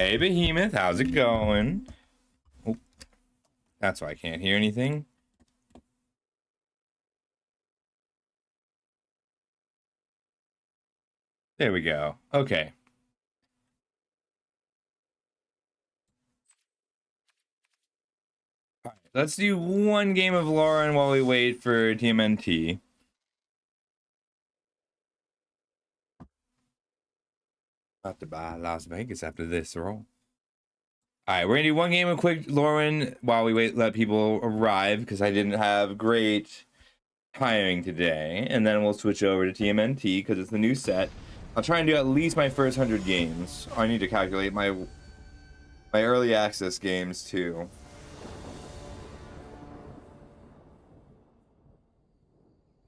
Hey, Behemoth, how's it going? Oh, that's why I can't hear anything. There we go. Okay. All right, let's do one game of Lauren while we wait for TMNT. About to buy Las Vegas after this roll. All right, we're gonna do one game of quick Lauren while we wait, let people arrive because I didn't have great timing today, and then we'll switch over to TMNT because it's the new set. I'll try and do at least my first 100 games. I need to calculate my early access games too.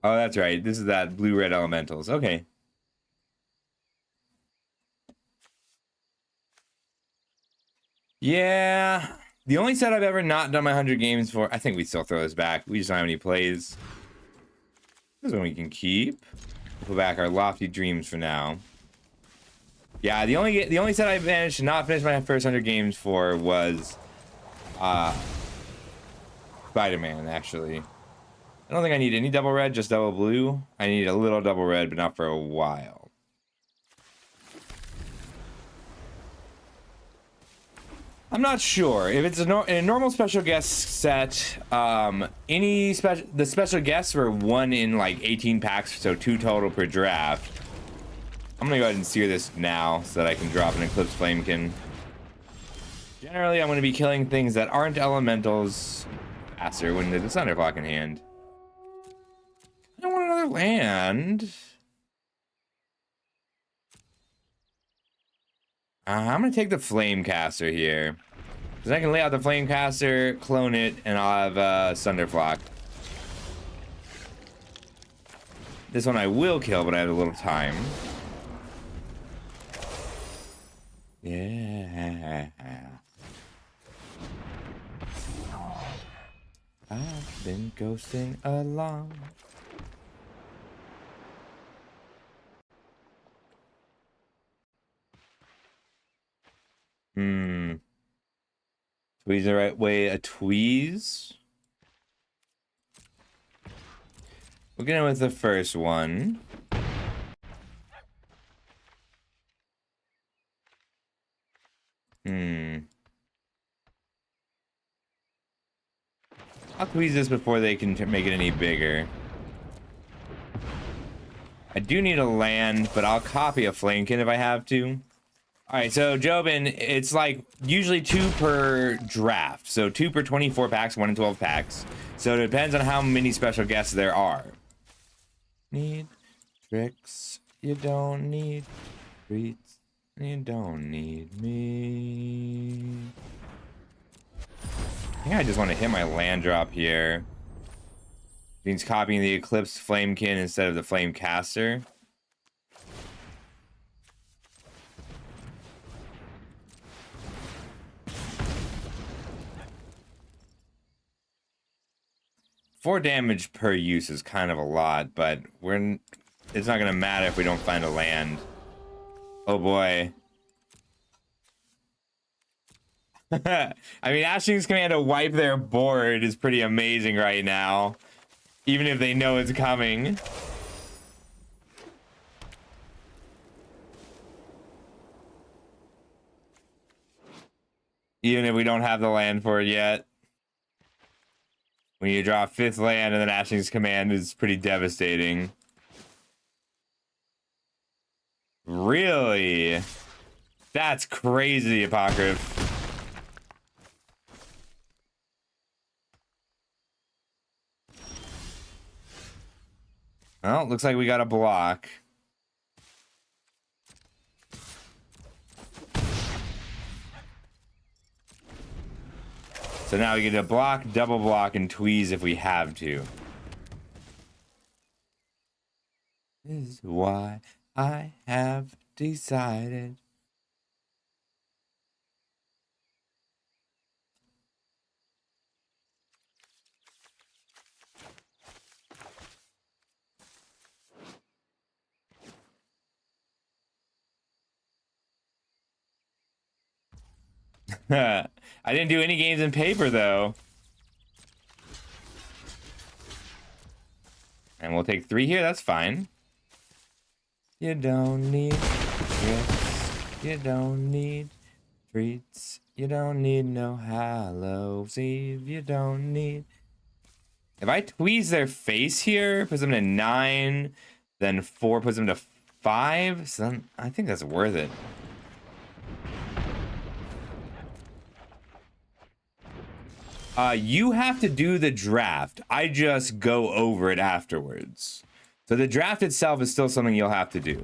Oh, that's right. This is that blue-red elementals. Okay. Yeah. The only set I've ever not done my 100 games for, I think we still throw this back. We just don't have any plays. This one we can keep. We'll put back our lofty dreams for now. Yeah, the only set I managed to not finish my first 100 games for was Spider-Man, actually. I don't think I need any double red, just double blue. I need a little double red, but not for a while. I'm not sure if it's in a normal special guest set. The special guests were one in like 18 packs, so 2 total per draft. I'm gonna go ahead and sear this now so that I can drop an Eclipse Flamekin. Generally, I'm gonna be killing things that aren't elementals faster when there's a Thunderclock in hand. I don't want another land. I'm gonna take the Flamecaster here. Because I can lay out the Flamecaster, clone it, and I'll have Thunderflock. This one I will kill, but I have a little time. Yeah. I've been ghosting along. Tweeze the right way, a tweeze. We'll get in with the first one. I'll tweeze this before they can make it any bigger. I do need a land, but I'll copy a Flamekin if I have to. All right, so Jobin, it's like usually 2 per draft. So 2 per 24 packs, 1 in 12 packs. So it depends on how many special guests there are. Need tricks, you don't need treats, you don't need me. I think I just want to hit my land drop here. Means copying the Eclipse Flamekin instead of the Flamecaster. Four damage per use is kind of a lot, but it's not gonna matter if we don't find a land. Oh boy. I mean, Ashling's command to wipe their board is pretty amazing right now. Even if they know it's coming. Even if we don't have the land for it yet. When you draw 5th land and then Ashling's command is pretty devastating. Really? That's crazy, Apocryph. Well, looks like we got a block. So now we get to block, double block, and tweeze if we have to. This is why I have decided. I didn't do any games in paper though. And we'll take 3 here, that's fine. You don't need gifts. You don't need treats. You don't need no Hallows Eve. You don't need... If I tweeze their face here, puts them to 9, then 4 puts them to 5, so then I think that's worth it. You have to do the draft. I just go over it afterwards. So the draft itself is still something you'll have to do.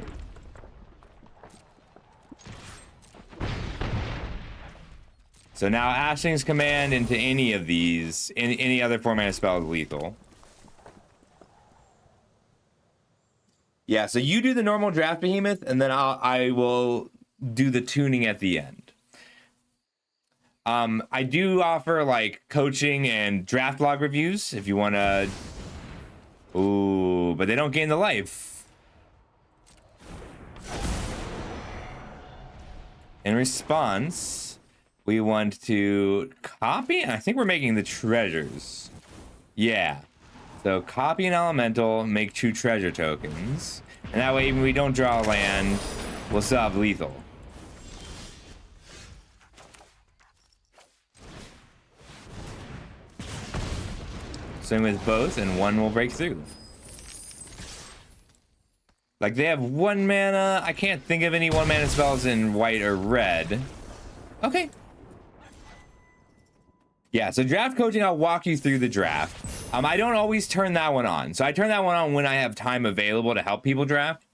So now Ashling's Command into any of these, any other 4-mana spell is lethal. Yeah, so you do the normal draft behemoth, and then I will do the tuning at the end. I do offer like coaching and draft log reviews if you want to. Ooh, but they don't gain the life. In response, we want to copy. I think we're making the treasures. Yeah. So copy an elemental, make 2 treasure tokens, and that way even if we don't draw a land, we'll still have lethal. Swing with both, and 1 will break through. Like, they have 1 mana. I can't think of any 1-mana spells in white or red. Okay. Yeah, so draft coaching, I'll walk you through the draft. I don't always turn that one on. So I turn that one on when I have time available to help people draft.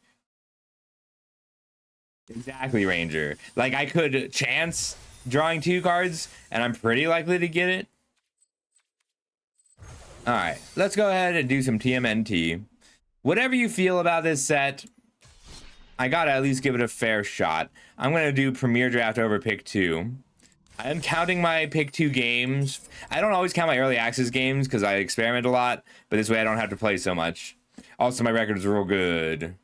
Exactly, Ranger. Like, I could chance drawing 2 cards, and I'm pretty likely to get it. All right, let's go ahead and do some TMNT. Whatever you feel about this set, I gotta at least give it a fair shot. I'm gonna do Premier Draft over Pick 2. I'm counting my Pick 2 games. I don't always count my early access games because I experiment a lot, but this way I don't have to play so much. Also, my record is real good.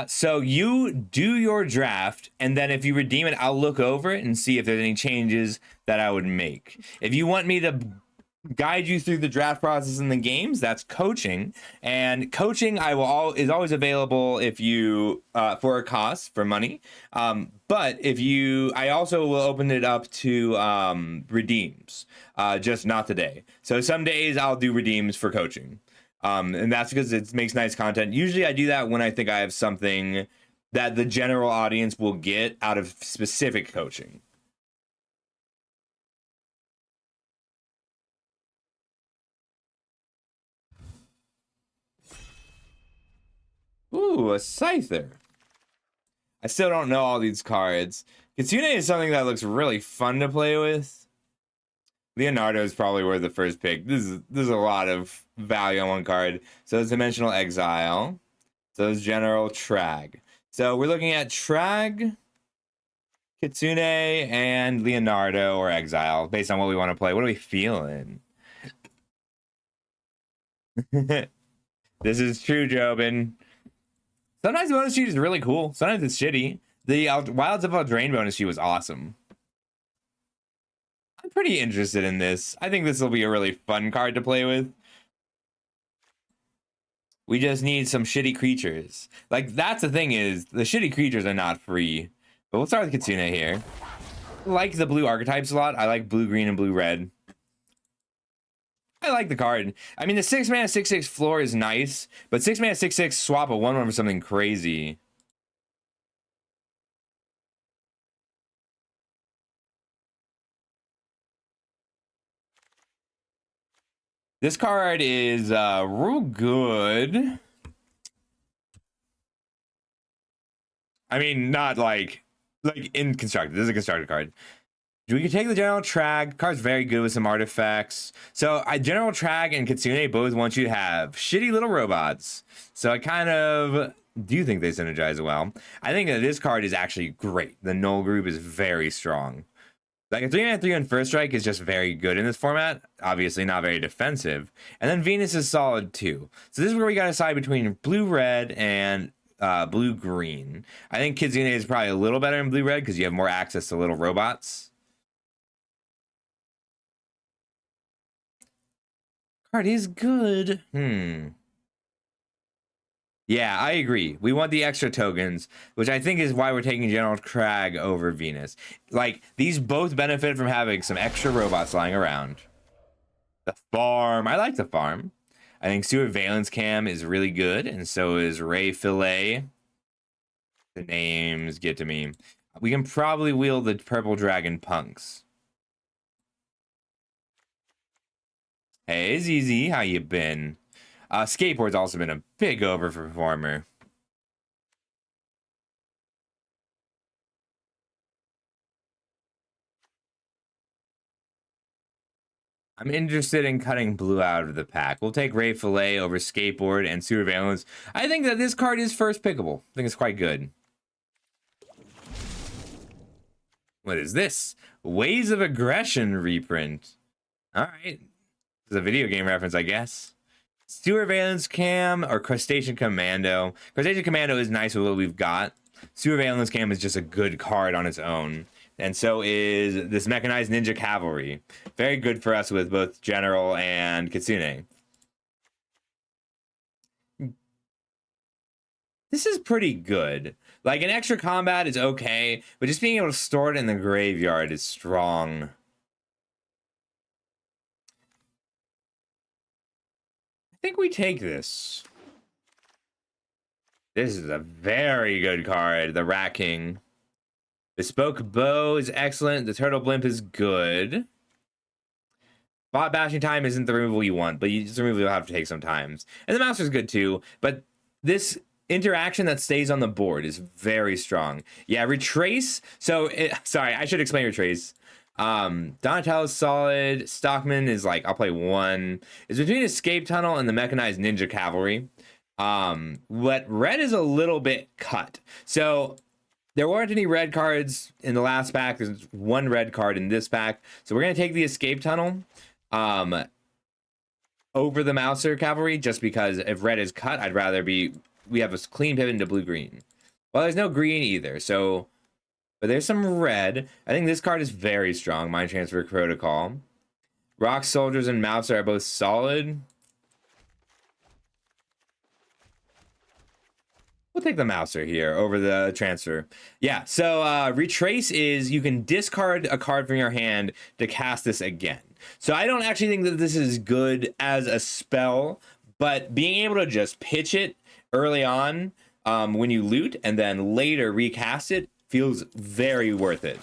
So you do your draft, and then if you redeem it, I'll look over it and see if there's any changes that I would make. If you want me to guide you through the draft process in the games, that's coaching. And coaching is always available if you for a cost, for money. But if I also will open it up to redeems, just not today. So some days I'll do redeems for coaching. And that's because it makes nice content. Usually I do that when I think I have something that the general audience will get out of specific coaching. Ooh, a Scyther. I still don't know all these cards. Kitsune is something that looks really fun to play with. Leonardo is probably worth the first pick. There's a lot of value on one card. So it's Dimensional Exile. So it's General Trag. So we're looking at Trag, Kitsune, and Leonardo or Exile based on what we want to play. What are we feeling? This is true, Jobin. Sometimes the bonus sheet is really cool. Sometimes it's shitty. The Wilds of Eldraine bonus sheet was awesome. I'm pretty interested in this. I think this will be a really fun card to play with. We just need some shitty creatures. Like, that's the thing is, the shitty creatures are not free. But we'll start with Kitsune here. I like the blue archetypes a lot. I like blue-green and blue-red. I like the card. I mean, the 6-mana 6/6 floor is nice, but 6-mana 6/6 swap a 1/1 for something crazy. This card is real good. I mean, not like in constructed. This is a constructed card. We could take the General Trag. Card's very good with some artifacts. So General Trag and Kitsune both want you to have shitty little robots. So I kind of do think they synergize well. I think that this card is actually great. The Null group is very strong. Like a 3-man 3 on first strike is just very good in this format. Obviously not very defensive. And then Venus is solid too. So this is where we got to decide between blue-red and blue-green. I think Kitsune is probably a little better in blue-red because you have more access to little robots. Card is good. Yeah, I agree. We want the extra tokens, which I think is why we're taking General Trag over Venus. Like, these both benefit from having some extra robots lying around. The farm. I like the farm. I think Sewer Valence Cam is really good, and so is Ray Fillet. The names get to me. We can probably wield the Purple Dragon Punks. Hey, ZZ, how you been? Skateboard's also been a big overperformer. I'm interested in cutting blue out of the pack. We'll take Ray Fillet over Skateboard and Sewer Valence. I think that this card is first pickable. I think it's quite good. What is this? Ways of Aggression reprint. All right. It's a video game reference, I guess. Sewer Valence Cam or Crustacean Commando. Crustacean Commando is nice with what we've got. Sewer Valence Cam is just a good card on its own. And so is this Mechanized Ninja Cavalry. Very good for us with both General and Kitsune. This is pretty good. Like, an extra combat is okay, but just being able to store it in the graveyard is strong. I think we take this. This is a very good card, the Rat King. Bespoke Bow is excellent. The Turtle Blimp is good. Bot Bashing Time isn't the removal you want, but it's the removal you'll have to take sometimes. And the Mouse is good too, but this interaction that stays on the board is very strong. Yeah, Retrace. So, sorry, I should explain Retrace. Donatello's solid. Stockman is like, I'll play one. It's between Escape Tunnel and the Mechanized Ninja Cavalry. What red is a little bit cut. So there weren't any red cards in the last pack. There's one red card in this pack. So we're going to take the Escape Tunnel over the Mouser Cavalry, just because if red is cut, I'd rather we have a clean pivot into blue-green. Well, there's no green either, so... But there's some red. I think this card is very strong. Mind Transfer Protocol. Rock Soldiers and Mouser are both solid. We'll take the Mouser here over the transfer. Yeah, so Retrace is you can discard a card from your hand to cast this again. So I don't actually think that this is good as a spell, but being able to just pitch it early on when you loot and then later recast it feels very worth it.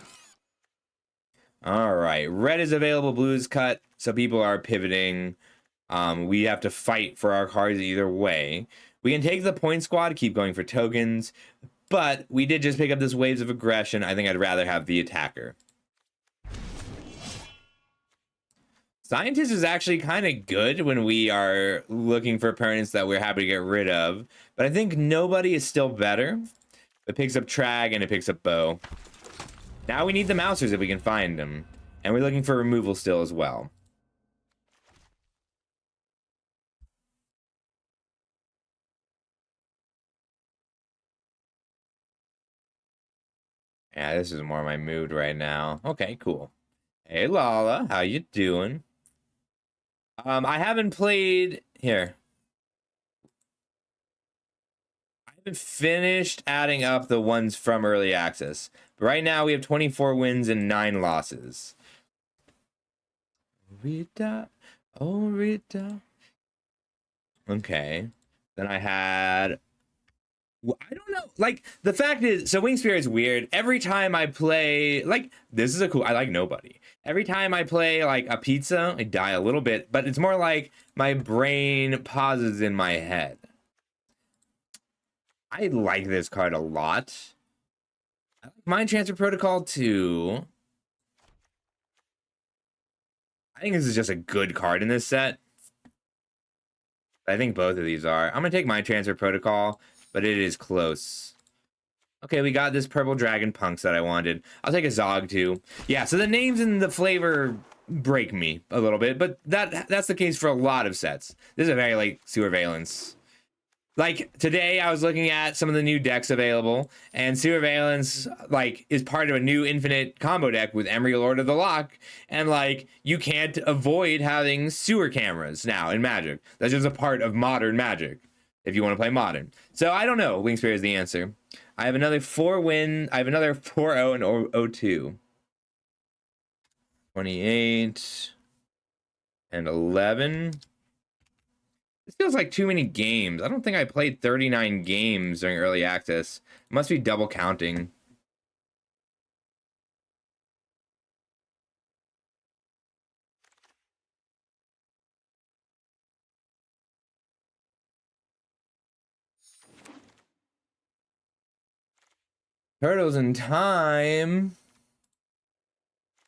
All right, red is available, blue is cut, so people are pivoting. We have to fight for our cards either way. We can take the point squad, keep going for tokens, but we did just pick up this Waves of Aggression. I think I'd rather have the attacker. Scientist is actually kind of good when we are looking for opponents that we're happy to get rid of, but I think nobody is still better. It picks up Trag and it picks up Bow. Now we need the Mousers if we can find them, and we're looking for removal still as well. Yeah, this is more my mood right now. Okay, cool. Hey, Lala, how you doing? I haven't played... Here. I haven't finished adding up the ones from Early Access. But right now, we have 24 wins and 9 losses. Rita. Oh, Rita. Okay. Then I had... I don't know. Like, the fact is, so Wing Spirit is weird. Every time I play, like, this is a cool, I like nobody. Every time I play, like, a pizza, I die a little bit, but it's more like my brain pauses in my head. I like this card a lot. I like Mind Transfer Protocol too. I think this is just a good card in this set. I think both of these are. I'm gonna take Mind Transfer Protocol, but it is close. Okay, we got this purple dragon punks that I wanted. I'll take a Zog too. Yeah, so the names and the flavor break me a little bit, but that's the case for a lot of sets. This is a very like Sewer Valence. Like today, I was looking at some of the new decks available, and Sewer Valence like is part of a new infinite combo deck with Emery Lord of the Lock, and like you can't avoid having sewer cameras now in Magic. That's just a part of modern Magic if you want to play modern. So I don't know. Wing Spirit is the answer. I have another 4-win. I have another 4-0 and 0-2. 28 and 11. This feels like too many games. I don't think I played 39 games during early access. It must be double counting. Turtles in Time.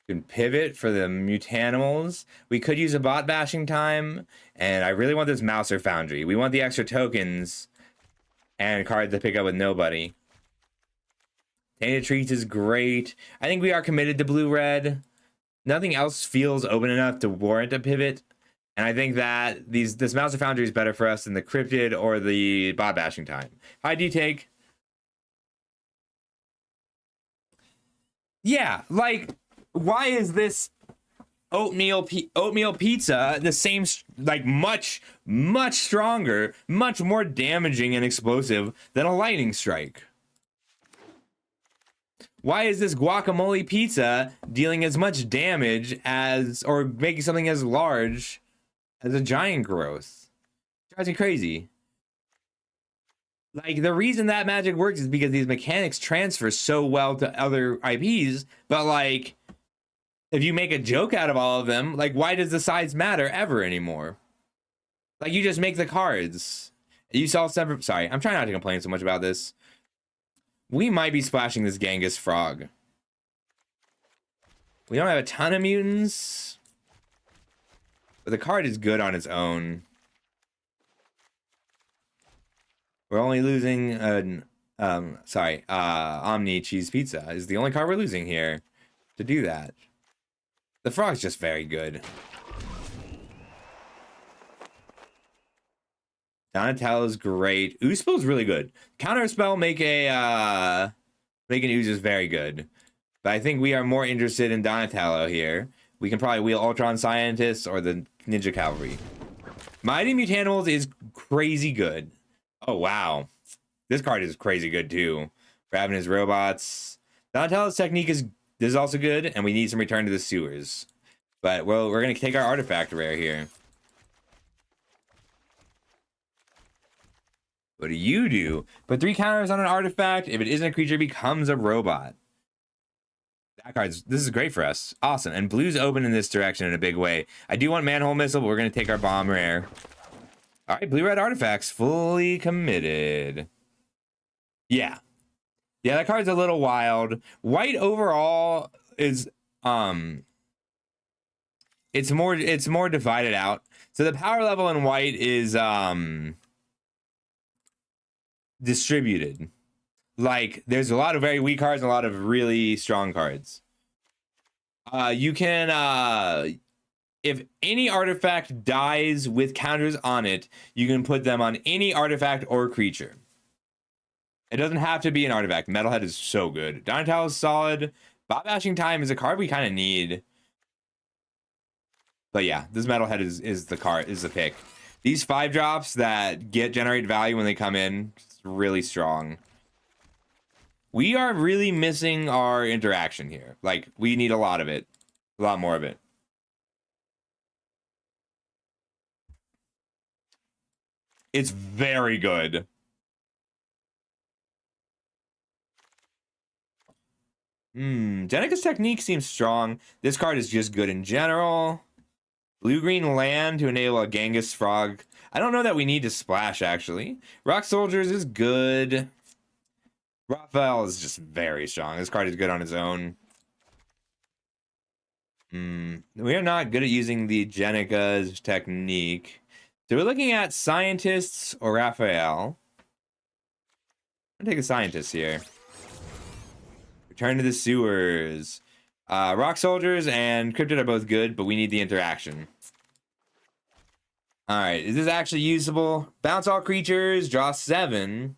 You can pivot for the Mutanimals. We could use a bot bashing time, and I really want this Mouser Foundry. We want the extra tokens and cards to pick up with nobody. Tainted Treats is great. I think we are committed to blue-red. Nothing else feels open enough to warrant a pivot. And I think that this Mouser Foundry is better for us than the Cryptid or the bot bashing time. High D take. Yeah, like, why is this oatmeal pizza the same, like, much stronger, much more damaging and explosive than a lightning strike? Why is this guacamole pizza dealing as much damage as, or making something as large as a giant growth? It drives me crazy. Like, the reason that Magic works is because these mechanics transfer so well to other IPs, but like, if you make a joke out of all of them, like, why does the size matter ever anymore? Like, you just make the cards. You saw separate. Sorry, I'm trying not to complain so much about this. We might be splashing this Genghis Frog. We don't have a ton of mutants, but the card is good on its own. We're only losing an Omni Cheese Pizza is the only card we're losing here to do that. The frog's just very good. Donatello's great. Oospill's really good. Counter spell make an Ooze is very good. But I think we are more interested in Donatello here. We can probably wheel Ultron Scientists or the Ninja Cavalry. Mighty Mutanimals is crazy good. Oh, wow. This card is crazy good, too. Grabbing his robots. Donatello's technique is also good, and we need some return to the sewers. But, well, we're going to take our artifact rare here. What do you do? Put 3 counters on an artifact. If it isn't a creature, it becomes a robot. This is great for us. Awesome. And blue's open in this direction in a big way. I do want Manhole Missile, but we're going to take our bomb rare. All right, blue-red artifacts fully committed. Yeah. Yeah, that card's a little wild. White overall is it's more divided out. So the power level in white is distributed. Like, there's a lot of very weak cards and a lot of really strong cards. You can if any artifact dies with counters on it, you can put them on any artifact or creature. It doesn't have to be an artifact. Metalhead is so good. Donatello is solid. Bot Bashing Time is a card we kind of need. But yeah, this Metalhead is the pick. These 5-drops that generate value when they come in, it's really strong. We are really missing our interaction here. Like, we need a lot of it. A lot more of it. It's very good. Jenica's technique seems strong. This card is just good in general. Blue-green land to enable a Genghis Frog. I don't know that we need to splash, actually. Rock Soldiers is good. Raphael is just very strong. This card is good on its own. We are not good at using the Jenika's technique. So we're looking at scientists or Raphael. I'm gonna take a scientist here. Return to the sewers. Rock soldiers and cryptid are both good, but we need the interaction. All right, is this actually usable? Bounce all creatures, draw 7.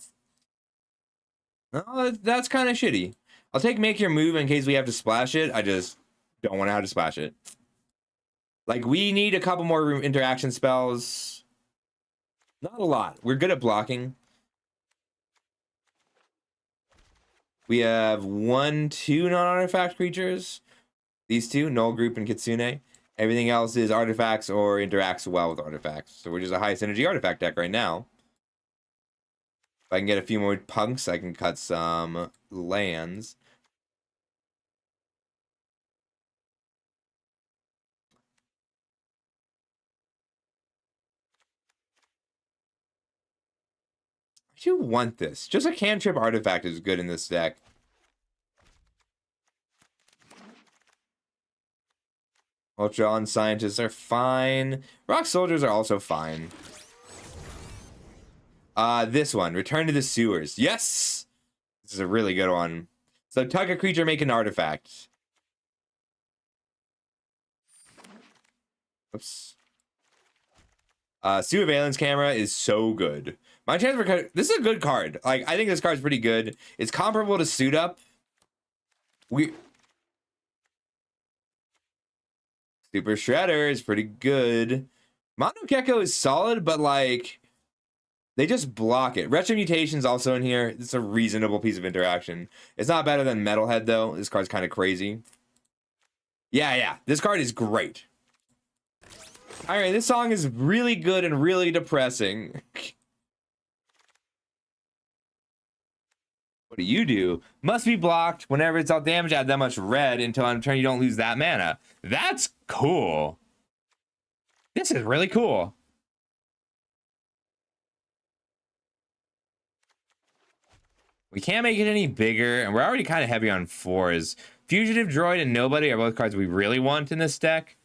Oh, that's kind of shitty. I'll take make your move in case we have to splash it. I just don't want to have to splash it. Like, we need a couple more interaction spells. Not a lot. We're good at blocking. We have 1, 2 non-artifact creatures. These two, Null Group and Kitsune. Everything else is artifacts or interacts well with artifacts. So we're just a high synergy artifact deck right now. If I can get a few more punks, I can cut some lands. I do want this. Just a cantrip artifact is good in this deck. Ultron scientists are fine. Rock soldiers are also fine. This one, return to the sewers. Yes! This is a really good one. So tug a creature, make an artifact. Oops. Sewer Valence Camera is so good. Mind Transfer card, this is a good card. Like, I think this card's pretty good. It's comparable to Suit Up. Super Shredder is pretty good. Mono Gecko is solid, but like, they just block it. Retro Mutation's also in here. It's a reasonable piece of interaction. It's not better than Metalhead, though. This card's kind of crazy. Yeah. This card is great. All right, this song is really good and really depressing. What do you do? Must be blocked. Whenever it's out damage, add that much red until on turn you don't lose that mana. That's cool. This is really cool. We can't make it any bigger, and we're already kind of heavy on 4s. Fugitive Droid and Nobody are both cards we really want in this deck.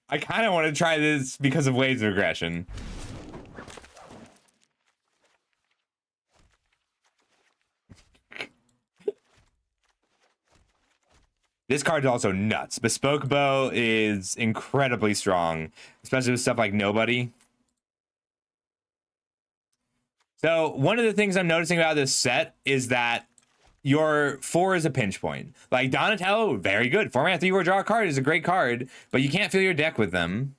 I kind of want to try this because of Waves of Aggression. This card is also nuts. Bespoke Bow is incredibly strong, especially with stuff like Nobody. So one of the things I'm noticing about this set is that your 4 is a pinch point. Like Donatello, very good. 4-mana 3/4 draw a card is a great card, but you can't fill your deck with them.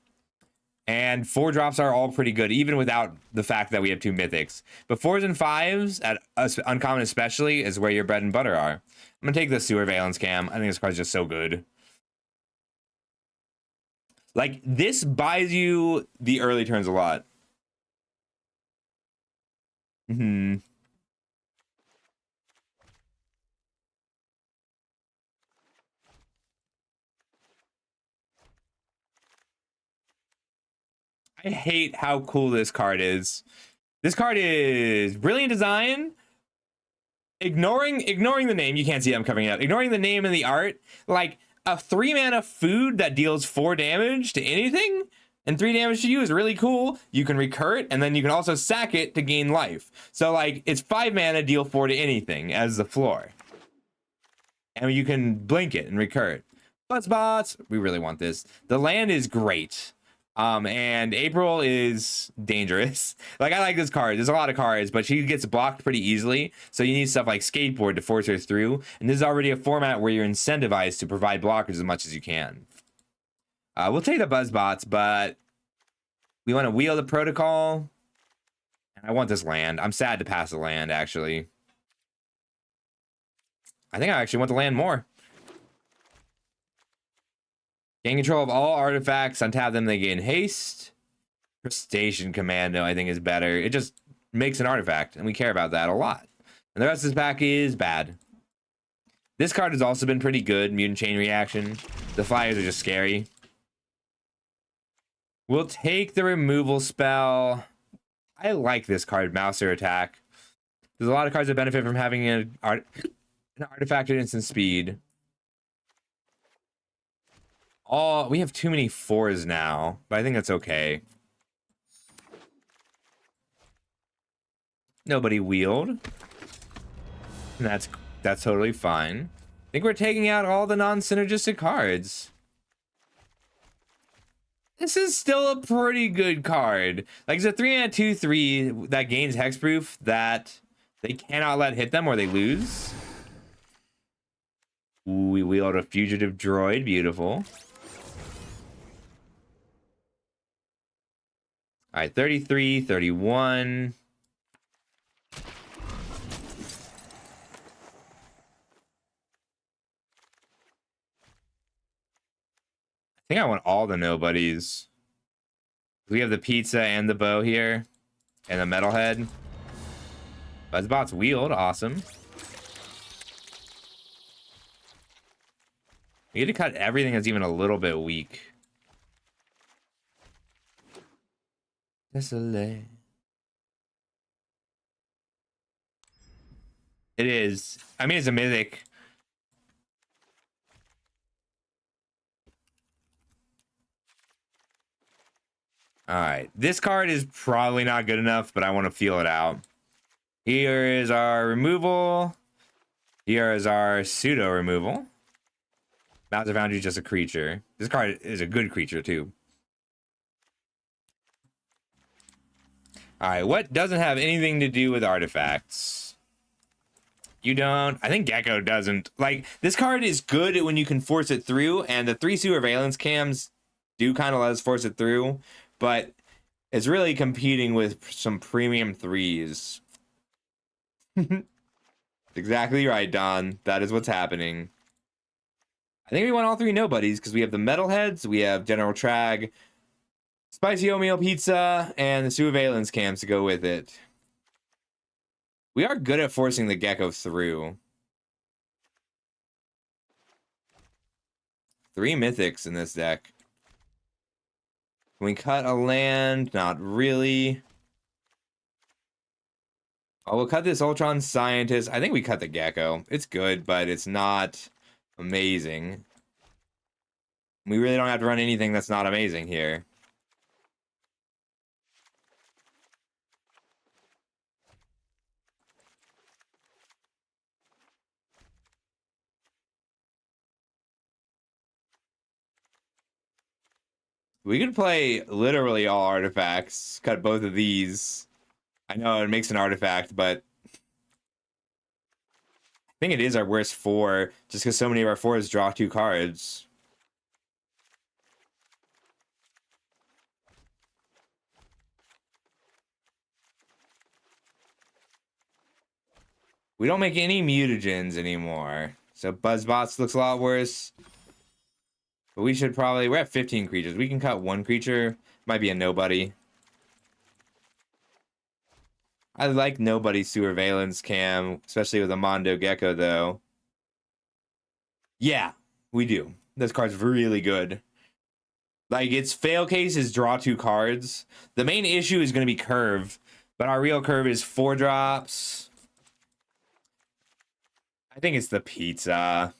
And 4 drops are all pretty good, even without the fact that we have 2 mythics. But 4s and 5s, at uncommon especially, is where your bread and butter are. I'm gonna take the Sewer Valence Cam. I think this card's just so good. Like, this buys you the early turns a lot. I hate how cool this card is. This card is brilliant design. Ignoring the name, you can't see it, I'm covering it up. Ignoring the name and the art, like a 3-mana food that deals 4 damage to anything and 3 damage to you is really cool. You can recur it, and then you can also sack it to gain life. So like, it's 5 mana, deal 4 to anything as the floor. And you can blink it and recur it. Buzzbots, we really want this. The land is great. And April is dangerous. Like, I like this card. There's a lot of cards, but she gets blocked pretty easily. So you need stuff like Skateboard to force her through. And this is already a format where you're incentivized to provide blockers as much as you can. We'll take the Buzzbots, but we want to wheel the Protocol. And I want this land. I'm sad to pass the land, actually. I think I actually want the land more. Gain control of all artifacts. Untap them, they gain haste. Crustacean Commando, I think, is better. It just makes an artifact, and we care about that a lot. And the rest of this pack is bad. This card has also been pretty good. Mutant Chain Reaction. The flyers are just scary. We'll take the removal spell. I like this card, Mouser Attack. There's a lot of cards that benefit from having an artifact at instant speed. Oh, we have too many 4s now, but I think that's okay. Nobody wheeled. And that's totally fine. I think we're taking out all the non-synergistic cards. This is still a pretty good card. Like, it's a 3 and a 2/3 that gains hexproof that they cannot let hit them or they lose. Ooh, we wheeled a fugitive droid. Beautiful. All right, 33, 31. I think I want all the nobodies. We have the pizza and the bow here. And the metalhead. Buzzbot's wheeled. Awesome. We need to cut everything that's even a little bit weak. Désolé. It is. I mean, it's a mythic. All right. This card is probably not good enough, but I want to feel it out. Here is our removal. Here is our pseudo removal. Bowser Foundry is just a creature. This card is a good creature, too. All right, what doesn't have anything to do with artifacts? You don't. I think Gecko doesn't. Like, this card is good when you can force it through, and the 3 surveillance cams do kind of let us force it through, but it's really competing with some premium 3s. Exactly right, Don. That is what's happening. I think we want all 3 nobodies because we have the metalheads, we have General Trag, Spicy Oatmeal Pizza, and the surveillance cams to go with it. We are good at forcing the Gecko through. 3 mythics in this deck. Can we cut a land? Not really. Oh, we'll cut this Ultron Scientist. I think we cut the Gecko. It's good, but it's not amazing. We really don't have to run anything that's not amazing here. We could play literally all artifacts. Cut both of these. I know it makes an artifact, but I think it is our worst 4, just because so many of our 4s draw 2 cards. We don't make any mutagens anymore. So Buzzbots looks a lot worse. But we should probably... We're at 15 creatures. We can cut 1 creature. Might be a nobody. I like nobody surveillance cam, especially with a Mondo Gecko, though. Yeah, we do. This card's really good. Like, its fail case is draw 2 cards. The main issue is going to be curve. But our real curve is 4 drops. I think it's the pizza.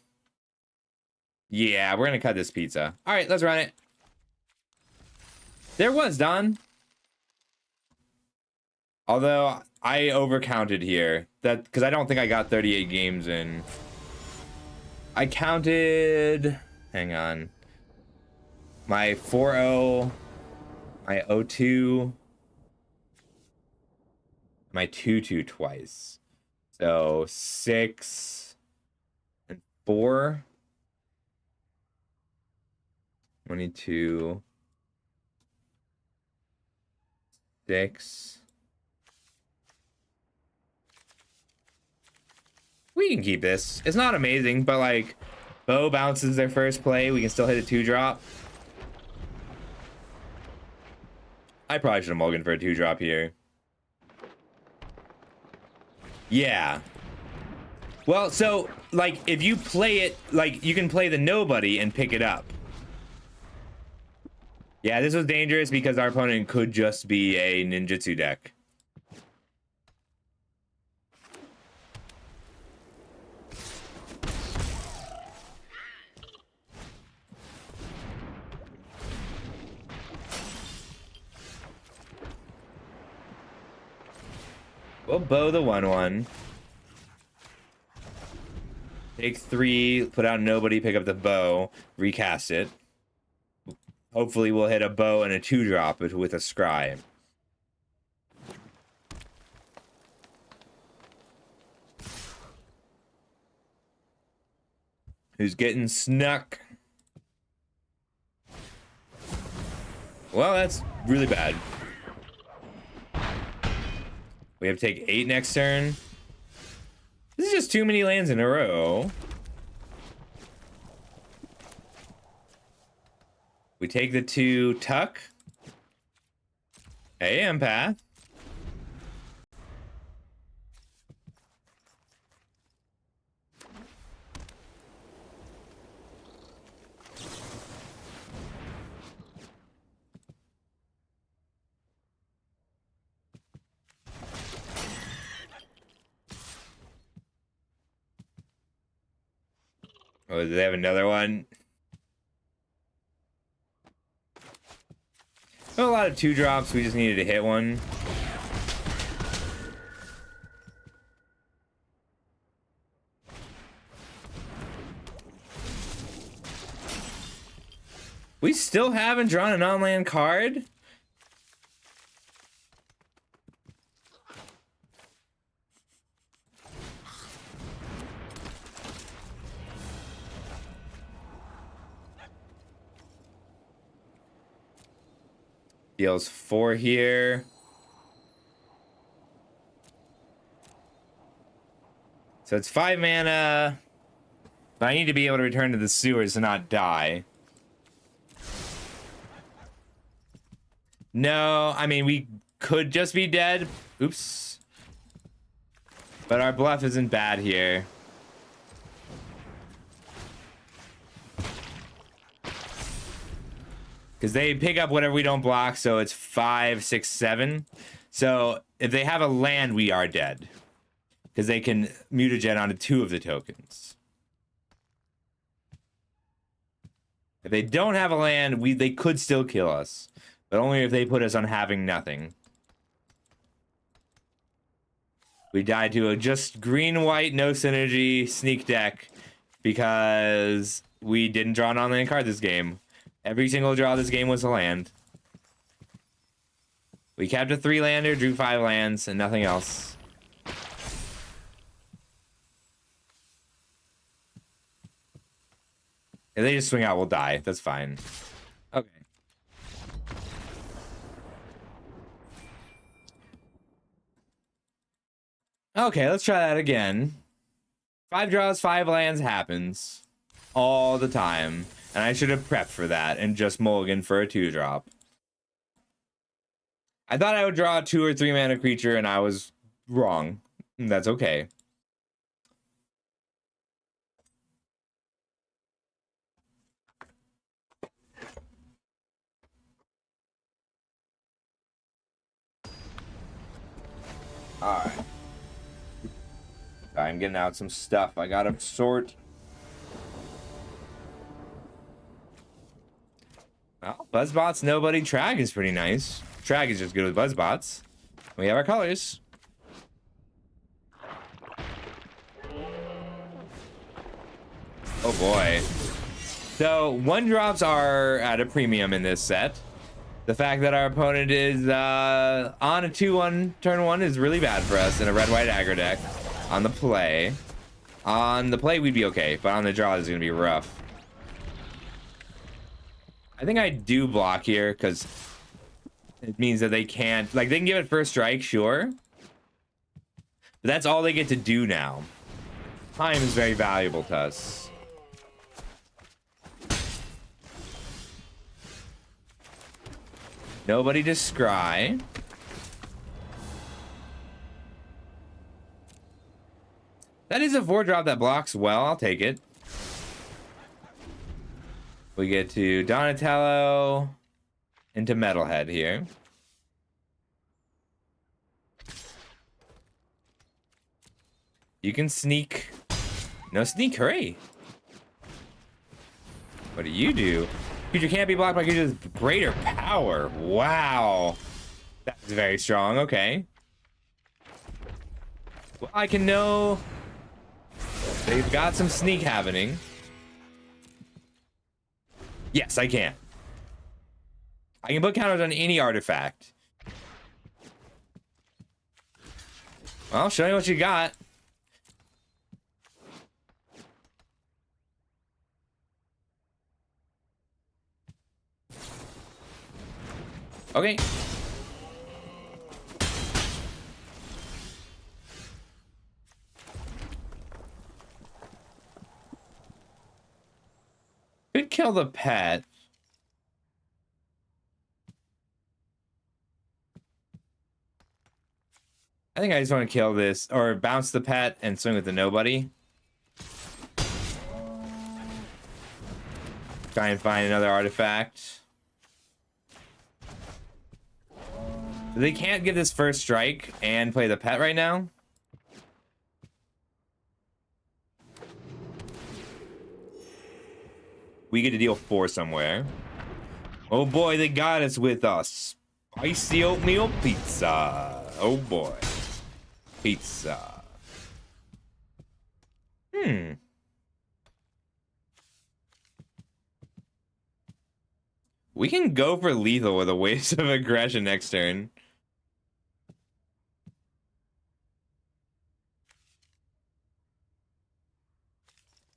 Yeah, we're going to cut this pizza. All right, let's run it. There was, Don. Although, I overcounted here. That because I don't think I got 38 games in. I counted... Hang on. My 4-0. My 0-2. My 2-2 twice. So, 6 and 4. 22. 6. We can keep this. It's not amazing, but like, Bo bounces their first play. We can still hit a 2-drop. I probably should have mulliganed for a 2-drop here. Yeah. Well, so, like, if you play it, like, you can play the nobody and pick it up. Yeah, this was dangerous because our opponent could just be a ninjutsu deck. We'll bow the 1/1. Take 3, put out nobody, pick up the bow, recast it. Hopefully we'll hit a bow and a 2-drop with a scry. Who's getting snuck? Well, that's really bad. We have to take 8 next turn. This is just too many lands in a row. We take the 2 tuck. Hey, empath. Oh, do they have another one? A lot of 2-drops. We just needed to hit one. We still haven't drawn an on-land card? Deals 4 here. So it's 5 mana. But I need to be able to return to the sewers and not die. No, I mean, we could just be dead. Oops. But our bluff isn't bad here. Because they pick up whatever we don't block, so it's 5, 6, 7. So if they have a land, we are dead. Because they can mutagen onto 2 of the tokens. If they don't have a land, they could still kill us. But only if they put us on having nothing. We died to a just green-white, no synergy, sneak deck. Because we didn't draw an on-land card this game. Every single draw this game was a land. We capped a 3-lander, drew 5 lands, and nothing else. If they just swing out, we'll die. That's fine. Okay. Okay, let's try that again. 5 draws, 5 lands happens. All the time. And I should have prepped for that and just mulligan for a 2-drop. I thought I would draw a 2 or 3 mana creature and I was wrong. That's okay. Alright. I'm getting out some stuff. I gotta sort. Well, Buzzbots, nobody. Trag is pretty nice. Trag is just good with Buzzbots. We have our colors. Oh boy. So 1-drops are at a premium in this set. The fact that our opponent is on a 2-1 turn 1 is really bad for us in a red-white aggro deck. On the play. On the play, we'd be okay, but on the draw, it's going to be rough. I think I do block here, because it means that they can't... Like, they can give it first strike, sure. But that's all they get to do now. Time is very valuable to us. Nobody to scry. That is a 4-drop that blocks well. I'll take it. We get to Donatello into Metalhead here. You can sneak. No sneak, hurry. What do you do? Creature can't be blocked by creatures with greater power. Wow. That's very strong. Okay. Well, I can know they've got some sneak happening. Yes, I can. I can put counters on any artifact. Well, show me what you got. Okay. Could kill the pet. I think I just want to kill this, or bounce the pet and swing with the nobody. Try and find another artifact. They can't get this first strike and play the pet right now. We get to deal 4 somewhere. Oh boy, they got us with us. Spicy oatmeal pizza. Oh boy. Pizza. We can go for lethal with a waste of aggression next turn.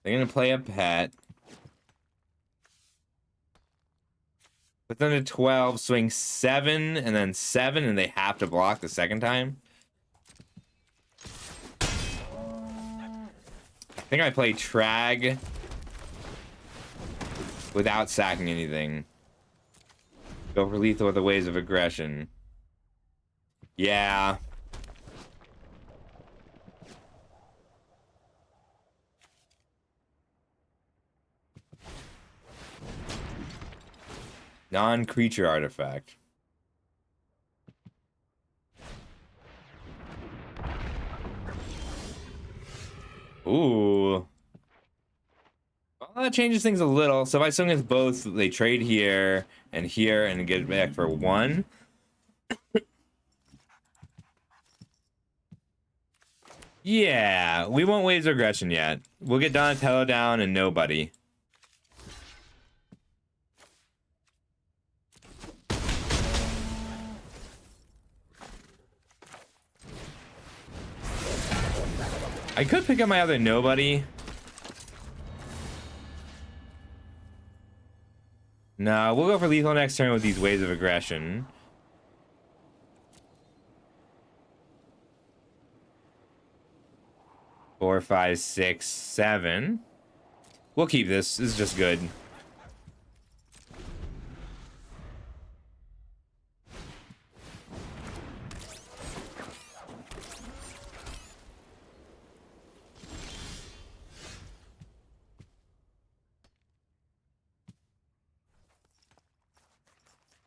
They're gonna play a pet. Put them to 12, swing 7, and then 7, and they have to block the second time. I think I play Trag without sacking anything. Go for lethal with the waves of aggression. Yeah. Non-creature artifact. Ooh. Well, that changes things a little. So if I swing with both, they trade here and get it back for 1. Yeah, we won't waves of aggression yet. We'll get Donatello down and nobody. I could pick up my other nobody. No, we'll go for lethal next turn with these waves of aggression. Four, 5, 6, 7. We'll keep this. This is just good.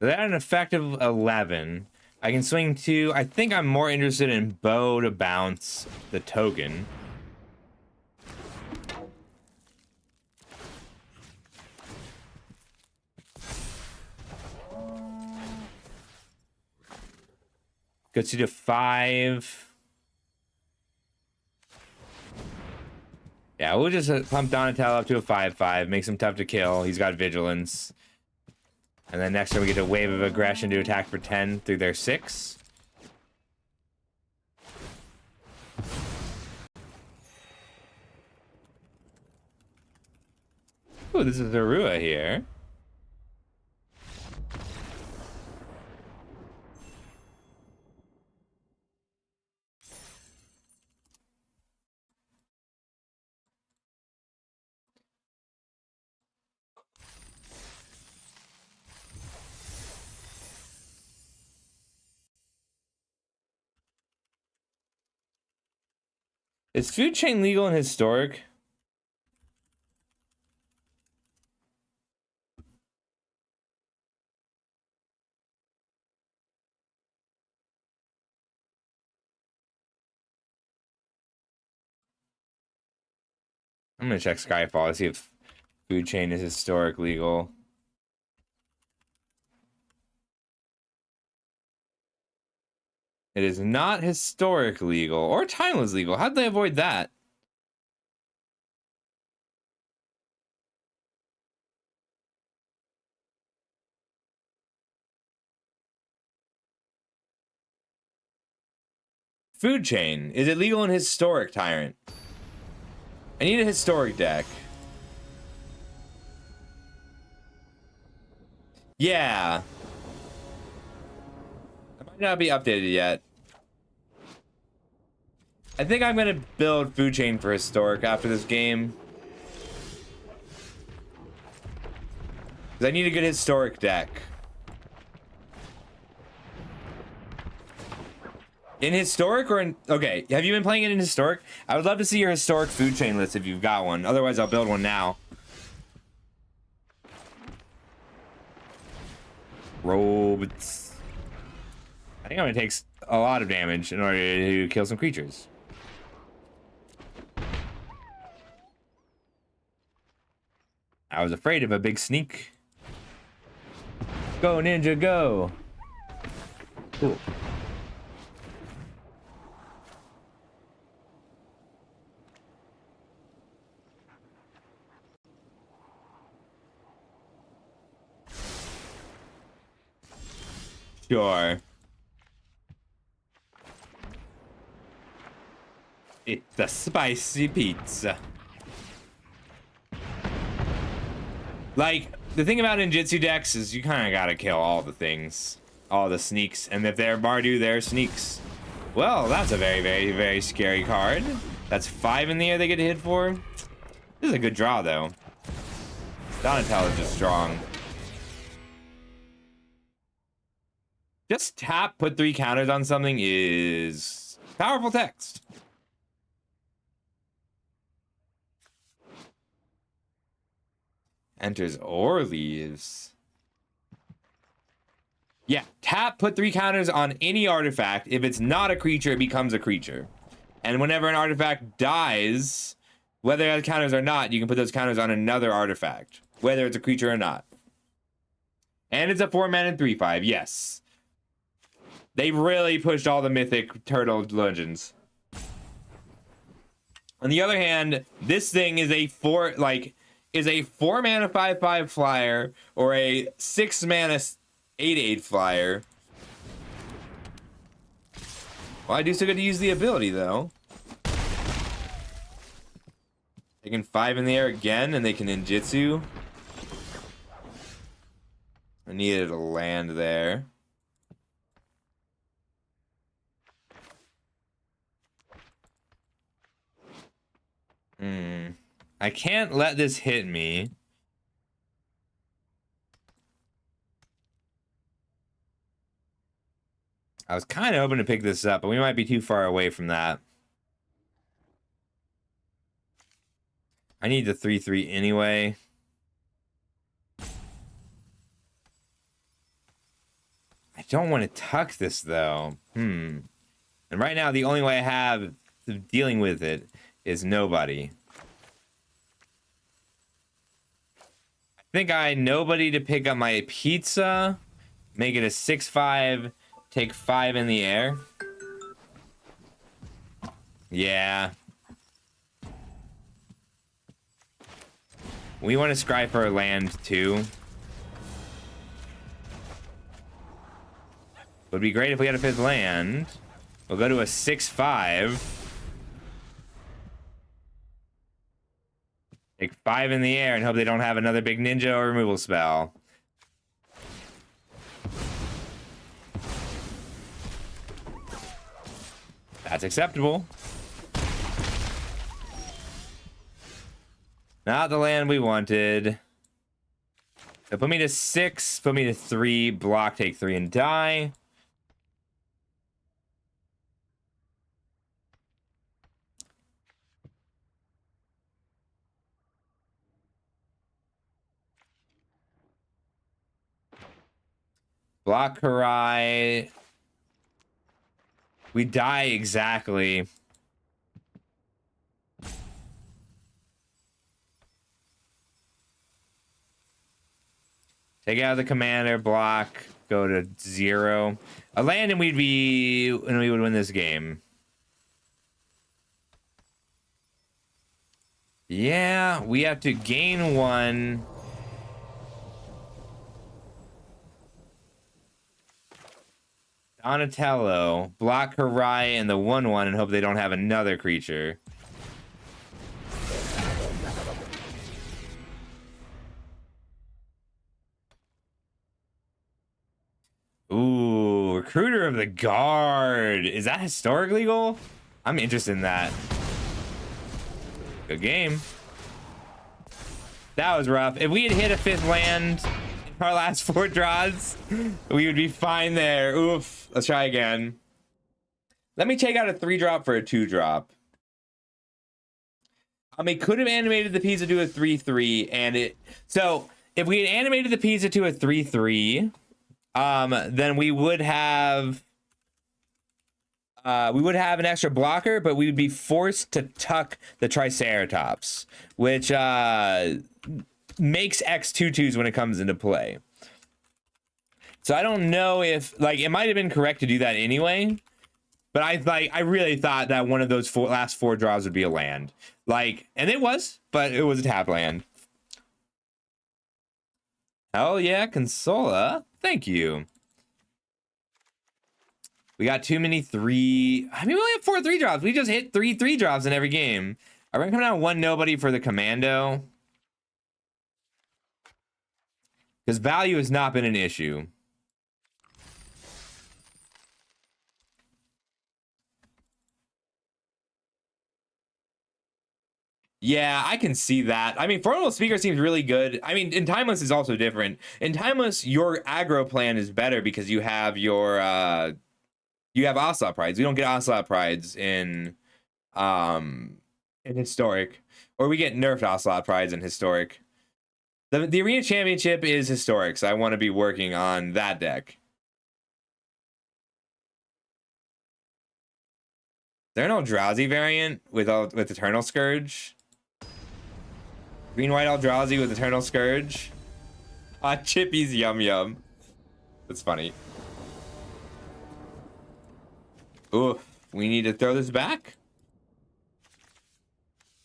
They're at an effective 11. I can swing 2. I think I'm more interested in bow to bounce the token. Gets you to 5. Yeah, we'll just pump Donatello up to a 5/5. Makes him tough to kill. He's got vigilance. And then next turn we get a wave of aggression to attack for 10 through their 6. Ooh, this is Arua here. Is food chain legal in historic? I'm gonna check Skyfall to see if food chain is historic legal. – It is not historic legal or timeless legal. How'd they avoid that? Food chain. Is it legal in historic tyrant? I need a historic deck. Yeah. It might not be updated yet. I think I'm gonna build food chain for historic after this game. Because I need a good historic deck. In historic or in... Okay, have you been playing it in historic? I would love to see your historic food chain list if you've got one. Otherwise, I'll build one now. Robes. I think I'm gonna take a lot of damage in order to kill some creatures. I was afraid of a big sneak. Go, ninja, go. Cool. Sure. It's a spicy pizza. Like, the thing about ninjutsu decks is you kind of gotta kill all the things. All the sneaks. And if they're Bardu, they're sneaks. Well, that's a very, very, very scary card. That's 5 in the air they get hit for. This is a good draw, though. Donatello is just strong. Just tap, put 3 counters on something is powerful text. Enters or leaves. Yeah, tap, put 3 counters on any artifact. If it's not a creature, it becomes a creature. And whenever an artifact dies, whether it has counters or not, you can put those counters on another artifact, whether it's a creature or not. And it's a 4-mana 3/5, yes. They really pushed all the mythic turtle legends. On the other hand, this thing is a 4-mana 5/5 flyer or a 6-mana 8/8 flyer. Well, I do still get to use the ability though. They can 5 in the air again, and they can ninjutsu. I needed a land there. I can't let this hit me. I was kind of hoping to pick this up, but we might be too far away from that. I need the 3/3 anyway. I don't want to tuck this though. And right now the only way I have of dealing with it is nobody. I think I nobody to pick up my pizza, make it a 6/5, take 5 in the air. Yeah. We want to scry for a land too. Would be great if we had a 5th land. We'll go to a 6/5. Take 5 in the air and hope they don't have another big ninja or removal spell. That's acceptable. Not the land we wanted. So put me to 6, put me to 3, block, take 3 and die. Block Harai. We die exactly. Take out the commander, block. go to 0. A land and we would win this game. Yeah, we have to gain 1. Donatello, block Harai and the 1/1 and hope they don't have another creature. Ooh, Recruiter of the Guard. Is that historic legal? I'm interested in that. Good game. That was rough. If we had hit a 5th land in our last 4 draws, we would be fine there. Oof. Let's try again. Let me take out a 3-drop for a 2-drop. It could have animated the pizza to a 3/3, and it. So if we had animated the pizza to a 3/3, then we would have an extra blocker, but we would be forced to tuck the Triceratops, which makes X/2/2s when it comes into play. So I don't know if, like, it might have been correct to do that anyway, but I really thought that one of those last 4 draws would be a land. Like, and it was, but it was a tap land. Hell yeah, Consola. Thank you. We got too many 3. I mean, we only have 4 3-drops. We just hit 3 3-drops in every game. Are we coming out 1 nobody for the Commando? Because value has not been an issue. Yeah, I can see that. I mean, Formidable Speaker seems really good. I mean, in Timeless is also different. In Timeless, your aggro plan is better because you have your you have Ocelot Prides. We don't get Ocelot Prides in Historic, or we get nerfed Ocelot Prides in Historic. The Arena Championship is Historic, so I want to be working on that deck. Is there an Eldrazi variant with Eternal Scourge? Green-white Eldrazi with Eternal Scourge? Hot Chippies Yum Yum. That's funny. Ooh, we need to throw this back.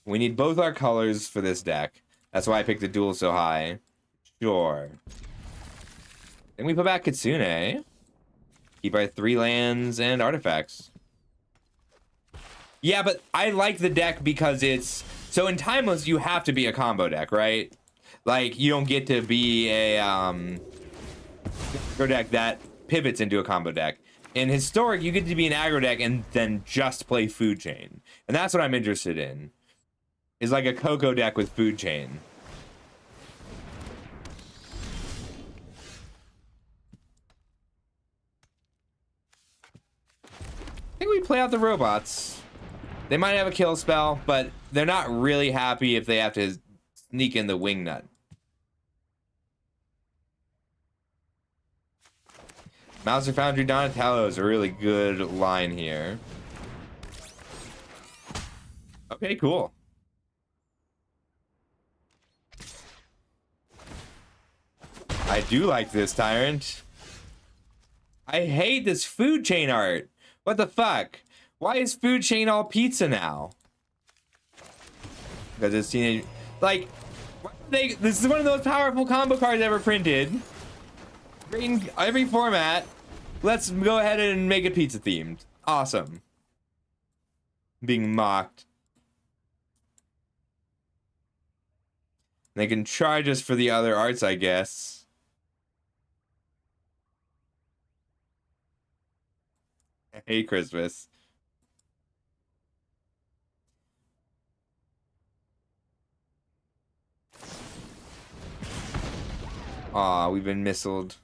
We need both our colors for this deck. That's why I picked the duel so high. Sure. Then we put back Kitsune. Keep our 3 lands and artifacts. Yeah, but I like the deck because it's... So in Timeless, you have to be a combo deck, right? Like, you don't get to be a aggro deck that pivots into a combo deck. In Historic, you get to be an aggro deck and then just play Food Chain. And that's what I'm interested in. Is like a Coco deck with Food Chain. I think we play out the robots. They might have a kill spell, but they're not really happy if they have to sneak in the Wingnut. Mouser Foundry Donatello is a really good line here. Okay, cool. I do like this, Tyrant. I hate this Food Chain art. What the fuck? Why is Food Chain all pizza now? Because it's teenage... Like, this is one of the most powerful combo cards ever printed. In every format. Let's go ahead and make it pizza themed. Awesome. Being mocked. They can charge us for the other arts, I guess. I hate Christmas. Aw, we've been missiled.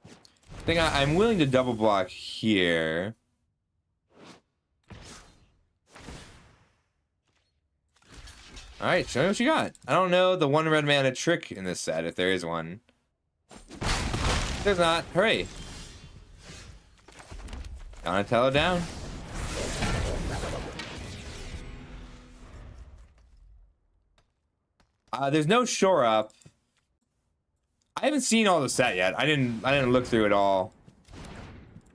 I think I'm willing to double block here. Alright, show me what you got. I don't know the 1 red mana trick in this set, if there is one. There's not. Hooray. Donatello down. There's no shore up, I haven't seen all the set yet. I didn't look through it all.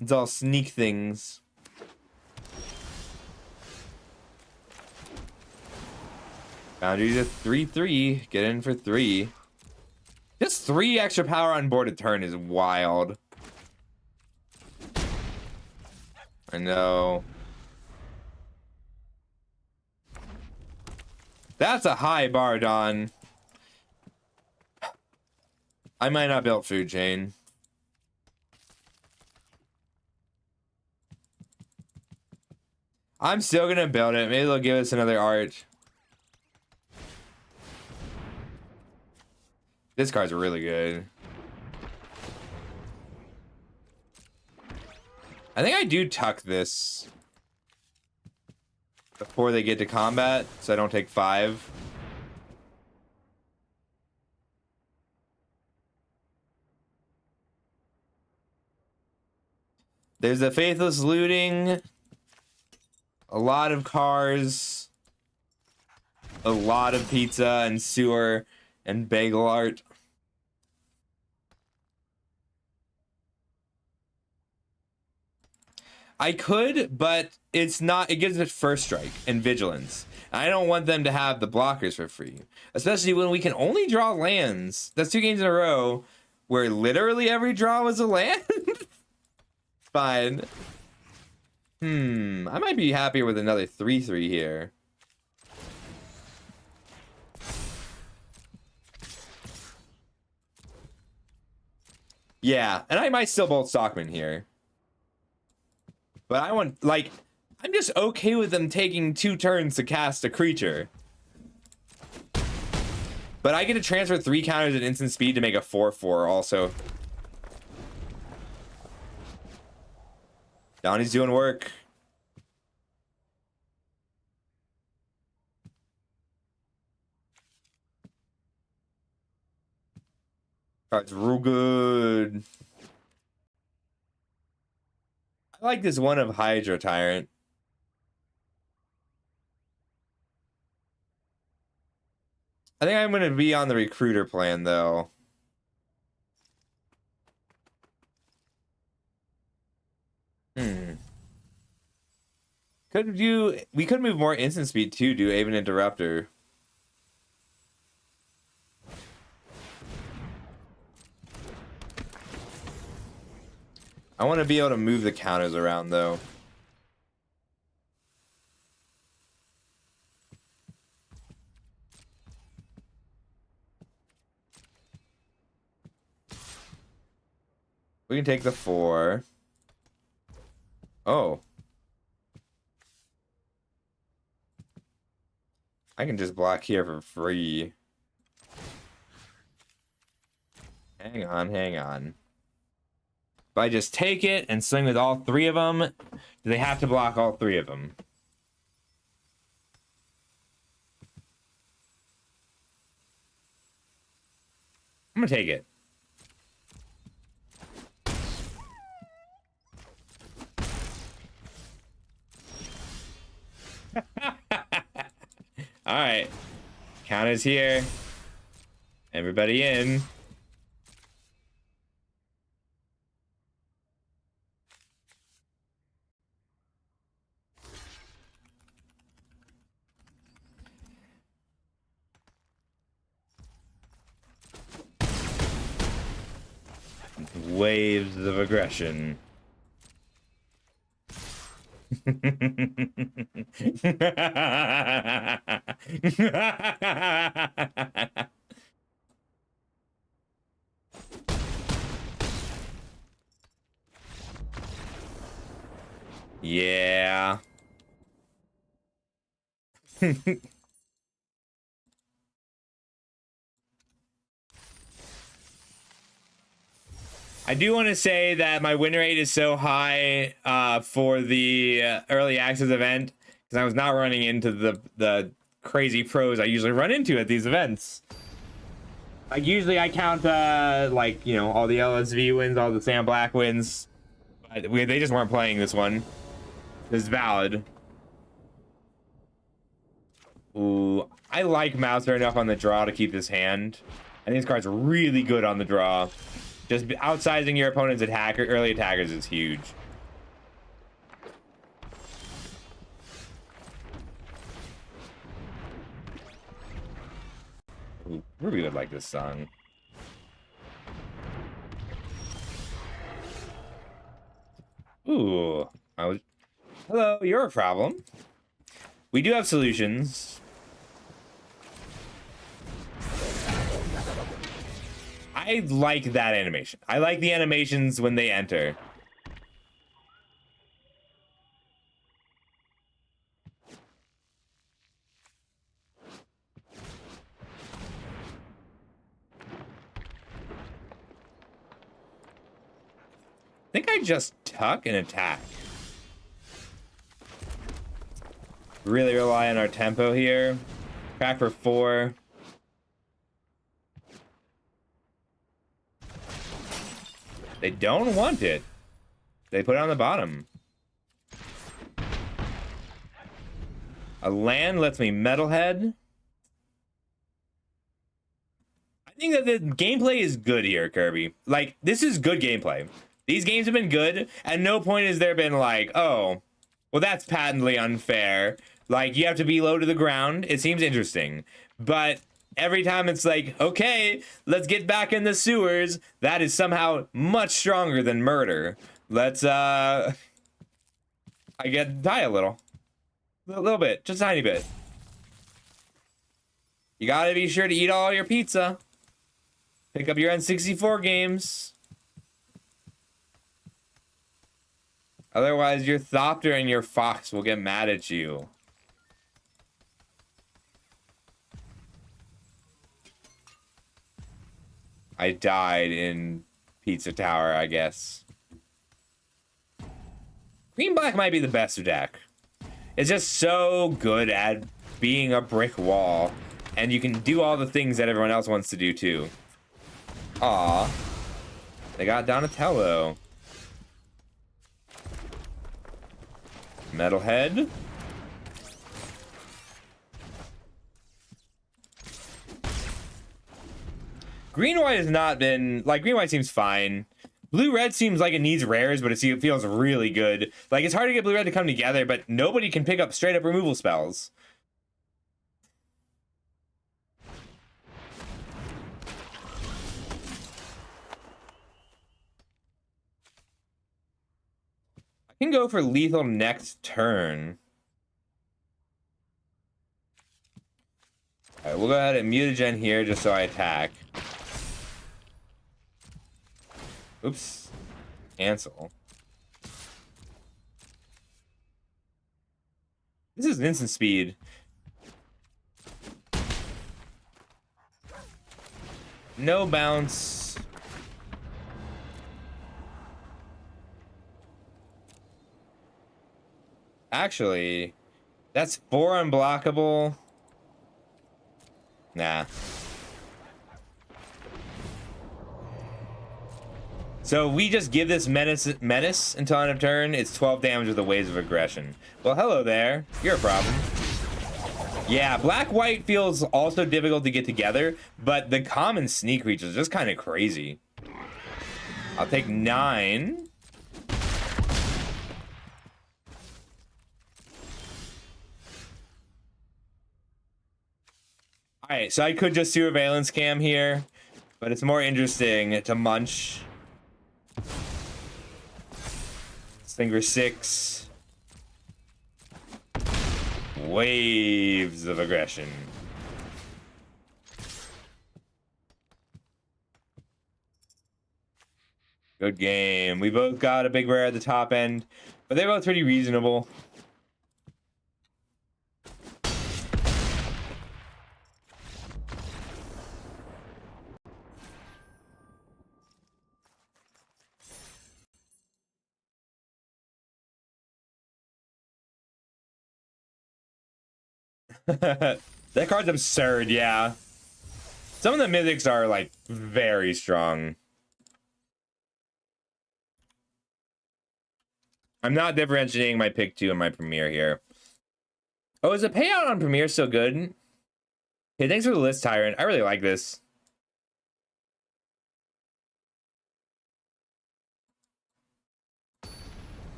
It's all sneak things. Boundaries at 3/3. Get in for 3. Just 3 extra power on board a turn is wild. I know. That's a high bar, Don. I might not build food chain. I'm still gonna build it. Maybe they'll give us another art. This card's really good. I think I do tuck this before they get to combat, so I don't take 5. There's the Faithless Looting, a lot of cars, a lot of pizza and sewer and bagel art. I could, but it's not. It gives it first strike and vigilance. I don't want them to have the blockers for free, especially when we can only draw lands. That's 2 games in a row where literally every draw was a land. Fine. I might be happier with another 3/3 here. Yeah, and I might still bolt Stockman here. But I want, like, I'm just okay with them taking 2 turns to cast a creature. But I get to transfer 3 counters at instant speed to make a 4/4 also. Donnie's doing work. Card's real good. I like this one of Hydra Tyrant. I think I'm going to be on the recruiter plan, though. We could move more instant speed, too, do Aven Interrupter. I want to be able to move the counters around, though. We can take the 4. Oh. I can just block here for free. Hang on, hang on. If I just take it and swing with all 3 of them, do they have to block all 3 of them? I'm gonna take it. All right, counters here. Everybody in. Waves of aggression. Yeah. I do want to say that my win rate is so high for the early access event because I was not running into the crazy pros I usually run into at these events. Like usually I count like, you know, all the LSV wins, all the Sam Black wins. But they just weren't playing this one. It's valid. Ooh, I like Mouser enough on the draw to keep this hand. And these cards are really good on the draw. Just outsizing your opponent's early attackers is huge. Ooh, Ruby would like this song. Ooh, hello, you're a problem. We do have solutions. I like that animation. I like the animations when they enter. I think I just tuck and attack. Really rely on our tempo here. Crack for 4. They don't want it. They put it on the bottom. A land lets me Metalhead. I think that the gameplay is good here, Kirby. Like, this is good gameplay. These games have been good. At no point has there been like, oh, well, that's patently unfair. Like, you have to be low to the ground. It seems interesting. But every time it's like, okay, let's get back in the sewers. That is somehow much stronger than murder. Let's, die a little. A little bit. Just a tiny bit. You gotta be sure to eat all your pizza. Pick up your N64 games. Otherwise, your Thopter and your Fox will get mad at you. I died in Pizza Tower, I guess. Green-black might be the best deck. It's just so good at being a brick wall. And you can do all the things that everyone else wants to do, too. Aw. They got Donatello. Metalhead. Green-white has not been... Like, green-white seems fine. Blue-red seems like it needs rares, but it feels really good. Like, it's hard to get blue-red to come together, but nobody can pick up straight-up removal spells. I can go for lethal next turn. Alright, we'll go ahead and mutagen here just so I attack. Oops. Cancel. This is an instant speed. No bounce. Actually, that's 4 unblockable. Nah. So we just give this menace until end of turn. It's 12 damage with the Waves of Aggression. Well, hello there. You're a problem. Yeah, black-white feels also difficult to get together, but the common sneak reach is just kind of crazy. I'll take 9. Alright, so I could just Surveillance Cam here, but it's more interesting to munch. Stinger 6. Waves of Aggression. Good game. We both got a big rare at the top end, but they're both pretty reasonable. That card's absurd, yeah. Some of the mythics are, like, very strong. I'm not differentiating my pick 2 and my Premier here. Oh, is the payout on Premier still good? Hey, thanks for the list, Tyrant. I really like this.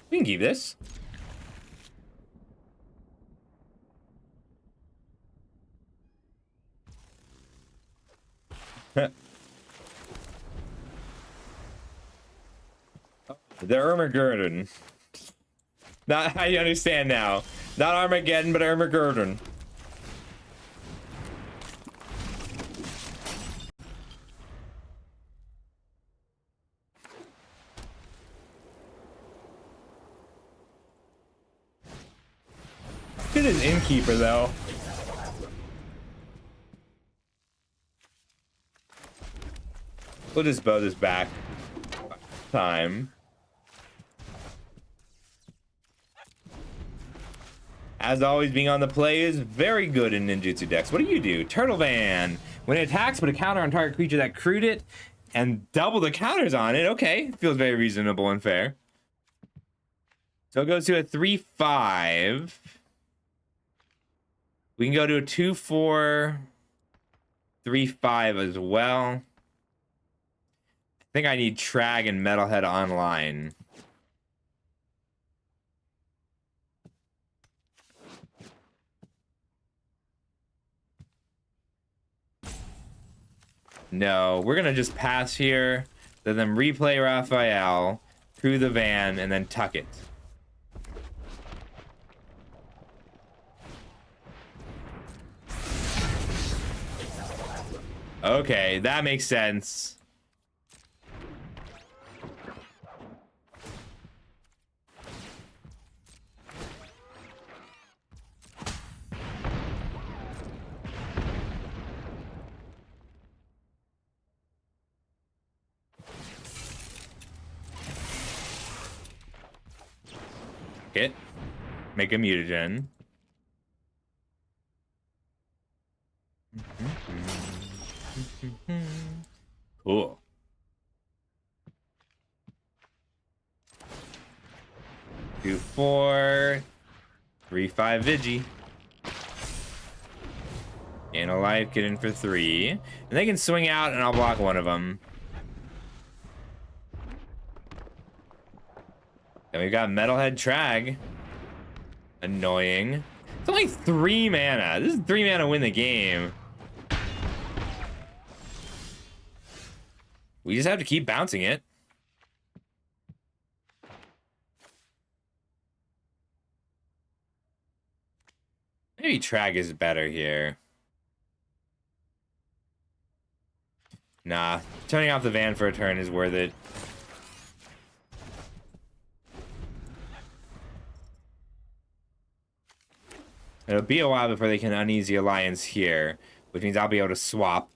We can keep this. The Ermagerdon. Not how you understand now. Not Armageddon, but Ermagerdon. Look at his innkeeper, though. We'll just bow this back. Time. As always, being on the play is very good in ninjutsu decks. What do? Turtle Van. When it attacks, put a counter on target creature that crewed it and double the counters on it. Okay, feels very reasonable and fair. So it goes to a 3/5. We can go to a 2/4, 3/5 as well. I think I need Trag and Metalhead online. No, we're gonna just pass here, let them replay Raphael, crew the van, and then tuck it. Okay, that makes sense. It. Make a mutagen. Cool. Two, 4, 3/5 Vigi. Gain a life, get in for 3. And they can swing out and I'll block one of them. And we've got Metalhead Trag. Annoying. It's only 3 mana. This is 3 mana win the game. We just have to keep bouncing it. Maybe Trag is better here. Nah, turning off the van for a turn is worth it. It'll be a while before they can Uneasy Alliance here, which means I'll be able to swap.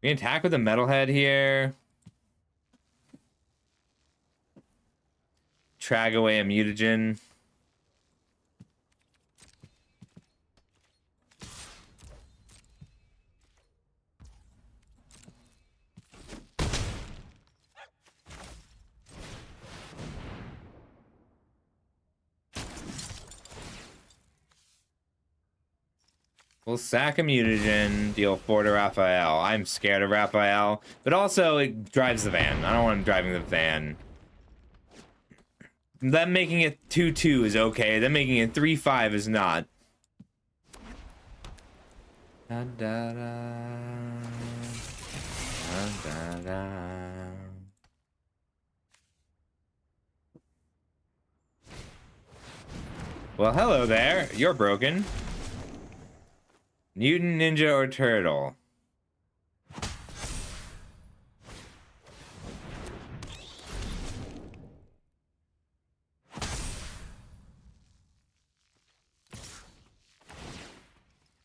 We can attack with the Metalhead here. Trag away a mutagen. We'll sack a mutagen, deal 4 to Raphael. I'm scared of Raphael, but also it drives the van. I don't want him driving the van. Them making it 2/2 is okay. Them making it 3/5 is not. Da, da, da. Da, da, da. Well, hello there. You're broken. Mutant, ninja, or turtle?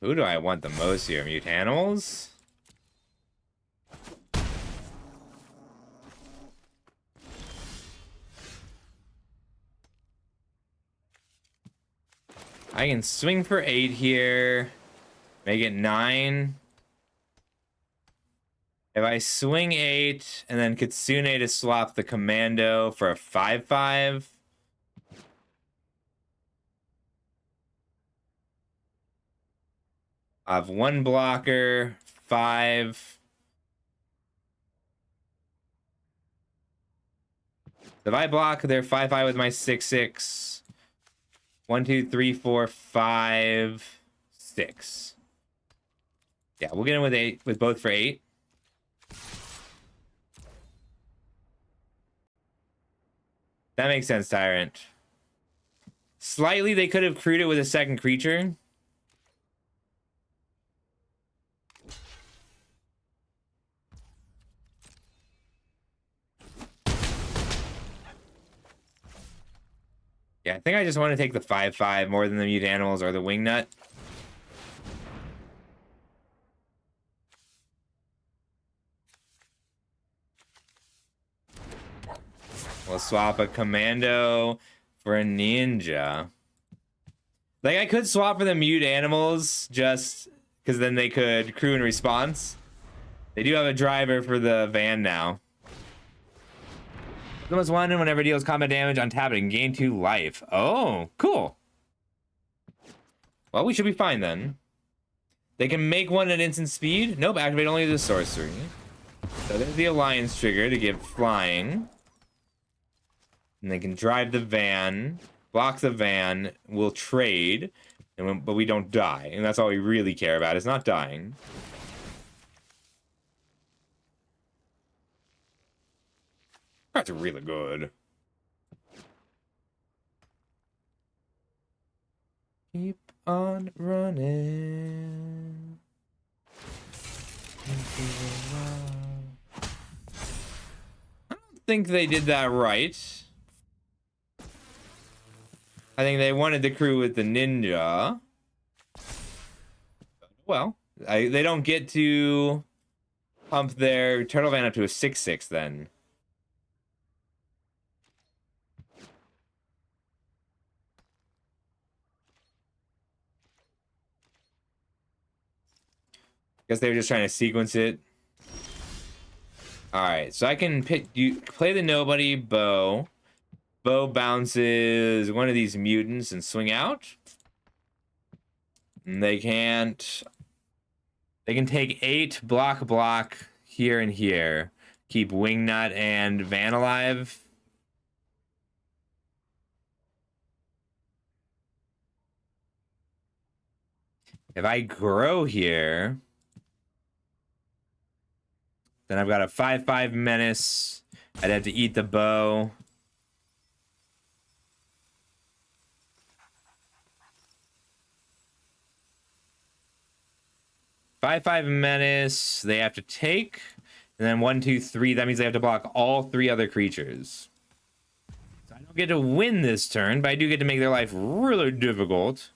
Who do I want the most here? Mutanimals? I can swing for 8 here. Make it 9. If I swing 8 and then Kitsune to swap the commando for a 5/5. I have 1 blocker, 5. If I block, they're 5/5 with my 6/6. 1, 2, 3, 4, 5, 6. Yeah, we'll get in with 8, with both for 8. That makes sense, Tyrant. Slightly, they could have crewed it with a second creature. Yeah, I think I just want to take the 5/5 more than the mute animals or the wingnut. We'll swap a commando for a ninja. Like, I could swap for the mute animals just because then they could crew in response. They do have a driver for the van now. The most one whenever it deals combat damage on tap and gain 2 life. Oh, cool. Well, we should be fine then. They can make 1 at instant speed. Nope, activate only the sorcery. So there's the alliance trigger to give flying. And they can drive the van, block the van, we'll trade, but we don't die. And that's all we really care about, is not dying. That's really good. Keep on running. I don't think they did that right. I think they wanted to crew with the ninja. Well, they don't get to pump their turtle van up to a 6/6 then. Guess they were just trying to sequence it. All right, so I can play the nobody bow. Bow bounces one of these mutants and swing out. And they can't. They can take 8 block here and here. Keep wingnut and van alive. If I grow here, then I've got a 5/5 menace. I'd have to eat the bow. Five menace. They have to take, and then 1, 2, 3. That means they have to block all 3 other creatures. So I don't get to win this turn, but I do get to make their life really difficult.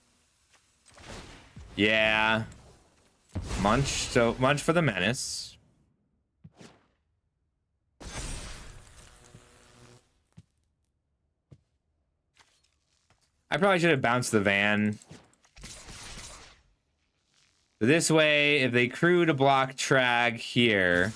Yeah. Munch. So munch for the menace. I probably should have bounced the van. So this way, if they crew to block Trag here,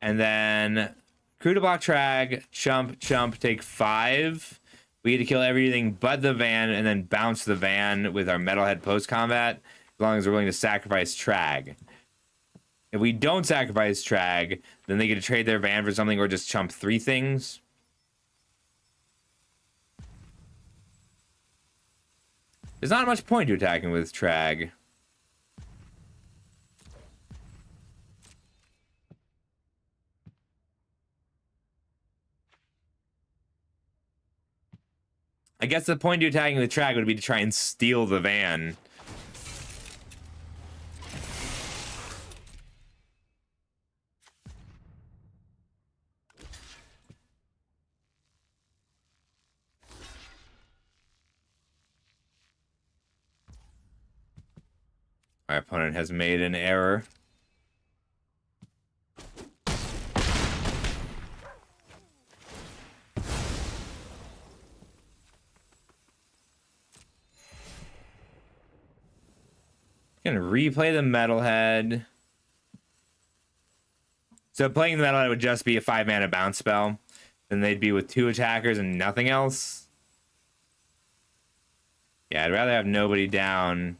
and then crew to block Trag, chump, take 5, we get to kill everything but the van, and then bounce the van with our Metalhead post-combat, as long as we're willing to sacrifice Trag. If we don't sacrifice Trag, then they get to trade their van for something or just chump 3 things. There's not much point to attacking with Trag. I guess the point to attacking the Trag would be to try and steal the van. Our opponent has made an error. Gonna replay the Metalhead. So playing the Metalhead would just be a 5-mana bounce spell. Then they'd be with 2 attackers and nothing else. Yeah, I'd rather have nobody down.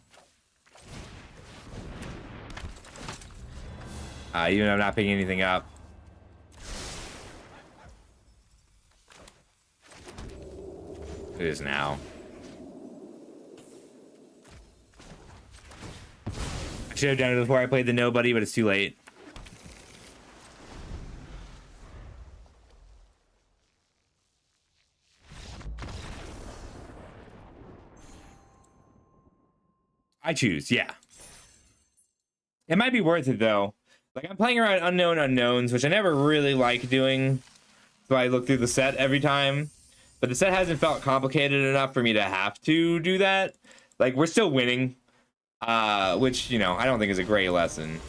Even though I'm not picking anything up. It is now. I should have done it before I played the nobody, but it's too late. I choose, yeah. It might be worth it though. Like, I'm playing around unknown unknowns, which I never really like doing. So I look through the set every time. But the set hasn't felt complicated enough for me to have to do that. Like, we're still winning. Which, you know, I don't think is a great lesson.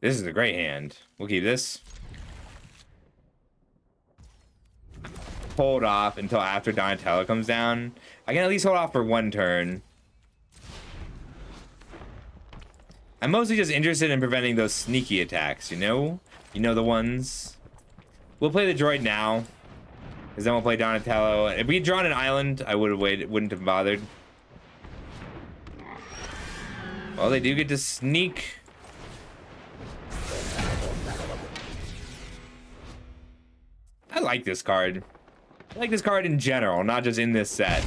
This is a great hand. We'll keep this. Hold off until after Donatello comes down. I can at least hold off for one turn. I'm mostly just interested in preventing those sneaky attacks, you know? You know the ones. We'll play the droid now. Because then we'll play Donatello. If we had drawn an island, I would have waited, wouldn't have bothered. Well, they do get to sneak. I like this card. I like this card in general, not just in this set.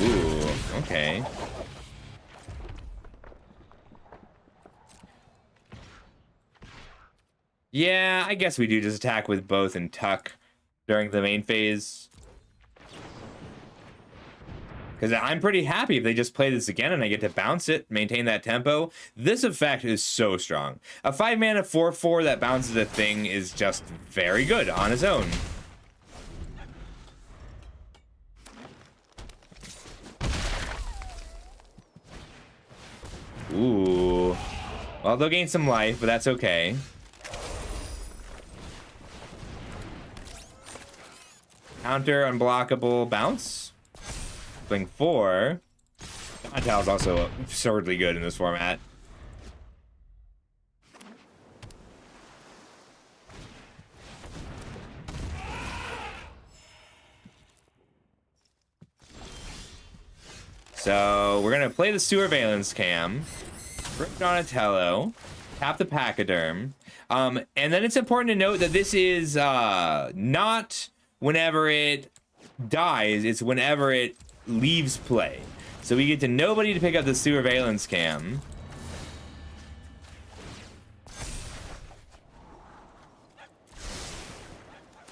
Ooh, okay. Yeah, I guess we do just attack with both and tuck during the main phase. Because I'm pretty happy if they just play this again and I get to bounce it, maintain that tempo. This effect is so strong. A 5-mana 4/4 that bounces a thing is just very good on its own. Ooh. Well, they'll gain some life, but that's okay. Counter, unblockable, bounce. Swing 4. Donatello's also absurdly good in this format. So we're gonna play the Surveillance Cam, rip Donatello, tap the Pachyderm, and then it's important to note that this is not whenever it dies, it's whenever it leaves play. So we get to nobody to pick up the Surveillance Cam.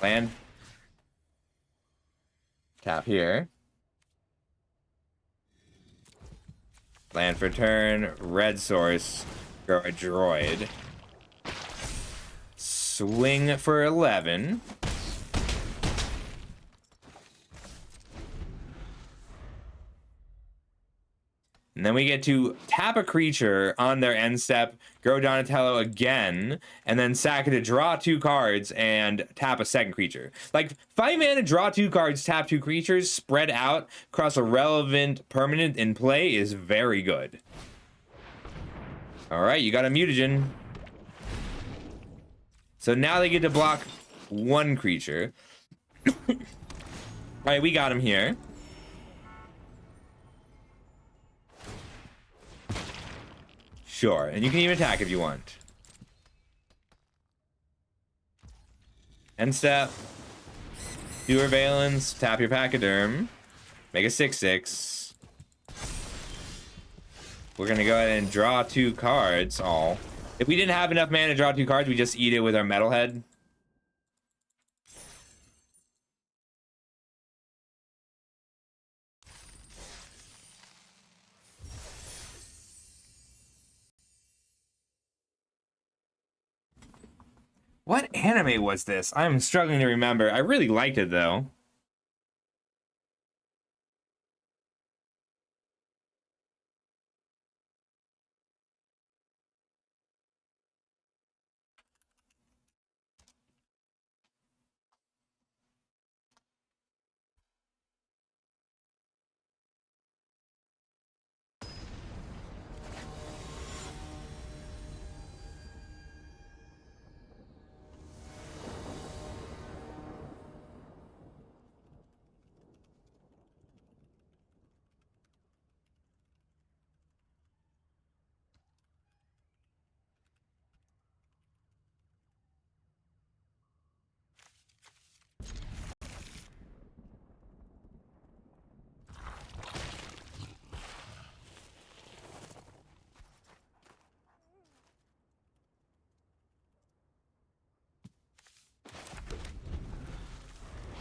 Land. Tap here. Land for turn. Red source. Grow a droid. Swing for 11. And then we get to tap a creature on their end step, grow Donatello again, and then sack it to draw 2 cards and tap a second creature. Like, 5 mana, draw 2 cards, tap 2 creatures, spread out across a relevant permanent in play is very good. Alright, you got a mutagen. So now they get to block 1 creature. Alright, we got him here. Sure, and you can even attack if you want. End step. Surveillance, tap your Pachyderm. Make a 6/6. We're gonna go ahead and draw 2 cards. All. If we didn't have enough mana to draw 2 cards, we just eat it with our Metalhead. What anime was this? I'm struggling to remember. I really liked it, though.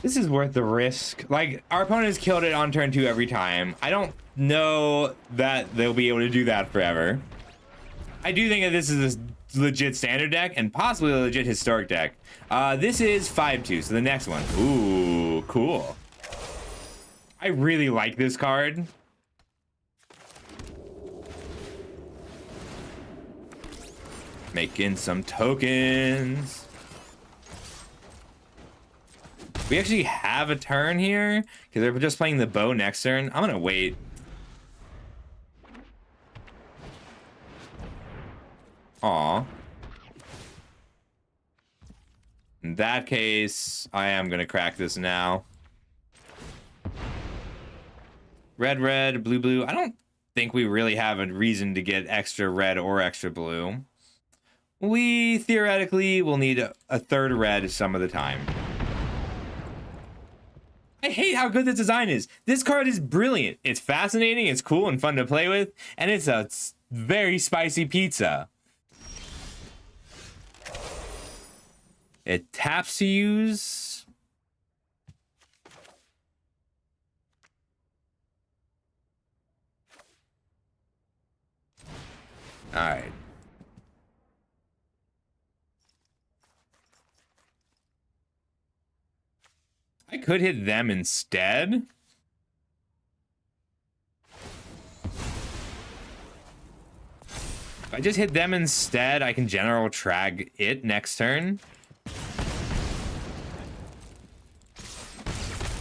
This is worth the risk. Like, our opponent has killed it on turn 2 every time. I don't know that they'll be able to do that forever. I do think that this is a legit standard deck and possibly a legit historic deck. This is 5-2, so the next one. Ooh, cool. I really like this card. Making some tokens. We actually have a turn here because they're just playing the bow next turn. I'm gonna wait. Aw. In that case, I am gonna crack this now. Red, red, blue, blue. I don't think we really have a reason to get extra red or extra blue. We theoretically will need a third red some of the time. I hate how good this design is. This card is brilliant. It's fascinating, it's cool and fun to play with, and it's a very spicy pizza. It taps to use. All right. I could hit them instead. If I just hit them instead, I can general trag it next turn.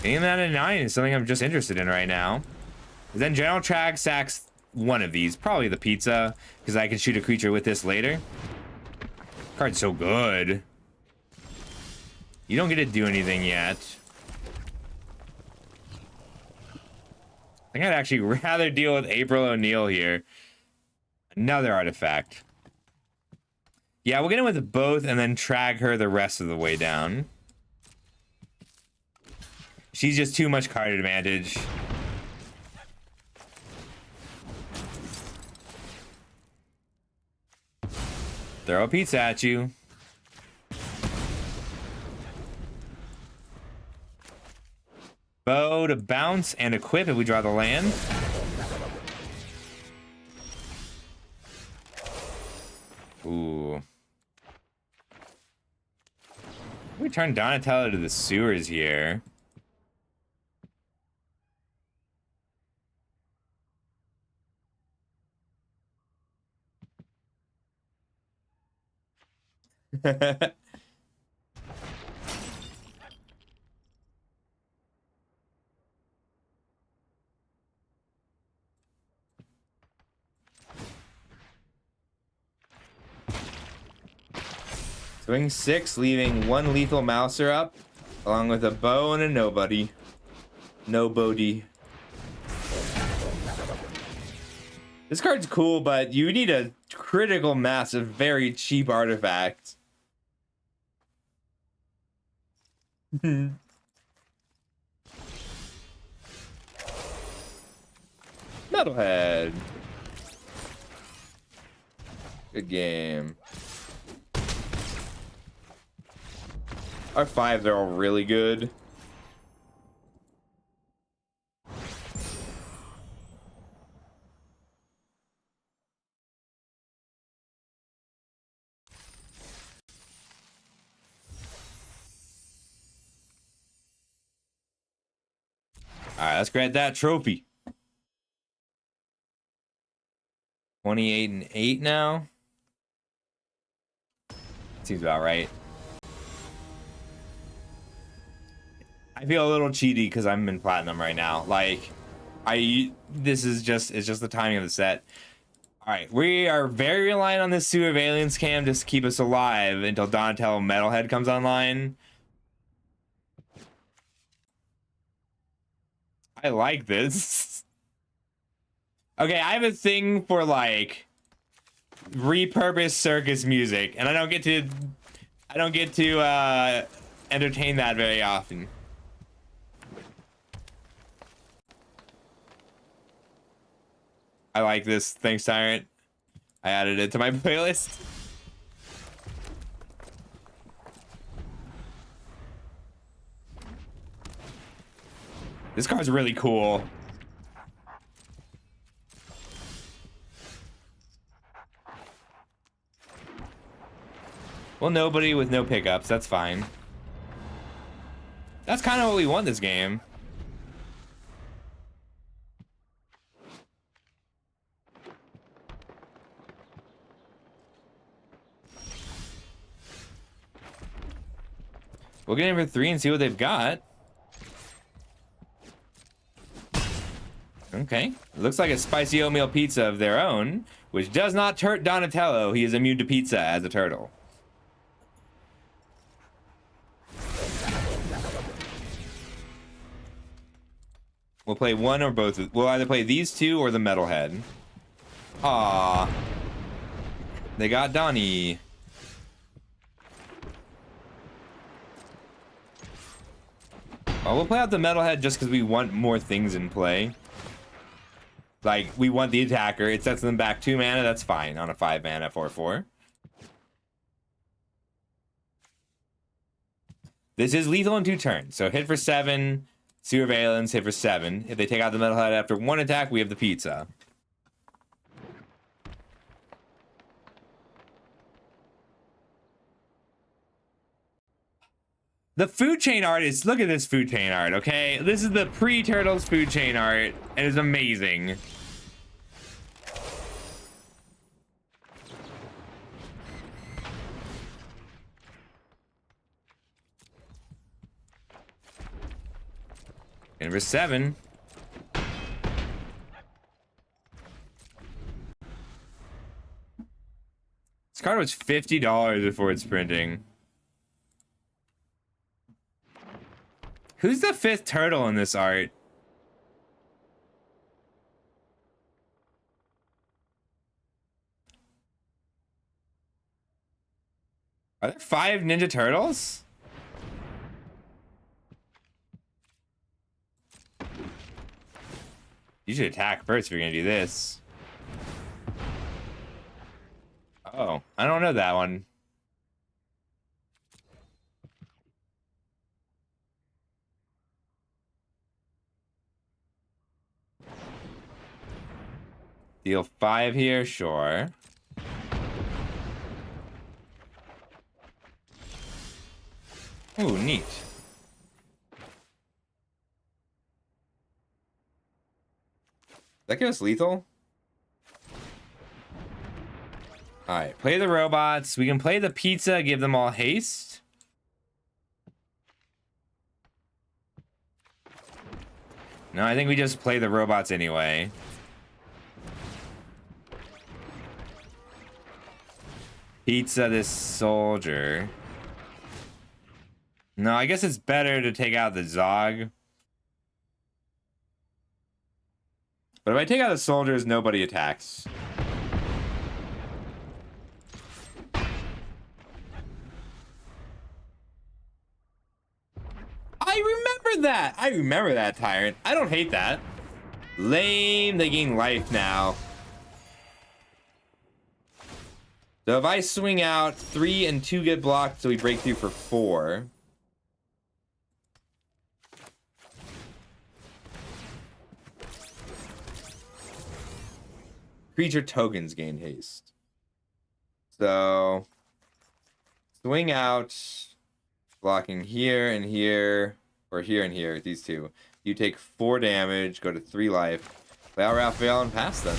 Getting that at 9 is something I'm just interested in right now. Then general trag sacks one of these, probably the pizza, because I can shoot a creature with this later. Card's so good. You don't get to do anything yet. I think I'd actually rather deal with April O'Neil here. Another artifact. Yeah, we'll get in with both and then trag her the rest of the way down. She's just too much card advantage. Throw a pizza at you. Bow to bounce and equip if we draw the land. Ooh. We turn Donatello to the sewers here. Swing 6, leaving 1 lethal mouser up, along with a bow and a nobody. Nobody. This card's cool, but you need a critical mass of very cheap artifacts. Metalhead. Good game. Our 5s are all really good. All right, let's grab that trophy. 28 and 8 now. Seems about right. I feel a little cheaty because I'm in platinum right now. Like, this is just, it's just the timing of the set. All right, we are very reliant on this Sewer of Aliens cam just to keep us alive until Donatello Metalhead comes online. I like this. Okay, I have a thing for like repurposed circus music, and I don't get to entertain that very often. I like this. Thanks, Tyrant. I added it to my playlist. This card's really cool. Well, nobody with no pickups. That's fine. That's kind of what we want this game. We'll get in for 3 and see what they've got. Okay. Looks like a spicy oatmeal pizza of their own, which does not hurt Donatello. He is immune to pizza as a turtle. We'll play one or both. We'll either play these two or the Metalhead. Aww. They got Donnie. Oh, we'll play out the Metalhead just because we want more things in play. Like, we want the attacker. It sets them back 2 mana. That's fine on a 5 mana 4/4. This is lethal in 2 turns. So hit for 7. Surveillance, hit for 7. If they take out the Metalhead after 1 attack, we have the pizza. The food chain art is, look at this food chain art, okay? This is the pre-Turtles food chain art, and it's amazing. And for 7. This card was $50 before it's printing. Who's the 5th turtle in this art? Are there 5 Ninja Turtles? You should attack first if you're gonna do this. Oh, I don't know that one. Deal 5 here, sure. Ooh, neat. That give us lethal? Alright, play the robots. We can play the pizza, give them all haste. No, I think we just play the robots anyway. Pizza this soldier. No, I guess it's better to take out the Zog. But if I take out the soldiers, nobody attacks. I remember that! I remember that, Tyrant. I don't hate that. Lame, they gain life now. So if I swing out 3 and 2 get blocked, so we break through for 4. Creature tokens gain haste. So swing out, blocking here and here, or here and here, these 2. You take 4 damage, go to 3 life. Play out Raphael and pass them.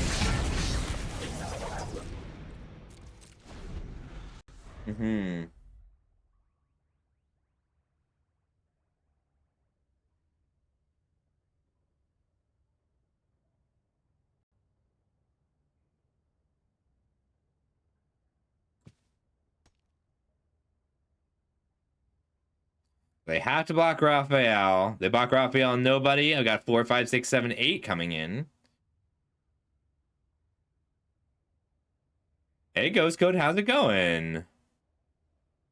They have to block Raphael. They block Raphael and nobody. I've got 4, 5, 6, 7, 8 coming in. Hey, Ghost Code, how's it going?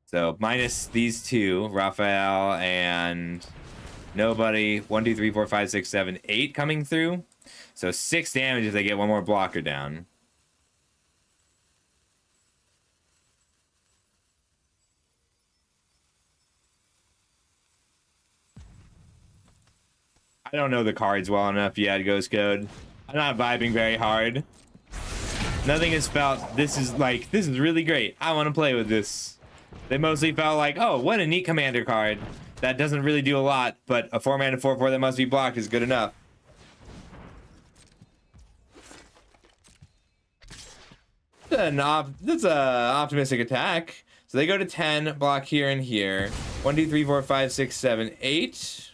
So minus these 2, Raphael and nobody. 1, 2, 3, 4, 5, 6, 7, 8 coming through. So 6 damage if they get 1 more blocker down. I don't know the cards well enough yet, Ghost Code. I'm not vibing very hard. Nothing has felt, this is really great. I want to play with this. They mostly felt like, oh, what a neat commander card. That doesn't really do a lot, but a 4-mana 4/4 that must be blocked is good enough. That's a optimistic attack. So they go to 10, block here and here. 1, 2, 3, 4, 5, 6, 7, 8.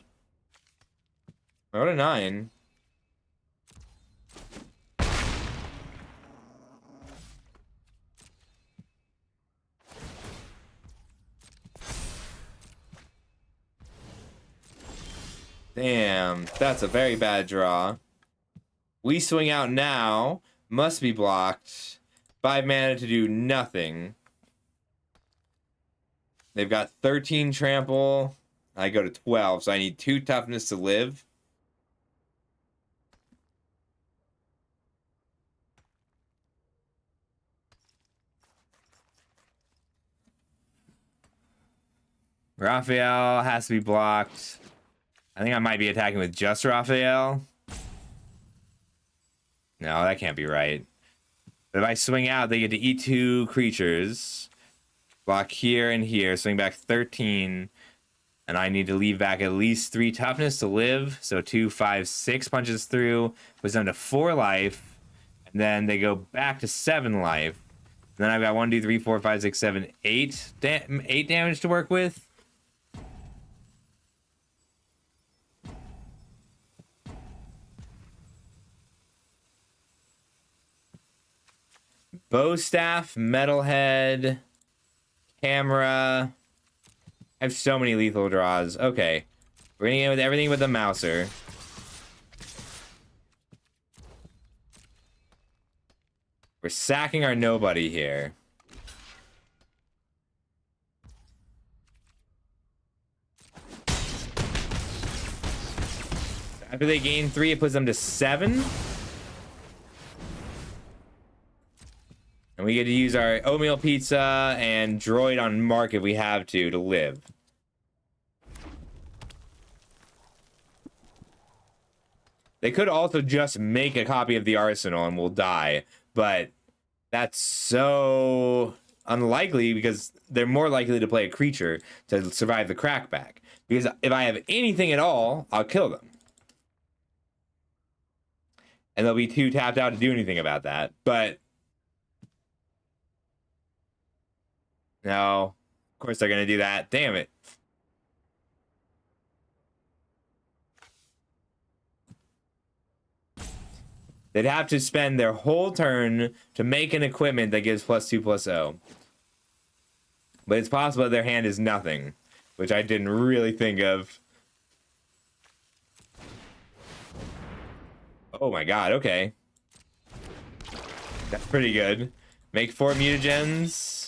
I go to 9. Damn, that's a very bad draw. We swing out now. Must be blocked. 5 mana to do nothing. They've got 13 trample. I go to 12, so I need 2 toughness to live. Raphael has to be blocked. I think I might be attacking with just Raphael. No, that can't be right. But if I swing out, they get to eat 2 creatures. Block here and here. Swing back 13. And I need to leave back at least 3 toughness to live. So 2, 5, 6 punches through. Puts them to 4 life. And then they go back to 7 life. And then I've got 1, 2, 3, 4, 5, 6, 7, 8. 8 damage to work with. Bow staff, metalhead, camera. I have so many lethal draws. Okay. We're gonna get with everything with the Mouser. We're sacking our nobody here. After they gain 3, it puts them to 7. And we get to use our oatmeal pizza and droid on Mark if we have to live. They could also just make a copy of the arsenal and we'll die, but that's so unlikely because they're more likely to play a creature to survive the crackback. Because if I have anything at all, I'll kill them. And they'll be too tapped out to do anything about that. But no, of course they're gonna do that. Damn it. They'd have to spend their whole turn to make an equipment that gives +2/+0. But it's possible that their hand is nothing, which I didn't really think of. Oh my god, okay. That's pretty good. Make 4 mutagens.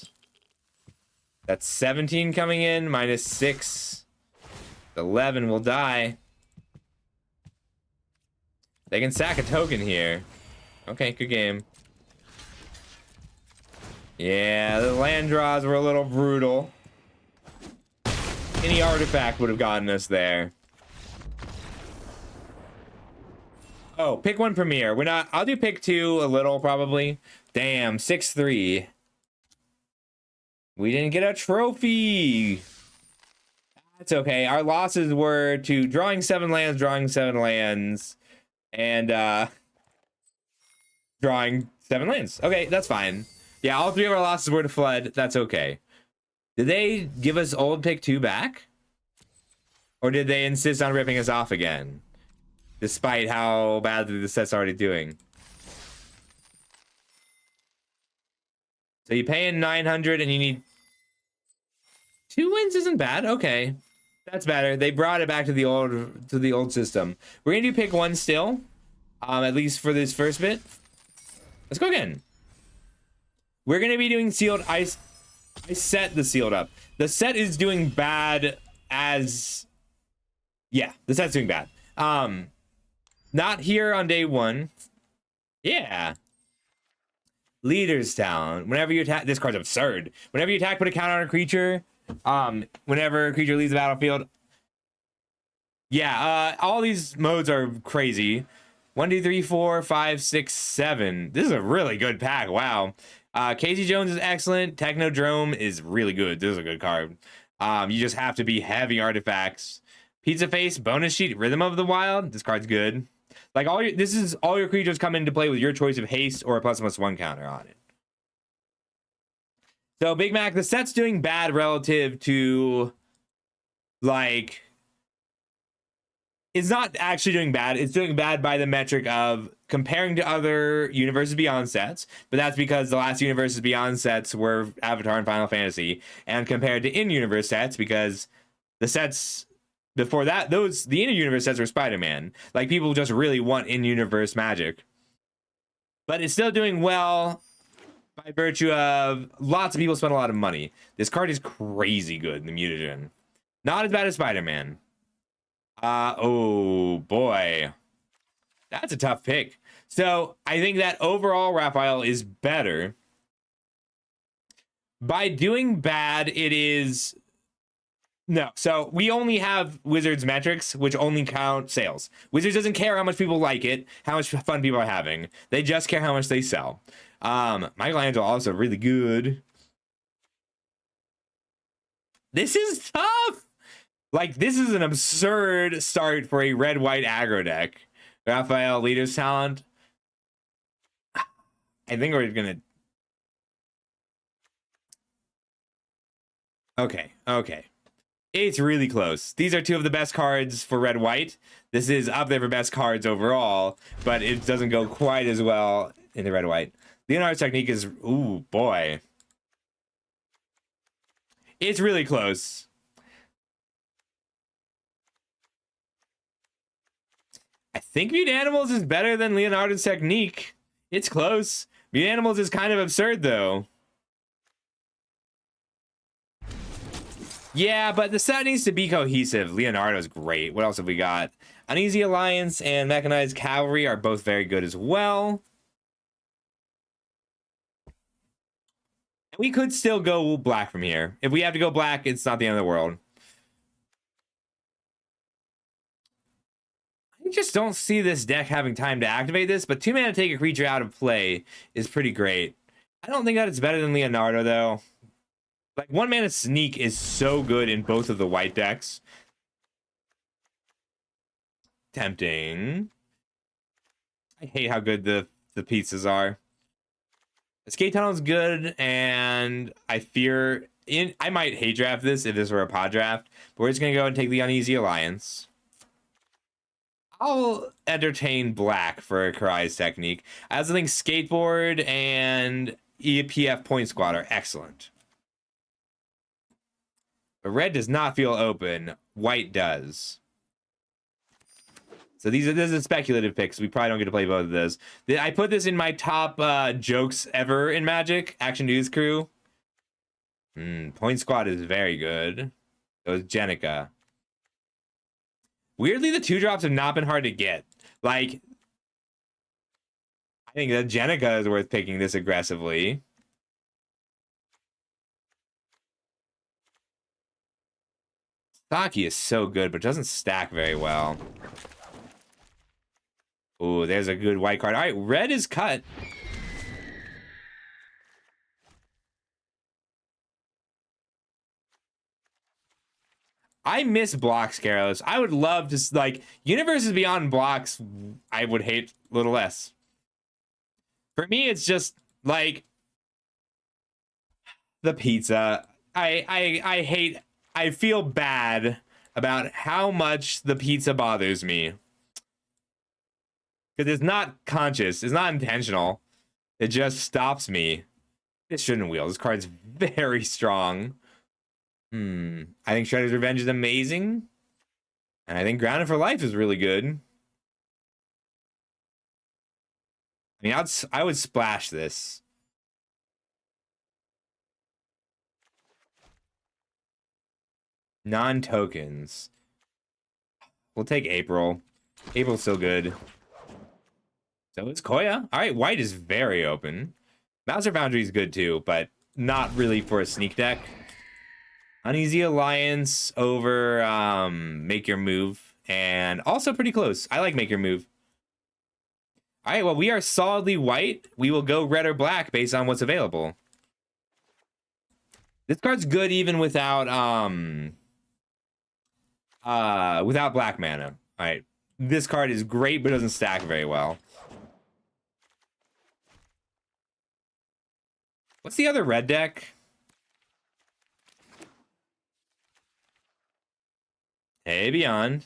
That's 17 coming in, -6. 11 will die. They can sack a token here. Okay, good game. Yeah, the land draws were a little brutal. Any artifact would have gotten us there. Oh, pick 1 Premier. We're not... I'll do pick 2 a little, probably. Damn, 6-3. We didn't get a trophy. That's okay. Our losses were to drawing 7 lands, and drawing 7 lands. Okay, that's fine. Yeah, all 3 of our losses were to Flood. That's okay. Did they give us old pick 2 back? Or did they insist on ripping us off again? Despite how badly the set's already doing. So you pay in 900 and you need 2 wins isn't bad. Okay. That's better. They brought it back to the old system. We're gonna do pick 1 still. At least for this first bit. Let's go again. We're gonna be doing sealed. I set the sealed up. The set is doing bad as... Yeah, the set's doing bad. Not here on day 1. Yeah. Leader's Talent. Whenever you attack... This card's absurd. Whenever you attack, put a count on a creature. Whenever a creature leaves the battlefield, Yeah, all these modes are crazy. 1, 2, 3, 4, 5, 6, 7. This is a really good pack. Wow. Casey Jones is excellent. Technodrome is really good. This is a good card. You just have to be heavy artifacts. Pizza Face, bonus sheet, Rhythm of the Wild. This card's good. Like this is all your creatures come into play with your choice of haste or a +1/+1 counter on it. So Big Mac, the set's doing bad relative to like. It's not actually doing bad. It's doing bad by the metric of comparing to other Universes Beyond sets, but that's because the last Universes Beyond sets were Avatar and Final Fantasy, and compared to in-universe sets because the sets before that, the in-universe sets were Spider-Man. Like people just really want in-universe Magic, but it's still doing well by virtue of lots of people spend a lot of money. This card is crazy good in the mutagen, not as bad as Spider-Man. Oh boy, that's a tough pick. So I think that overall Raphael is better. By doing bad, it is no. So we only have Wizards metrics, which only count sales. Wizards doesn't care how much people like it, how much fun people are having. They just care how much they sell. Michelangelo also really good. This is tough. Like, this is an absurd start for a red-white aggro deck. Raphael, Leader's Talent. I think we're gonna... Okay. It's really close. These are two of the best cards for red-white. This is up there for best cards overall, but it doesn't go quite as well in the red-white. Leonardo's Technique is... Ooh, boy. It's really close. I think Mute Animals is better than Leonardo's Technique. It's close. Mute Animals is kind of absurd, though. Yeah, but the set needs to be cohesive. Leonardo's great. What else have we got? Uneasy Alliance and Mechanized Cavalry are both very good as well. We could still go black from here. If we have to go black, it's not the end of the world. I just don't see this deck having time to activate this, but 2 mana to take a creature out of play is pretty great. I don't think that it's better than Leonardo, though. Like, 1 mana Sneak is so good in both of the white decks. Tempting. I hate how good the pizzas are. Escape Tunnel is good, and I fear... I might hate draft this if this were a pod draft, but we're just going to go and take the Uneasy Alliance. I'll entertain black for a Karai's Technique. I also think Skateboard and EPF Point Squad are excellent. But red does not feel open. White does. So this is a speculative pick, so we probably don't get to play both of those. I put this in my top jokes ever in Magic. Action News Crew. Point Squad is very good. So is Jenica. Weirdly, the 2-drops have not been hard to get. Like, I think that Jenica is worth picking this aggressively. Saki is so good, but doesn't stack very well. Ooh, there's a good white card. All right, red is cut. I miss blocks, Carlos. I would love to, like, Universes Beyond blocks, I would hate a little less. For me, it's just, like, the pizza. I feel bad about how much the pizza bothers me. Because it's not conscious. It's not intentional. It just stops me. This shouldn't wheel. This card's very strong. I think Shredder's Revenge is amazing. And I think Grounded for Life is really good. I mean, I would splash this. Non-tokens. We'll take April. April's so good. So is Koya. All right, white is very open. Master Foundry is good too, but not really for a sneak deck. Uneasy Alliance over Make Your Move and also pretty close. I like Make Your Move. All right, well, we are solidly white. We will go red or black based on what's available. This card's good even without black mana. All right, this card is great, but doesn't stack very well. What's the other red deck? Hey, Beyond.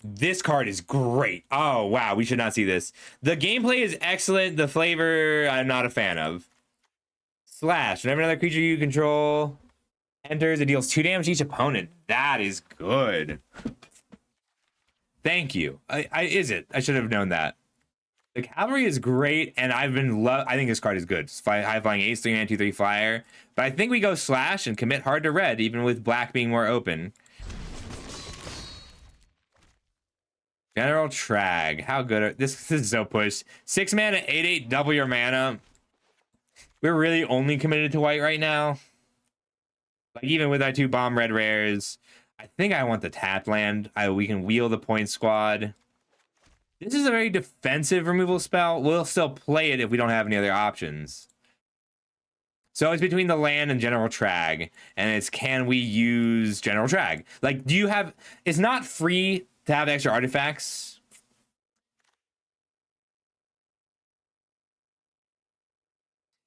This card is great. Oh, wow. We should not see this. The gameplay is excellent. The flavor, I'm not a fan of. Slash. Whenever another creature you control enters, it deals 2 damage to each opponent. That is good. Thank you. Is it? I should have known that. The Cavalry is great, and I think this card is good. It's high flying ace, 3/9, 2/3 flyer. But I think we go Slash and commit hard to red, even with black being more open. General Trag. How good are this is so pushed. 6 mana, 8/8, double your mana. We're really only committed to white right now. Like even with our 2 bomb red rares. I think I want the tap land. We can wheel the point squad. This is a very defensive removal spell. We'll still play it if we don't have any other options. So it's between the land and General Trag. And it's can we use General Trag? Like, do you have... It's not free to have extra artifacts.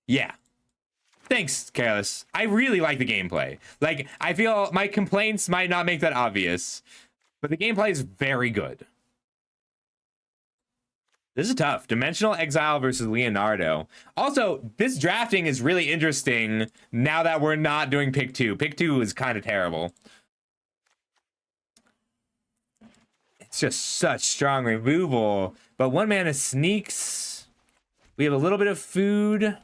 Yeah. Thanks, Careless. I really like the gameplay. Like, I feel my complaints might not make that obvious. But the gameplay is very good. This is tough. Dimensional Exile versus Leonardo. Also, this drafting is really interesting now that we're not doing pick 2. Pick 2 is kind of terrible. It's just such strong removal. But 1 mana sneaks. We have a little bit of food. I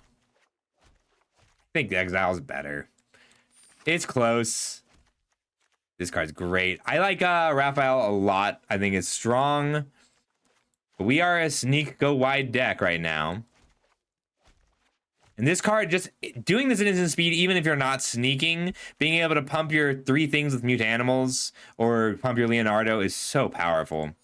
think the Exile's better. It's close. This card's great. I like Raphael a lot. I think it's strong. We are a sneak go wide deck right now. And this card, just doing this at instant speed, even if you're not sneaking, being able to pump your 3 things with mute animals or pump your Leonardo is so powerful.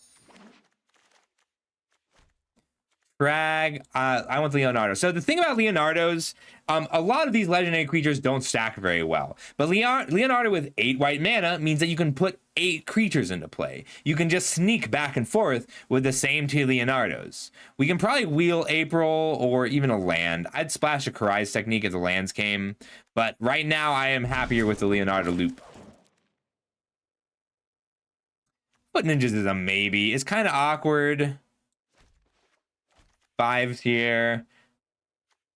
Frag, I want Leonardo. So the thing about Leonardos, a lot of these legendary creatures don't stack very well. But Leonardo with 8 white mana means that you can put 8 creatures into play. You can just sneak back and forth with the same 2 Leonardos. We can probably wheel April or even a land. I'd splash a Karai's Technique if the lands came. But right now I am happier with the Leonardo loop. Foot Ninjas is a maybe. It's kind of awkward. 5s here.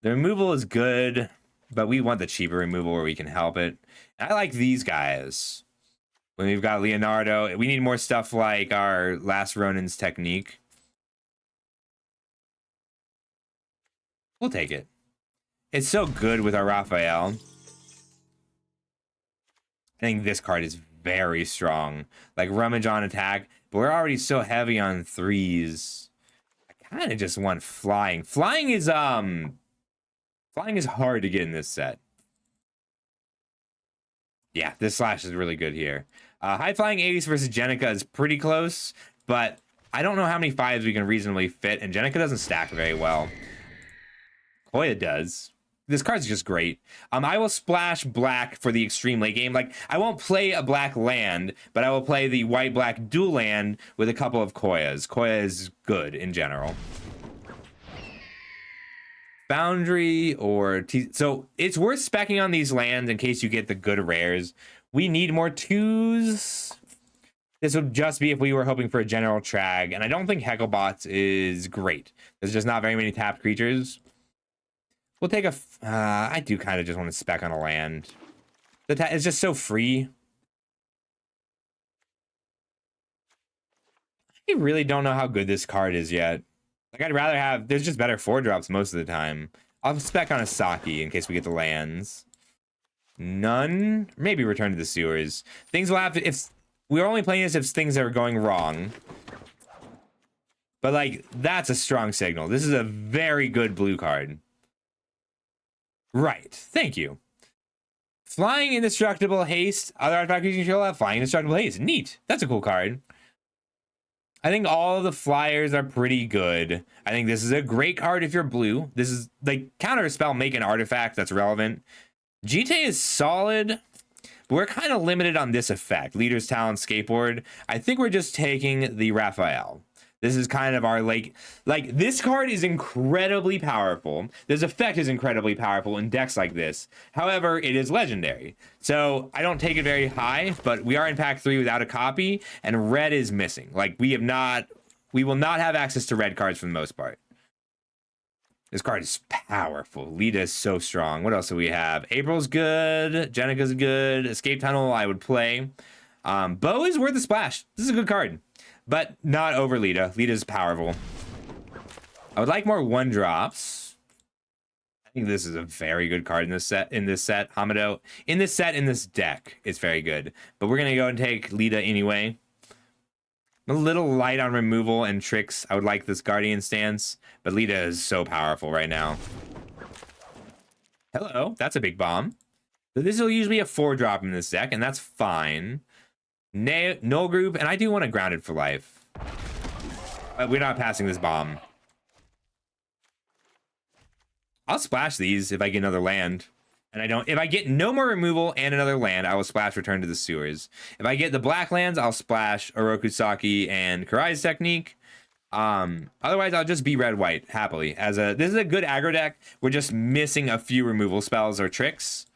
The removal is good, but we want the cheaper removal where we can help it. And I like these guys. When we've got Leonardo, we need more stuff like our Last Ronin's Technique. We'll take it. It's so good with our Raphael. I think this card is very strong. Like Rummage on attack, but we're already so heavy on 3s. I kind of just want flying. Flying is hard to get in this set. Yeah, this Slash is really good here. High Flying Ace versus Jenica is pretty close, but I don't know how many 5s we can reasonably fit, and Jenica doesn't stack very well. Koya does. This card's just great. I will splash black for the extreme late game. Like, I won't play a black land, but I will play the white-black dual land with a couple of Koyas. Koya is good in general. Foundry or... So, it's worth speccing on these lands in case you get the good rares. We need more 2s. This would just be if we were hoping for a General Trag, and I don't think Hecklebots is great. There's just not very many tapped creatures. We'll take a... I do kind of just want to spec on a land. It's just so free. I really don't know how good this card is yet. Like, I'd rather have... There's just better 4-drops most of the time. I'll spec on a Saki in case we get the lands. None? Maybe Return to the Sewers. Things will have to... If we're only playing this if things are going wrong. But, like, that's a strong signal. This is a very good blue card. Right. Thank you. Flying Indestructible Haste. Other artifact you control have Flying Indestructible Haste. Neat. That's a cool card. I think all of the flyers are pretty good. I think this is a great card if you're blue. This is like counter spell, make an artifact that's relevant. GTA is solid, but we're kind of limited on this effect. Leader's Talent Skateboard. I think we're just taking the Raphael. This is kind of our like this card is incredibly powerful. This effect is incredibly powerful in decks like this. However, it is legendary. So I don't take it very high, but we are in pack 3 without a copy, and red is missing. Like we will not have access to red cards for the most part. This card is powerful. Lita is so strong. What else do we have? April's good. Jenica's good. Escape Tunnel I would play. Bo is worth a splash. This is a good card. But not over Lita. Lita's powerful. I would like more 1-drops. I think this is a very good card in this set. Hamado. In this deck, it's very good. But we're gonna go and take Lita anyway. I'm a little light on removal and tricks. I would like this Guardian stance, but Lita is so powerful right now. Hello, that's a big bomb. So this will usually be a 4-drop in this deck, and that's fine. Null Group, and I do want to Grounded for life. But we're not passing this bomb. I'll splash these if I get another land. And I don't. If I get no more removal and another land, I will splash Return to the Sewers. If I get the black lands, I'll splash Orokusaki and Karai's Technique. Otherwise, I'll just be red-white happily. This is a good aggro deck. We're just missing a few removal spells or tricks.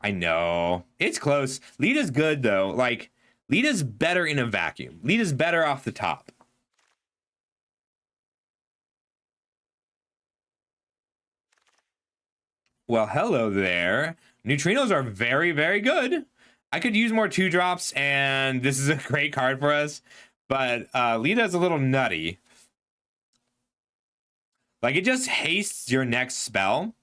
I know. It's close. Lita's good, though. Like, Lita's better in a vacuum. Lita's better off the top. Well, hello there. Neutrinos are very, very good. I could use more 2-drops, and this is a great card for us. But Lita's a little nutty. Like, it just hastes your next spell.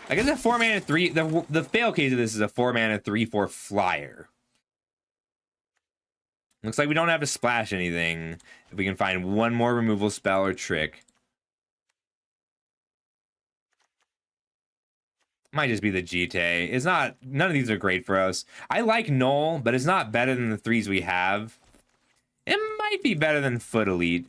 I guess a 4-mana 3. The fail case of this is a 4-mana 3/4 flyer. Looks like we don't have to splash anything if we can find one more removal spell or trick. Might just be the Jite. It's not. None of these are great for us. I like Null, but it's not better than the 3s we have. It might be better than Foot Elite.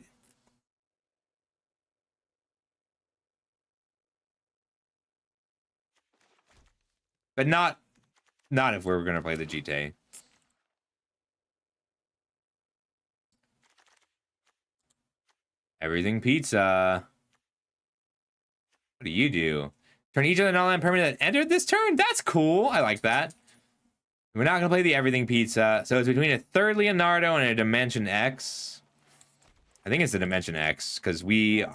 But not if we're going to play the Jite. Everything Pizza. What do you do? Turn each of the non-land permanent that entered this turn? That's cool. I like that. We're not going to play the Everything Pizza. So it's between a 3rd Leonardo and a Dimension X. I think it's a Dimension X because we're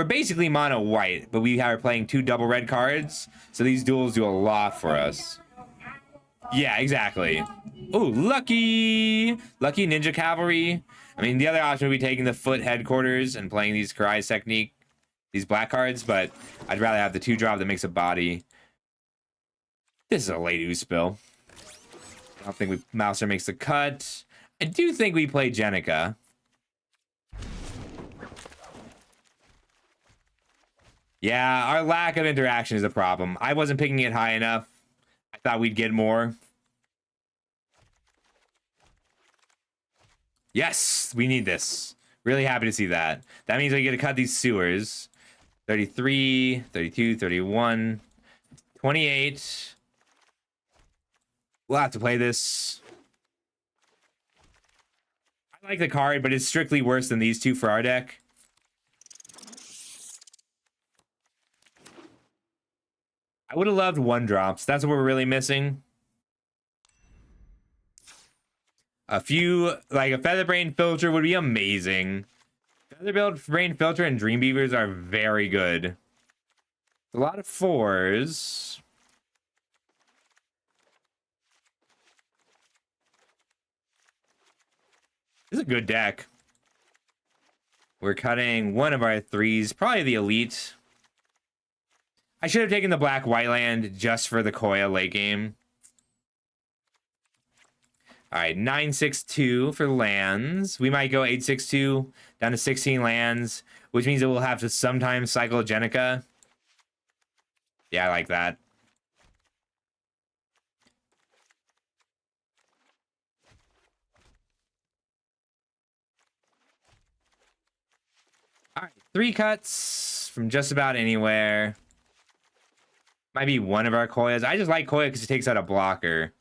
basically mono white, but we are playing 2 double red cards. So these duels do a lot for us. Yeah, exactly. Oh, lucky Ninja Cavalry. I mean, the other option would be taking the Foot Headquarters and playing these Karai's Technique, these black cards, but I'd rather have the 2-drop that makes a body. This is a late Oospill. I don't think Mouser makes the cut. I do think we play Jenica. Yeah, our lack of interaction is a problem. I wasn't picking it high enough. I thought we'd get more. Yes, we need this. Really happy to see that. That means we get to cut these sewers. 33, 32, 31, 28. We'll have to play this. I like the card, but it's strictly worse than these two for our deck. I would have loved 1-drops. That's what we're really missing. A few, like a Featherbrain Filter would be amazing. Featherbrain Filter and Dreambeavers are very good. A lot of 4s. This is a good deck. We're cutting one of our 3s, probably the Elite. I should have taken the black white land just for the Koya late game. All right, 962 for lands. We might go 862 down to 16 lands, which means that we'll have to sometimes cycle Jenica. Yeah, I like that. All right, 3 cuts from just about anywhere. Might be one of our Koyas. I just like Koya because it takes out a blocker.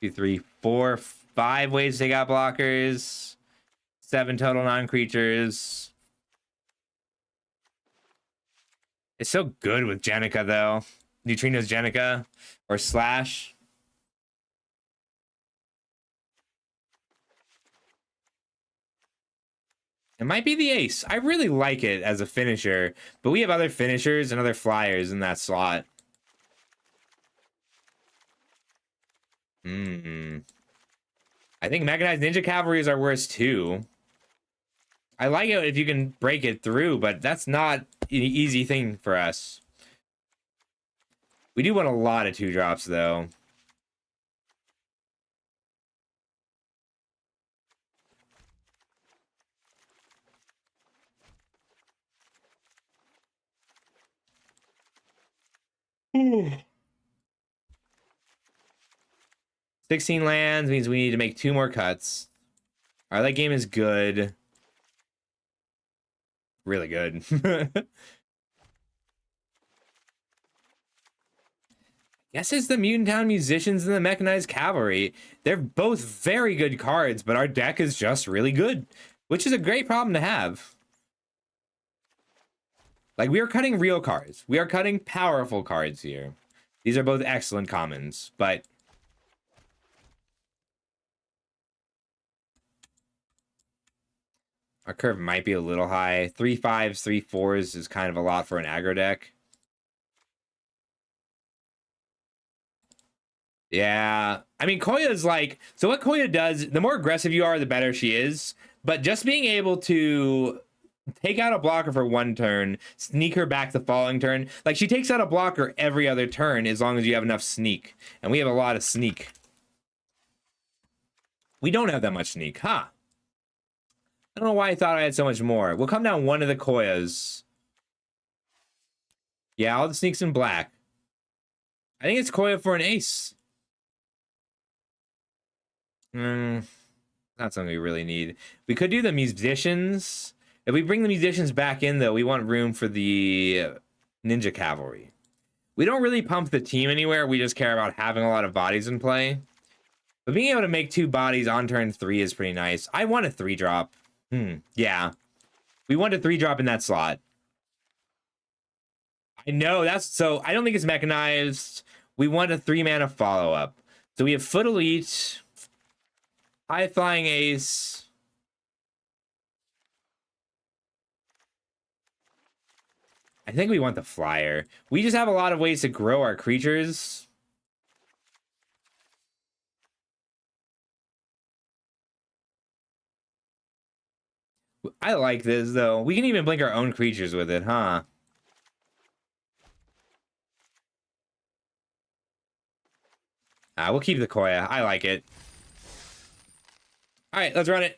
2, 3, 4, 5 ways to take out blockers. 7 total non-creatures. It's so good with Jenica, though. Neutrino's Jenica or Slash. It might be the ace. I really like it as a finisher, but we have other finishers and other flyers in that slot. I think Mechanized Ninja Cavalry is our worst too. I like it if you can break it through, but that's not an easy thing for us. We do want a lot of 2-drops though. Ooh. 16 lands means we need to make 2 more cuts. All right, that game is good. Really good. Guess it's the Mutant Town Musicians and the Mechanized Cavalry. They're both very good cards, but our deck is just really good, which is a great problem to have. Like, we are cutting real cards. We are cutting powerful cards here. These are both excellent commons, but our curve might be a little high. 3 5s, 3 4s is kind of a lot for an aggro deck. Yeah. I mean, Koya is like... So what Koya does, the more aggressive you are, the better she is. But just being able to take out a blocker for 1 turn, sneak her back the following turn. Like, she takes out a blocker every other turn as long as you have enough sneak. And we have a lot of sneak. We don't have that much sneak, huh? I don't know why I thought I had so much more. We'll come down one of the Koyas. Yeah, all the sneaks in black. I think it's Koya for an ace. Not something we really need. We could do the musicians. If we bring the musicians back in, though, we want room for the Ninja Cavalry. We don't really pump the team anywhere. We just care about having a lot of bodies in play. But being able to make 2 bodies on turn 3 is pretty nice. I want a 3-drop. Yeah. We want a 3-drop in that slot. I know, that's... So, I don't think it's mechanized. We want a 3-mana follow-up. So we have Foot Elite... High Flying Ace. I think we want the flyer. We just have a lot of ways to grow our creatures. I like this, though. We can even blink our own creatures with it, huh? We'll keep the Koya. I like it. All right, let's run it.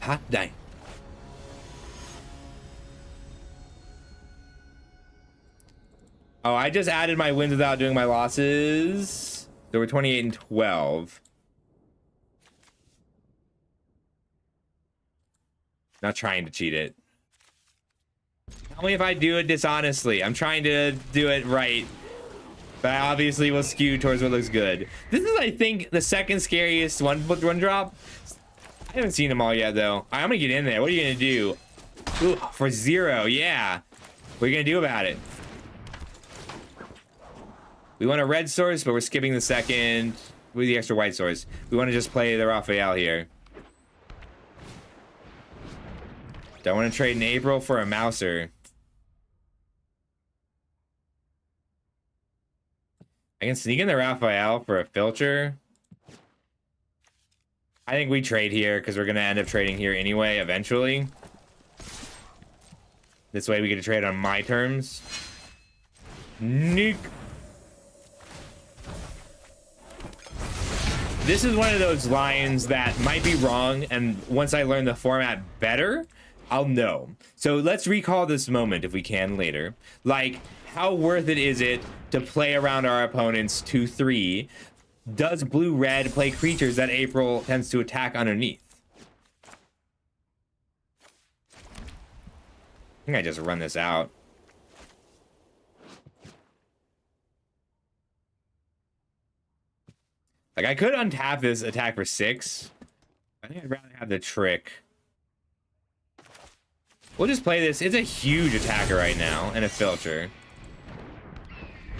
Hot dang. Oh, I just added my wins without doing my losses. So we're 28 and 12. Not trying to cheat it. Tell me if I do it dishonestly. I'm trying to do it right. But I obviously will skew towards what looks good. This is, I think, the second scariest one drop. I haven't seen them all yet, though. I'm gonna get in there. What are you gonna do? Ooh, for 0, yeah. What are you gonna do about it? We want a red source, but we're skipping the second with the extra white source. We want to just play the Raphael here. Don't want to trade an April for a Mouser. I can sneak in the Raphael for a Filcher. I think we trade here because we're going to end up trading here anyway, eventually. This way we get to trade on my terms. Nuke. This is one of those lines that might be wrong, and once I learn the format better, I'll know. So let's recall this moment if we can later. Like, how worth it is it to play around our opponent's 2/3? Does blue-red play creatures that April tends to attack underneath? I think I just run this out. Like, I could untap this attack for 6. I think I'd rather have the trick. We'll just play this. It's a huge attacker right now and a filter.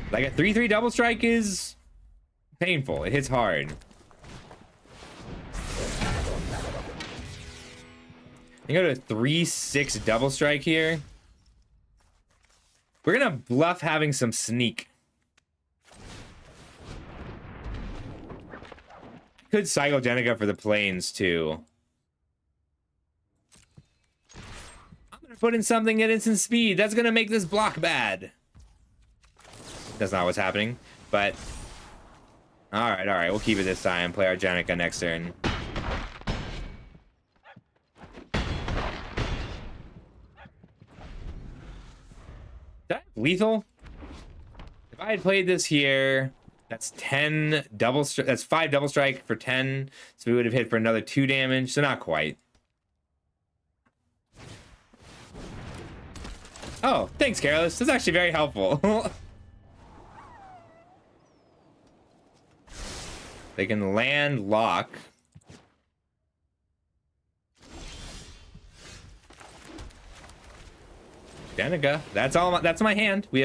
Like, a 3/3 double strike is painful. It hits hard. I go to a 3/6 double strike here. We're gonna bluff having some sneak. Could cycle Jenica for the planes too. I'm gonna put in something at instant speed. That's gonna make this block bad. That's not what's happening, but all right, we'll keep it this time. Play our Jenica next turn. Did I have lethal? If I had played this here, that's 10 double strike. That's 5 double strike for 10. So we would have hit for another 2 damage. So not quite. Oh, thanks, Careless. That's actually very helpful. They can land lock. Jenica. That's all. That's my hand. We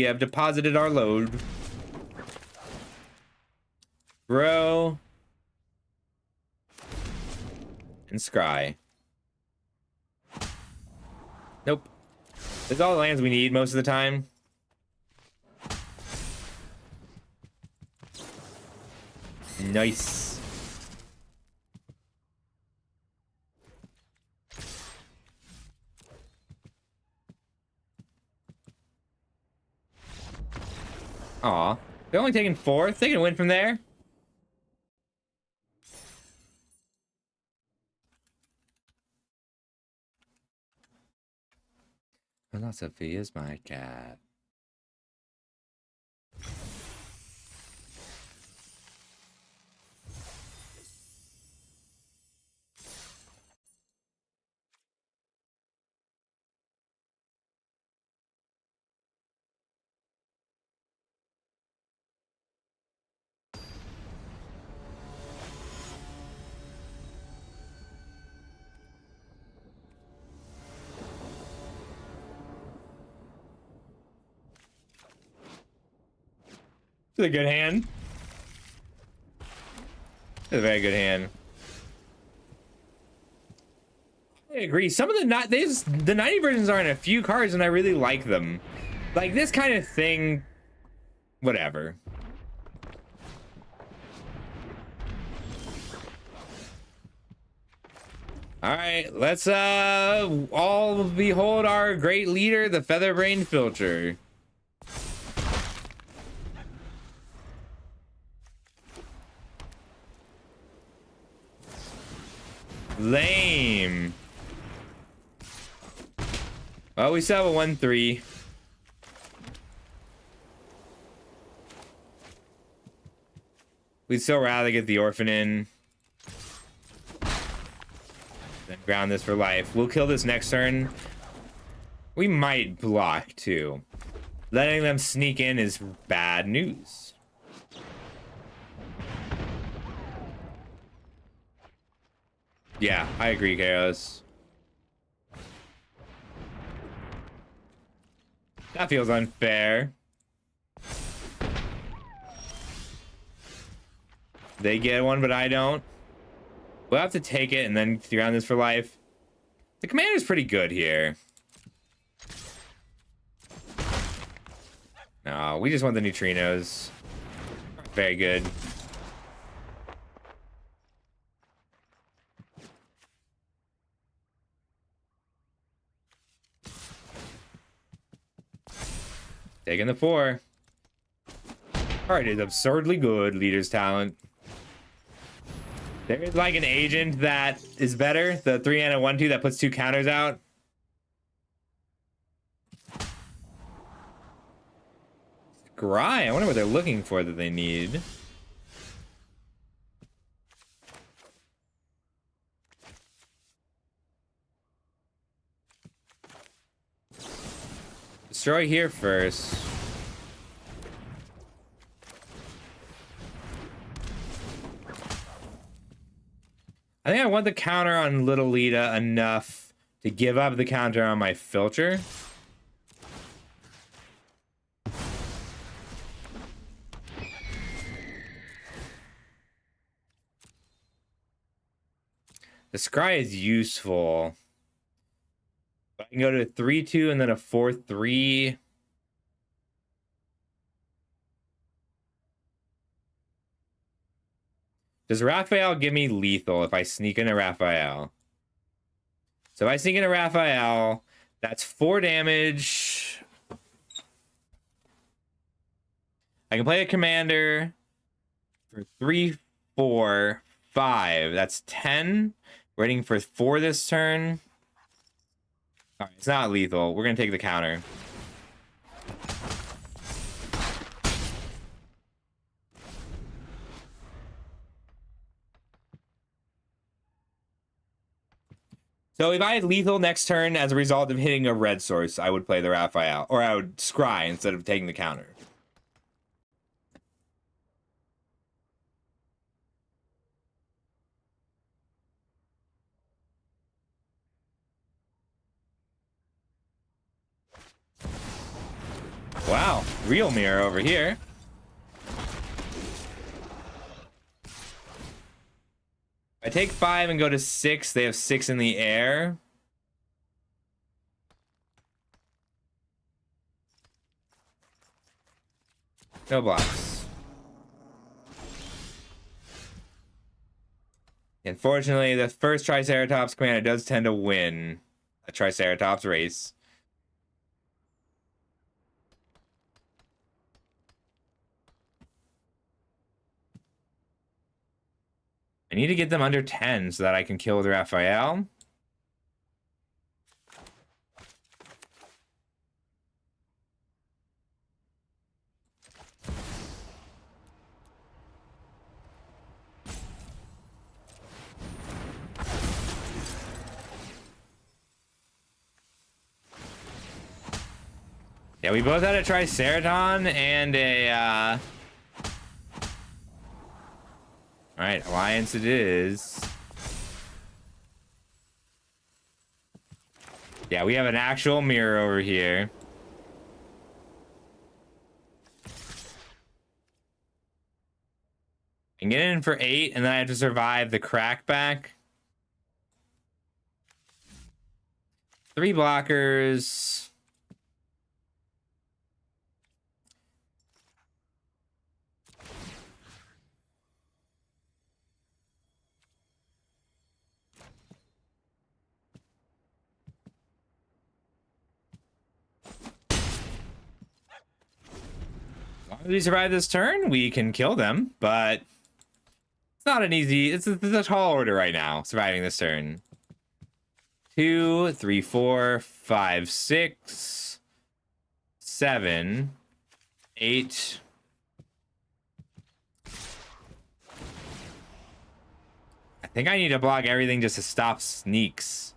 have deposited our load. Bro. And Scry. Nope. That's all the lands we need most of the time. Nice. Aw. They're only taking 4th. They can win from there. Philosophy is my cat. It's a good hand. It's a very good hand. I agree. Some of the 90 versions are in a few cards, and I really like them. Like this kind of thing, whatever. All right, let's all behold our great leader, the Featherbrain Filter. Lame. Well, we still have a 1/3. We'd still rather get the Orphan in. Then ground this for life. We'll kill this next turn. We might block too. Letting them sneak in is bad news. Yeah, I agree, Chaos. That feels unfair. They get one, but I don't. We'll have to take it and then ground this for life. The commander's pretty good here. No, we just want the neutrinos. Very good. Taking the 4. Alright, is absurdly good, leader's talent. There's like an agent that is better. The 3 and a 1/2 that puts 2 counters out. Scry. I wonder what they're looking for that they need. Destroy here first. I think I want the counter on Little Lita enough to give up the counter on my filter. The scry is useful. I can go to a 3-2 and then a 4-3. Does Raphael give me lethal if I sneak into Raphael? So if I sneak into Raphael, that's 4 damage. I can play a commander for 3, 4, 5. That's 10. Waiting for 4 this turn. All right, it's not lethal. We're going to take the counter. So if I had lethal next turn as a result of hitting a red source, I would play the Raphael. Or I would scry instead of taking the counter. Wow, real mirror over here. I take 5 and go to 6. They have 6 in the air. No blocks. Unfortunately, the first Triceratops commander does tend to win a Triceratops race. I need to get them under 10 so that I can kill with Raphael. Yeah, we both had a Triceraton and a all right, Alliance it is. Yeah, we have an actual mirror over here. And get in for 8, and then I have to survive the crackback. 3 blockers. As long as we survive this turn, we can kill them, but it's not an easy, it's a tall order right now, surviving this turn. 2, 3, 4, 5, 6, 7, 8. I think I need to block everything just to stop sneaks.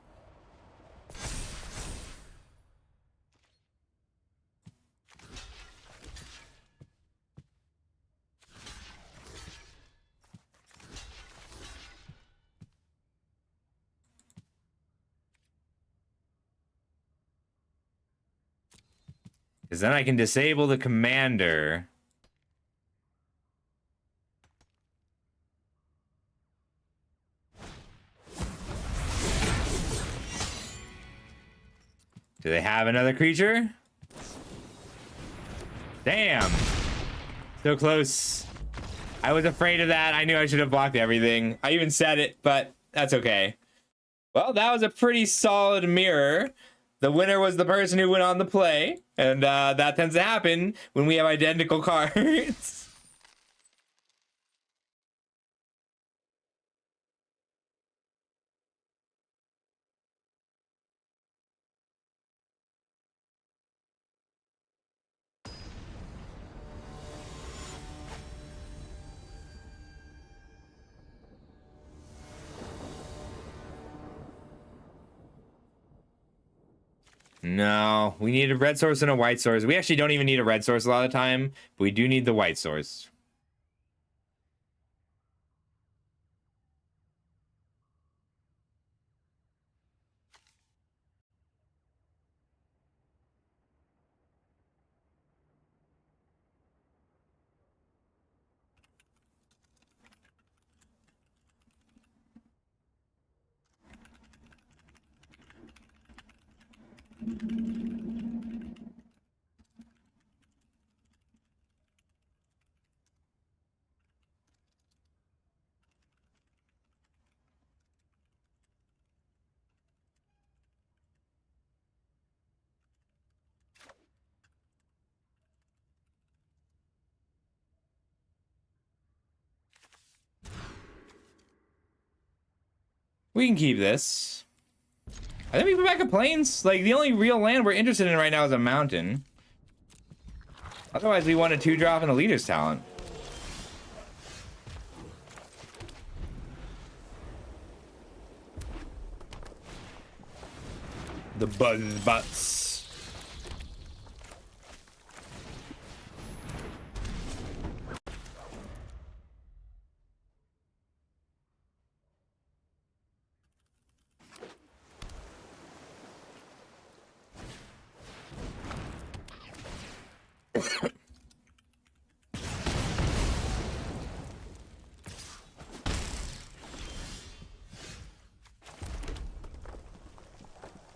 Because then I can disable the commander. Do they have another creature? Damn. So close. I was afraid of that. I knew I should have blocked everything. I even said it, but that's okay. Well, that was a pretty solid mirror. The winner was the person who went on the play, and that tends to happen when we have identical cards. No, we need a red source and a white source. We actually don't even need a red source a lot of the time, but we do need the white source. We can keep this. I think we put back a plains. Like, the only real land we're interested in right now is a mountain. Otherwise, we want a 2-drop and a leader's talent. The buzz butts.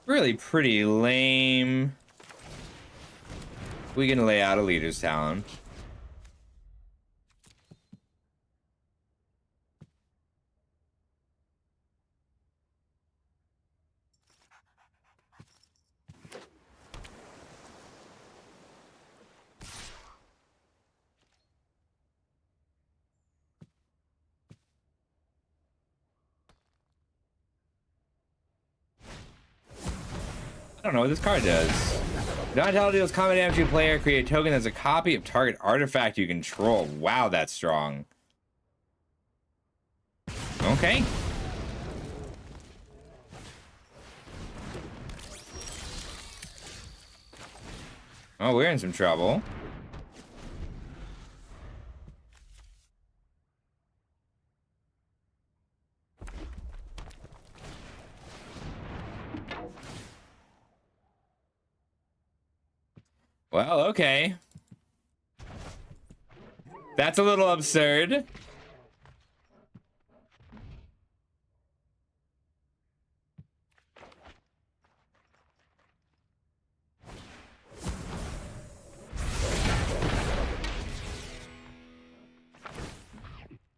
Really pretty lame. We can lay out a leader's talent. I don't know what this card does. Donatello deals combat damage to a player. Create a token that's a copy of target artifact you control. Wow, that's strong. Okay. Oh, we're in some trouble. Well, okay. That's a little absurd.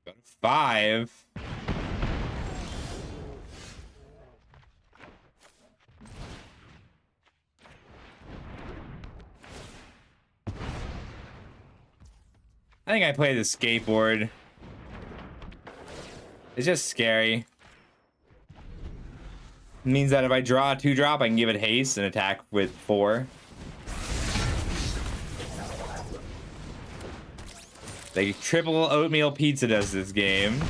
Go to 5. I think I play the skateboard. It's just scary. It means that if I draw a 2-drop, I can give it haste and attack with 4. Like triple oatmeal pizza does this game.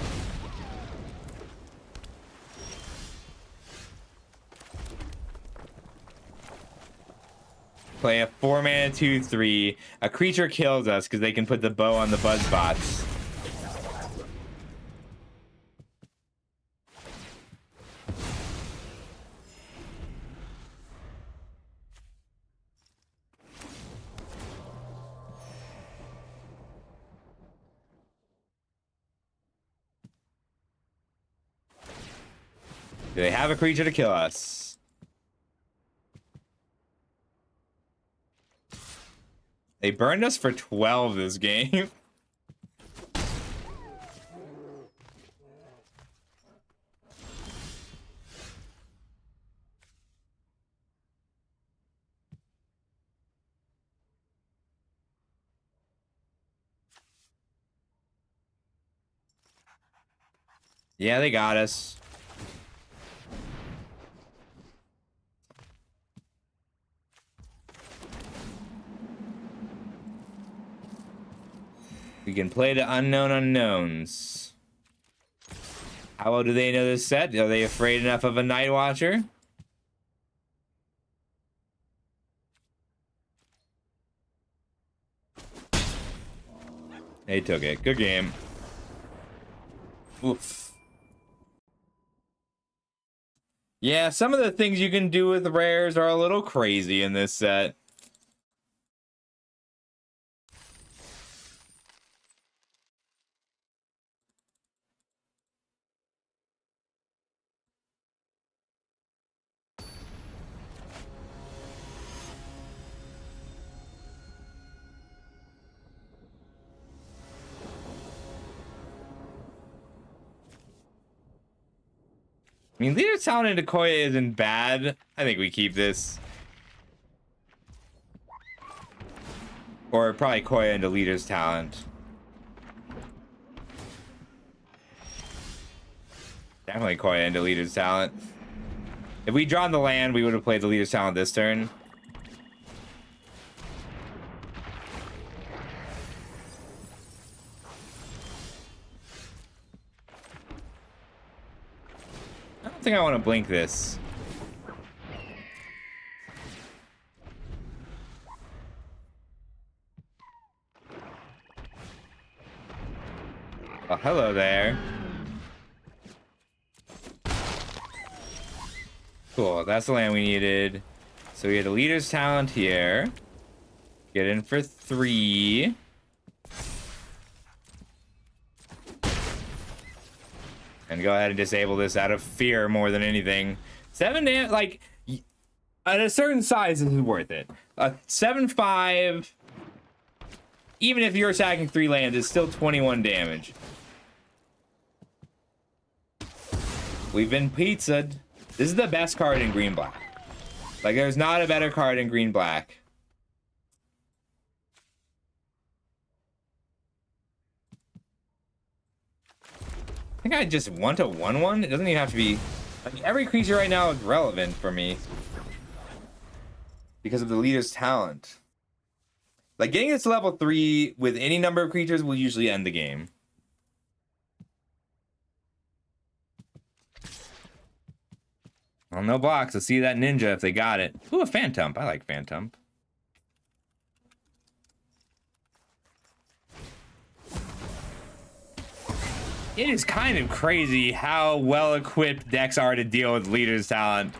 Play a 4-mana 2/3. A creature kills us because they can put the bow on the Buzzbots. Do they have a creature to kill us? They burned us for 12 this game. Yeah, they got us. We can play the unknown unknowns. How well do they know this set? Are they afraid enough of a Night Watcher? They took it. Good game. Oof. Yeah, some of the things you can do with rares are a little crazy in this set. I mean, Leader's Talent into Koya isn't bad. I think we keep this. Or probably Koya into Leader's Talent. Definitely Koya into Leader's Talent. If we drawn the land, we would have played the Leader's Talent this turn. I don't think I want to blink this. Oh, hello there. Cool, that's the land we needed. So we had a Leader's Talent here. Get in for 3. And go ahead and disable this out of fear more than anything. 7 damage, like, at a certain size, this is worth it. A 7/5, even if you're attacking 3 lands, it's still 21 damage. We've been pizzaed. This is the best card in green-black. Like, there's not a better card in green-black. I think I just want a 1/1. It doesn't even have to be... Like, every creature right now is relevant for me. Because of the Leader's Talent. Like, getting this to level 3 with any number of creatures will usually end the game. Well, no blocks. Let's see that ninja if they got it. Ooh, a Phantom. I like Phantom. It is kind of crazy how well equipped decks are to deal with Leader's Talent.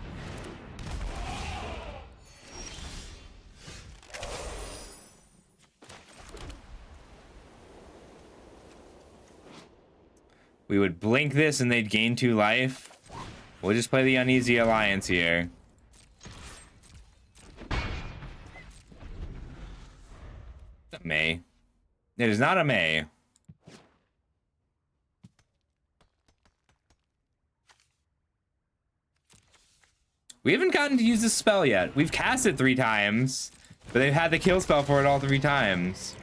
We would blink this and they'd gain 2 life. We'll just play the Uneasy Alliance here. A May. It is not a May. We haven't gotten to use this spell yet. We've cast it 3 times, but they've had the kill spell for it all 3 times.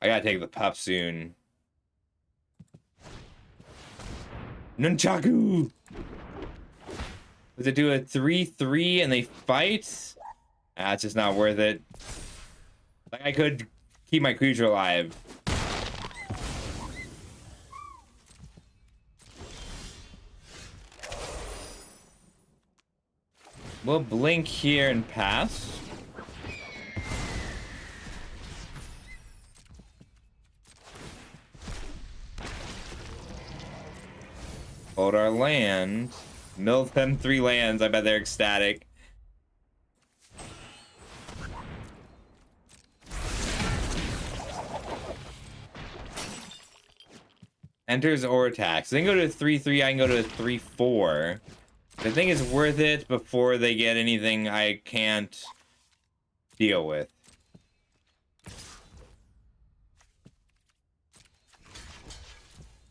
I gotta take the pup soon. Nunchaku! Does it do a 3/3 and they fight? Ah, it's just not worth it. Like, I could keep my creature alive. We'll blink here and pass. Hold our land. Mill them 3 lands. I bet they're ecstatic. Enters or attacks. They can go to a 3/3. I can go to a 3/4. I think it's worth it before they get anything I can't deal with.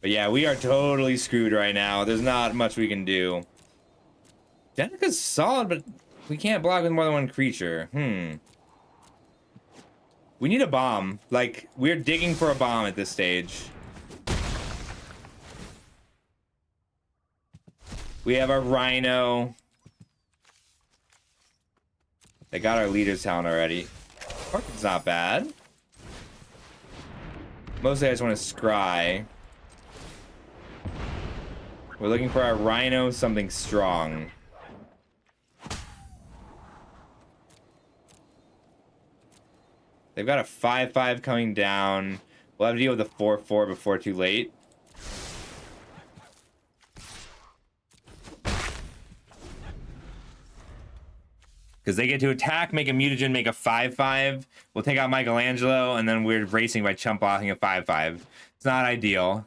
But yeah, we are totally screwed right now. There's not much we can do. Denica's solid, but we can't block with more than 1 creature. We need a bomb. Like, we're digging for a bomb at this stage. We have our Rhino. They got our Leader's Talent already. Orchid's not bad. Mostly I just want to scry. We're looking for our Rhino, something strong. They've got a 5/5 coming down. We'll have to deal with the 4/4 before too late. Because they get to attack, make a mutagen, make a 5/5. We'll take out Michelangelo, and then we're racing by chump blocking a 5/5. It's not ideal.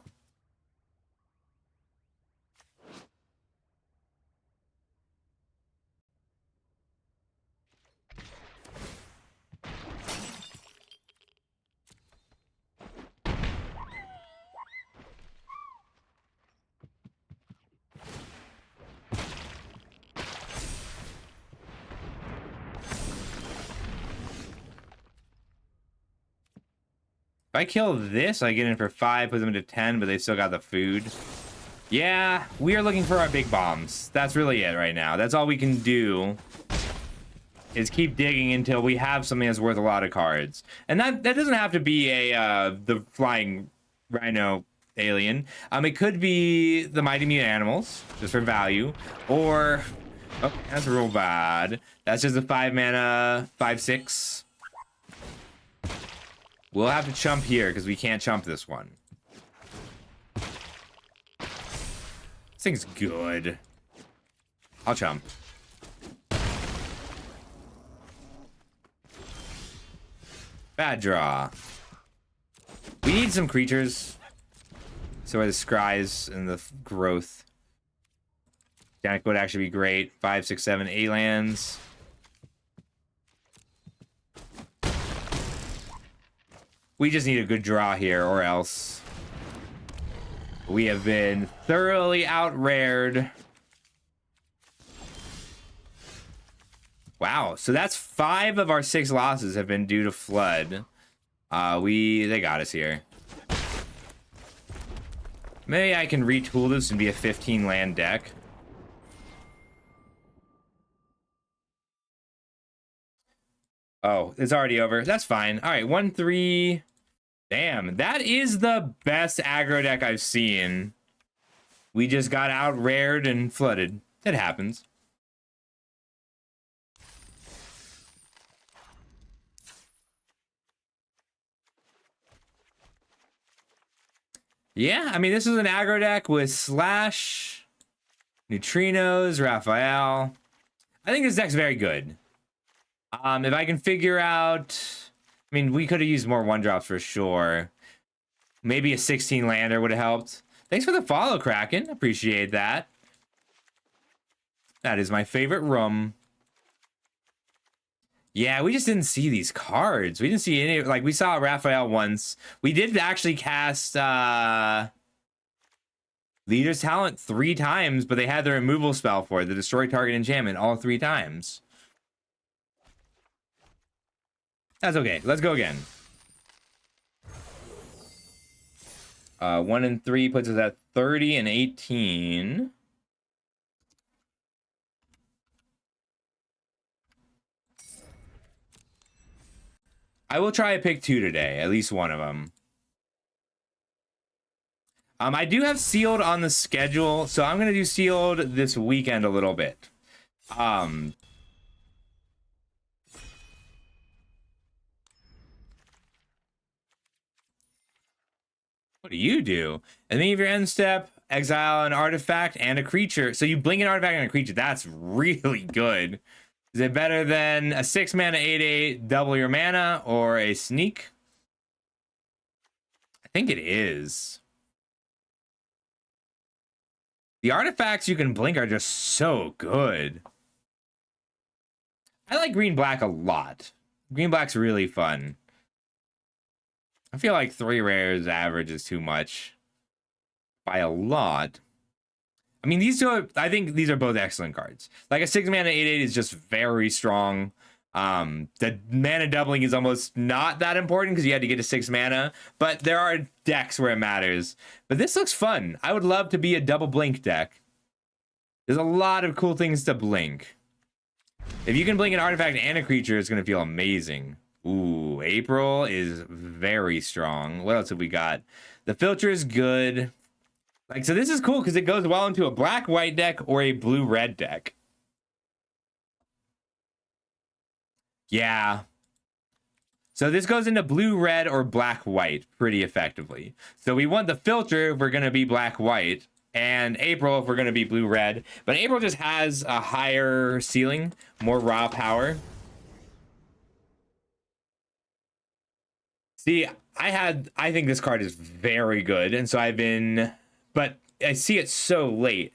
If I kill this, I get in for 5, put them into 10, but they still got the food. Yeah, we are looking for our big bombs. That's really it right now. That's all we can do, is keep digging until we have something that's worth a lot of cards. And that doesn't have to be a the flying rhino alien. It could be the Mighty Mutant Animals, just for value. Or, oh, that's real bad. That's just a 5 mana, 5/6. We'll have to chump here because we can't chump this one. This thing's good. I'll chump. Bad draw. We need some creatures. So are the scries and the growth. Danik would actually be great. 5, 6, 7, 8 lands. We just need a good draw here, or else we have been thoroughly out-rared. Wow, so that's 5 of our 6 losses have been due to flood. They got us here. Maybe I can retool this and be a 15 land deck. Oh, it's already over. That's fine. All right, 1/3. Damn, that is the best aggro deck I've seen. We just got out-rared and flooded. It happens. Yeah, I mean, this is an aggro deck with Slash, Neutrinos, Raphael. I think this deck's very good. If I can figure out... I mean, we could have used more 1-drops for sure. Maybe a 16 lander would have helped. Thanks for the follow, Kraken. Appreciate that. That is my favorite room. Yeah, we just didn't see these cards. We didn't see any... Like, we saw Raphael once. We did actually cast Leader's Talent 3 times, but they had the removal spell for it, the Destroy Target Enchantment, all 3 times. That's okay. Let's go again. 1 and 3 puts us at 30 and 18. I will try a pick 2 today, at least one of them. I do have Sealed on the schedule, so I'm gonna do Sealed this weekend a little bit. What do you do? And then you have your end step, exile an artifact and a creature. So you blink an artifact and a creature. That's really good. Is it better than a 6 mana 8/8, double your mana, or a sneak? I think it is. The artifacts you can blink are just so good. I like green black a lot. Green black's really fun. I feel like 3 rares average is too much. By a lot. I mean, these two are, I think these are both excellent cards. Like a 6 mana 8/8 is just very strong. The mana doubling is almost not that important because you had to get to 6 mana. But there are decks where it matters. But this looks fun. I would love to be a double blink deck. There's a lot of cool things to blink. If you can blink an artifact and a creature, it's going to feel amazing. Ooh, April is very strong. What else have we got? The filter is good. Like, so this is cool because it goes well into a black-white deck or a blue-red deck. Yeah. So this goes into blue, red, or black, white pretty effectively. So we want the filter if we're going to be black, white, and April if we're going to be blue, red. But April just has a higher ceiling, more raw power. See, I think this card is very good, and so I've been, but I see it so late.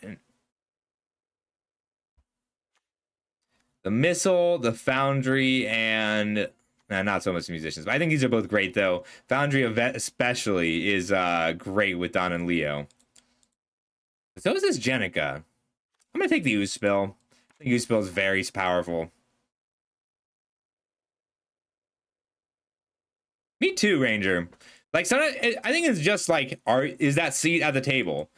The Missile, the Foundry, and not so much Musicians, but I think these are both great though. Foundry especially is great with Don and Leo. So is this Jenica. I'm gonna take the Ooze Spill. I think Ooze Spill is very powerful. Me too, Ranger. Like, sometimes I think it's just like, is that seat at the table?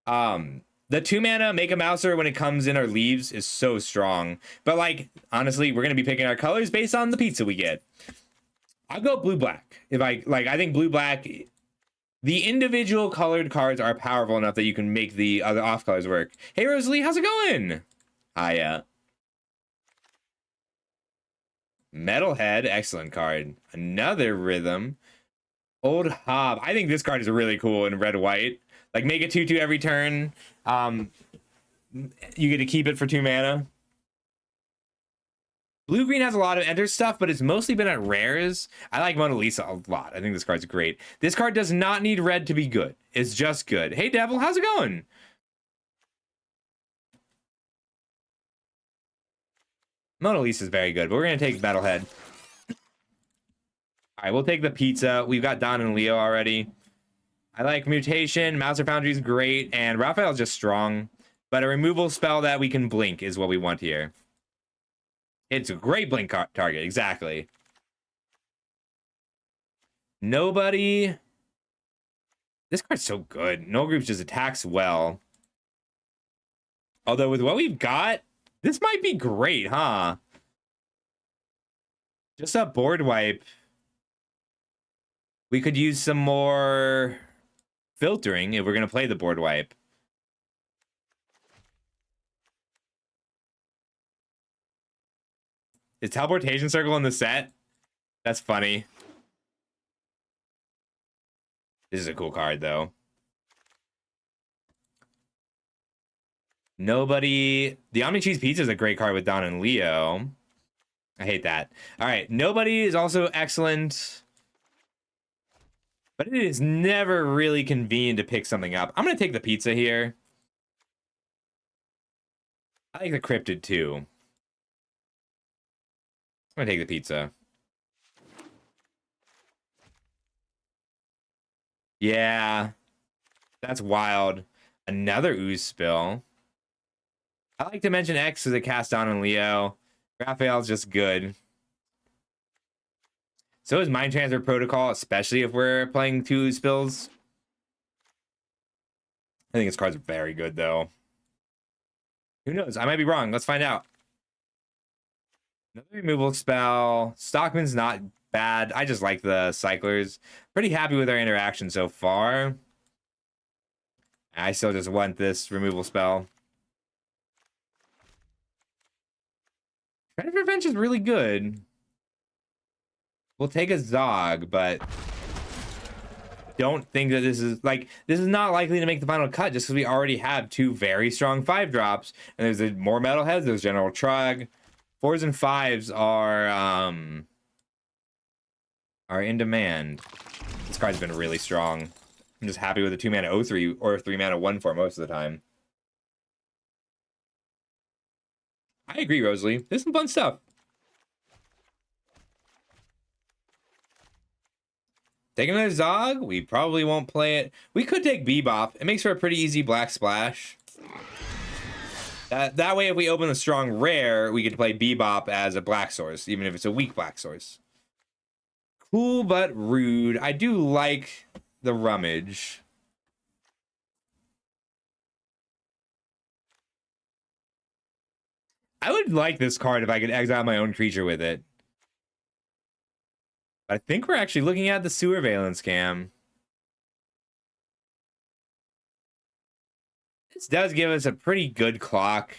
The 2-mana Make a Mouser when it comes in or leaves is so strong. But like, honestly, we're gonna be picking our colors based on the pizza we get. I'll go blue-black. I think blue-black. The individual colored cards are powerful enough that you can make the other off colors work. Hey, Rosalie, how's it going? Hiya. Metalhead, excellent card. Another Rhythm. Old Hob. I think this card is really cool in red white. Like, make it 2/2 every turn. You get to keep it for 2 mana. Blue green has a lot of enter stuff, but it's mostly been at rares. I like Mona Lisa a lot. I think this card's great. This card does not need red to be good. It's just good. Hey, Devil, how's it going? Mona Lisa is very good, but we're going to take Metalhead. All right, we'll take the pizza. We've got Don and Leo already. I like Mutation. Mouser Foundry is great, and Raphael's just strong. But a removal spell that we can blink is what we want here. It's a great blink target, exactly. Nobody. This card's so good. No Groups just attacks well. Although with what we've got, this might be great, huh? Just a board wipe. We could use some more filtering if we're going to play the board wipe. Is Teleportation Circle in the set? That's funny. This is a cool card, though. Nobody. The Omni Cheese Pizza is a great card with Don and Leo. I hate that. All right. Nobody is also excellent. But it is never really convenient to pick something up. I'm going to take the pizza here. I like the Cryptid, too. I'm going to take the pizza. Yeah. That's wild. Another Ooze Spill. I like Dimension X as a cast Don and Leo. Raphael's just good. So is Mind Transfer Protocol, especially if we're playing 2 Ooze Spills. I think this card's very good, though. Who knows? I might be wrong. Let's find out. Another removal spell. Stockman's not bad. I just like the Cyclers. Pretty happy with our interaction so far. I still just want this removal spell. Shred Revenge is really good. We'll take a Zog, but don't think that this is not likely to make the final cut just because we already have 2 very strong 5-drops. And there's more Metalheads, there's General Trug. 4s and 5s are in demand. This card's been really strong. I'm just happy with a 2-mana 0/3 or 3-mana 1/4 most of the time. I agree, Rosalie. There's some fun stuff. Take another Zog. We probably won't play it. We could take Bebop. It makes for a pretty easy black splash. That way, if we open a strong rare, we could play Bebop as a black source, even if it's a weak black source. Cool but rude. I do like the Rummage. I would like this card if I could exile my own creature with it. I think we're actually looking at the Sewer Valence Cam. This does give us a pretty good clock.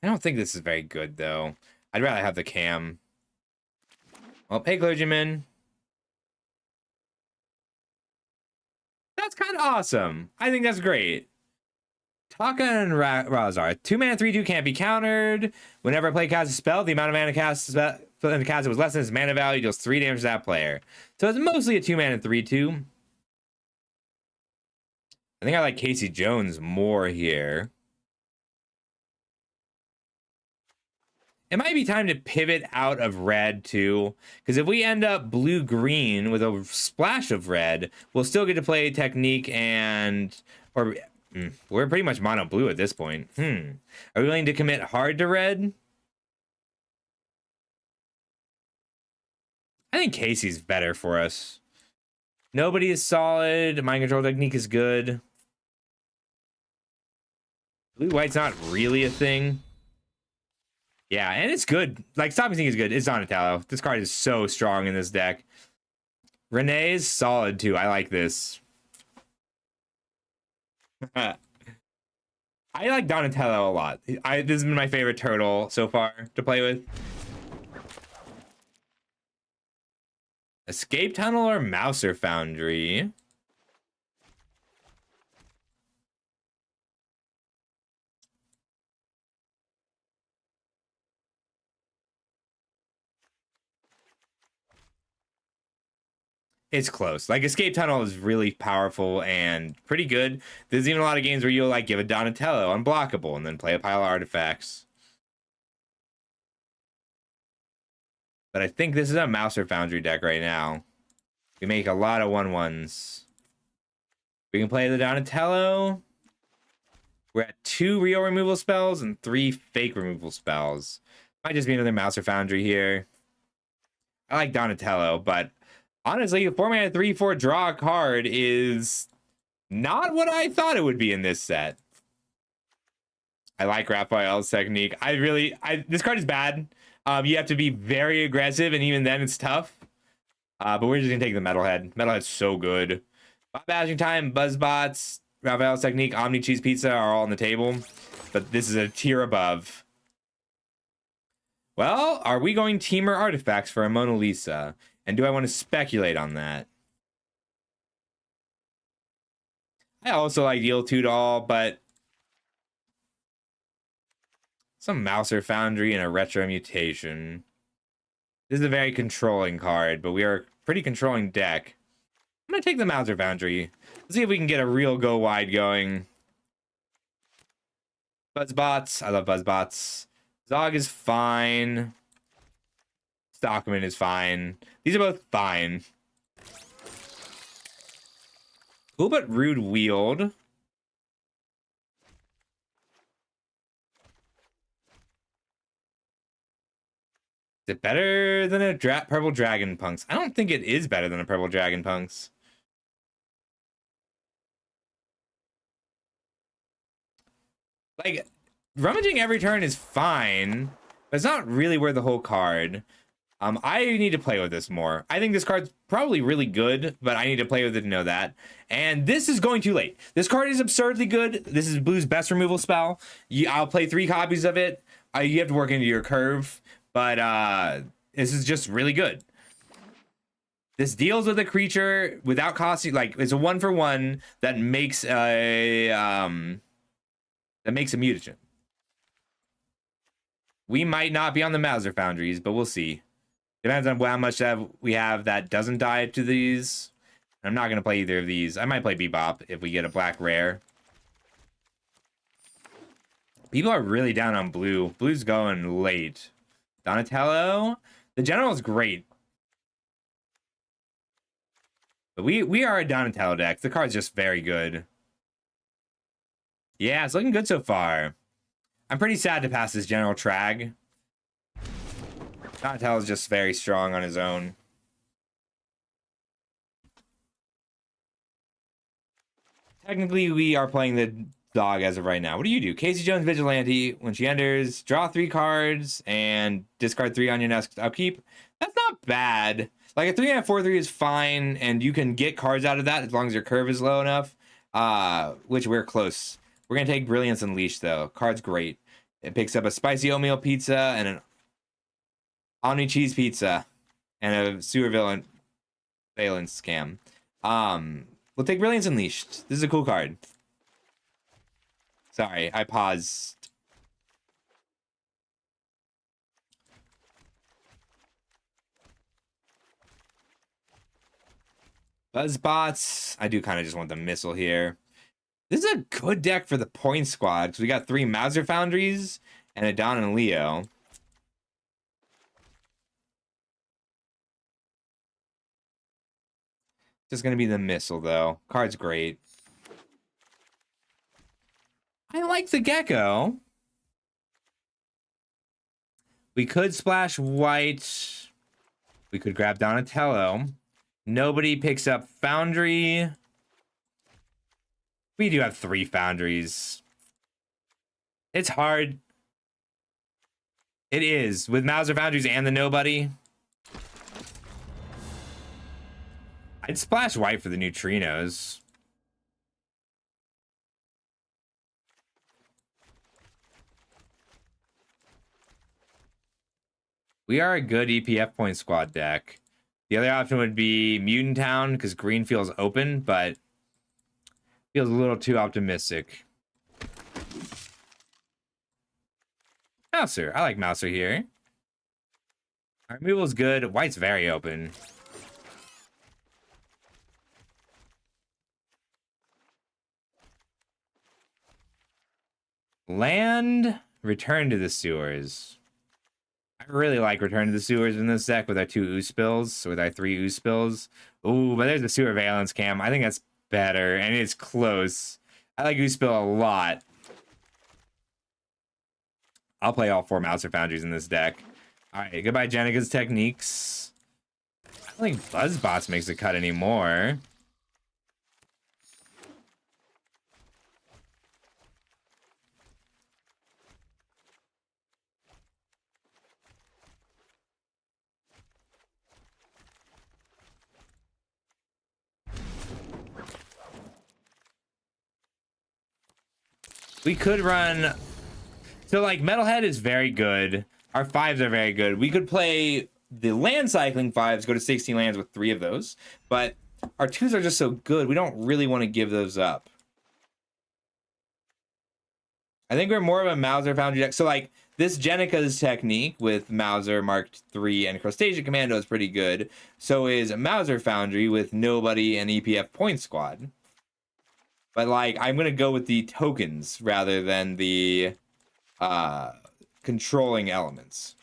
I don't think this is very good, though. I'd rather have the cam. Well, hey, clergyman. That's kind of awesome. I think that's great. Taka and Razar. 2-mana 3/2 can't be countered. Whenever a player casts a spell, the amount of mana cast was less than its mana value, deals 3 damage to that player. So it's mostly a 2-mana 3/2. I think I like Casey Jones more here. It might be time to pivot out of red too, because if we end up blue-green with a splash of red, we'll still get to play technique or we're pretty much mono blue at this point. Are we willing to commit hard to red? I think Casey's better for us. Nobody is solid. Mind control technique is good. Blue-white's not really a thing. Yeah, and it's good. Like, Stopping Sync is good. It's Donatello. This card is so strong in this deck. Renee is solid, too. I like this. I like Donatello a lot. This has been my favorite turtle so far to play with. Escape Tunnel or Mouser Foundry? It's close. Like, Escape Tunnel is really powerful and pretty good. There's even a lot of games where you'll like give a Donatello unblockable and then play a pile of artifacts. But I think this is a Mouser Foundry deck right now. We make a lot of 1/1s. We can play the Donatello. We're at 2 real removal spells and 3 fake removal spells. Might just be another Mouser Foundry here. I like Donatello, but honestly, a 4-mana 3/4 draw a card is not what I thought it would be in this set. I like Raphael's technique. This card is bad. You have to be very aggressive, and even then it's tough. But we're just gonna take the Metalhead. Metalhead's so good. Bob Bashing Time, Buzzbots, Raphael's technique, Omni Cheese Pizza are all on the table, but this is a tier above. Well, are we going Teamer Artifacts for a Mona Lisa? And do I want to speculate on that? I also like Deal 2 to all, but some Mouser Foundry and a Retro Mutation. This is a very controlling card, but we are a pretty controlling deck. I'm going to take the Mouser Foundry. Let's see if we can get a real go wide going. Buzzbots. I love Buzzbots. Zog is fine. Stockman is fine. These are both fine. Cool, but Rude Wield. Is it better than a Purple Dragon Punks? I don't think it is better than a Purple Dragon Punks. Like, rummaging every turn is fine, but it's not really worth the whole card. I need to play with this more. I think this card's probably really good, but I need to play with it to know that. And this is going too late. This card is absurdly good. This is Blue's best removal spell. I'll play 3 copies of it. You have to work into your curve, but this is just really good. This deals with a creature without costing, like, it's a 1-for-1 that makes a mutagen. We might not be on the Mouser Foundries, but we'll see. Depends on how much we have that doesn't die to these. I'm not going to play either of these. I might play Bebop if we get a black rare. People are really down on blue. Blue's going late. Donatello. The general is great. But we are a Donatello deck. The card's just very good. Yeah, it's looking good so far. I'm pretty sad to pass this General Trag. Donatello's just very strong on his own. Technically, we are playing the dog as of right now. What do you do? Casey Jones Vigilante. When she enters, draw 3 cards and discard 3 on your next upkeep. That's not bad. Like, a 3-mana 4/3 is fine, and you can get cards out of that as long as your curve is low enough. Which we're close. We're going to take Brilliance Unleashed, though. Card's great. It picks up a spicy oatmeal pizza and an Omni Cheese Pizza. and a sewer villain valence scam. We'll take Brilliance Unleashed. This is a cool card. Sorry, I paused. Buzzbots. I do kind of just want the missile here. This is a good deck for the point squad because we got 3 Mauser Foundries and a Don and Leo. Just gonna be the missile though. Card's great. I like the Gecko. We could splash white. We could grab Donatello. Nobody picks up Foundry. We do have 3 Foundries. It's hard. It is. With Mauser Foundries and the Nobody. I'd splash white for the neutrinos. We are a good EPF point squad deck. The other option would be Mutant Town because green feels open, but feels a little too optimistic. Mouser. I like Mouser here. Our removal is good. White's very open. Land, Return to the Sewers. I really like Return to the Sewers in this deck with our 2 Ooze spills, with our 3 Ooze spills. Ooh, but there's the Sewer Valence Cam. I think that's better, and it's close. I like Ooze Spill a lot. I'll play all 4 Mauser Foundries in this deck. All right, goodbye, Jennica's Techniques. I don't think Buzzbots makes a cut anymore. We could run... So, like, Metalhead is very good. Our 5s are very good. We could play the land cycling 5s, go to 16 lands with 3 of those. But our 2s are just so good, we don't really want to give those up. I think we're more of a Mauser Foundry deck. So, like, this Jennica's Technique with Mauser Mark III and Crustacean Commando is pretty good. So is Mauser Foundry with Nobody and EPF Point Squad. But, like, I'm going to go with the tokens rather than the controlling elements.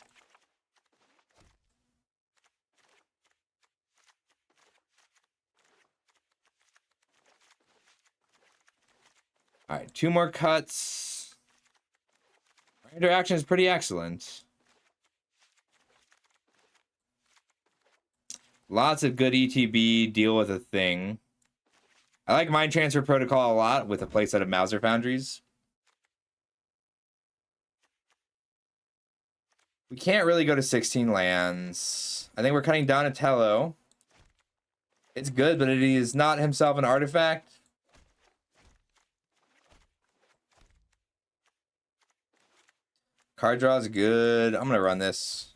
All right, 2 more cuts. Our interaction is pretty excellent. Lots of good ETB, deal with a thing. I like Mind Transfer Protocol a lot with a playset of Mauser Foundries. We can't really go to 16 lands. I think we're cutting Donatello. It's good, but it is not himself an artifact. Card draw is good. I'm going to run this.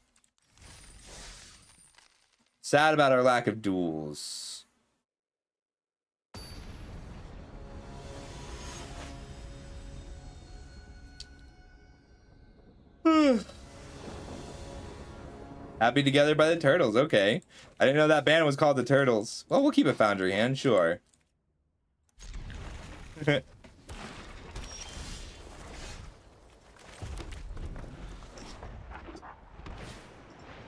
Sad about our lack of duels. Happy Together by the Turtles. Okay. I didn't know that band was called the Turtles. Well, we'll keep a Foundry hand, sure. The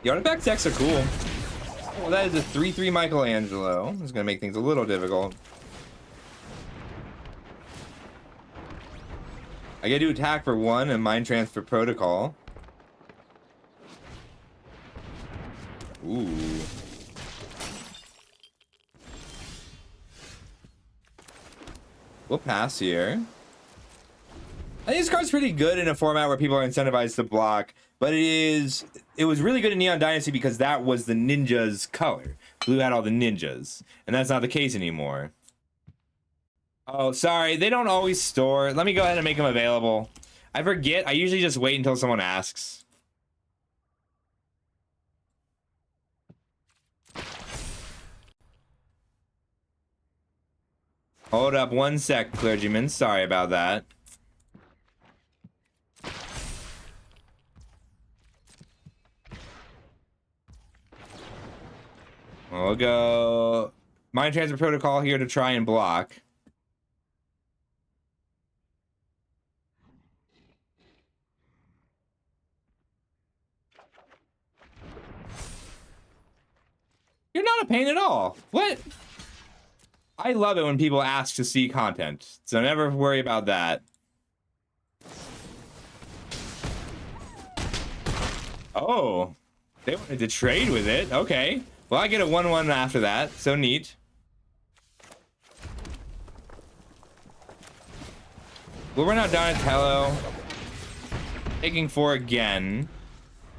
artifact decks are cool. Well, that is a 3/3 Michelangelo. It's going to make things a little difficult. I get to attack for 1 and Mind Transfer Protocol. Ooh. We'll pass here. I think this card's pretty good in a format where people are incentivized to block, but it was really good in Neon Dynasty because that was the ninja's color. Blue had all the ninjas, and that's not the case anymore. Oh, sorry, they don't always store. Let me go ahead and make them available. I forget. I usually just wait until someone asks. Hold up 1 sec, clergyman. Sorry about that. We'll go Mind Transfer Protocol here to try and block. You're not a pain at all. What? I love it when people ask to see content, so never worry about that. Oh, they wanted to trade with it. Okay. Well, I get a 1-1 after that. So neat. We'll run out Donatello. Taking 4 again.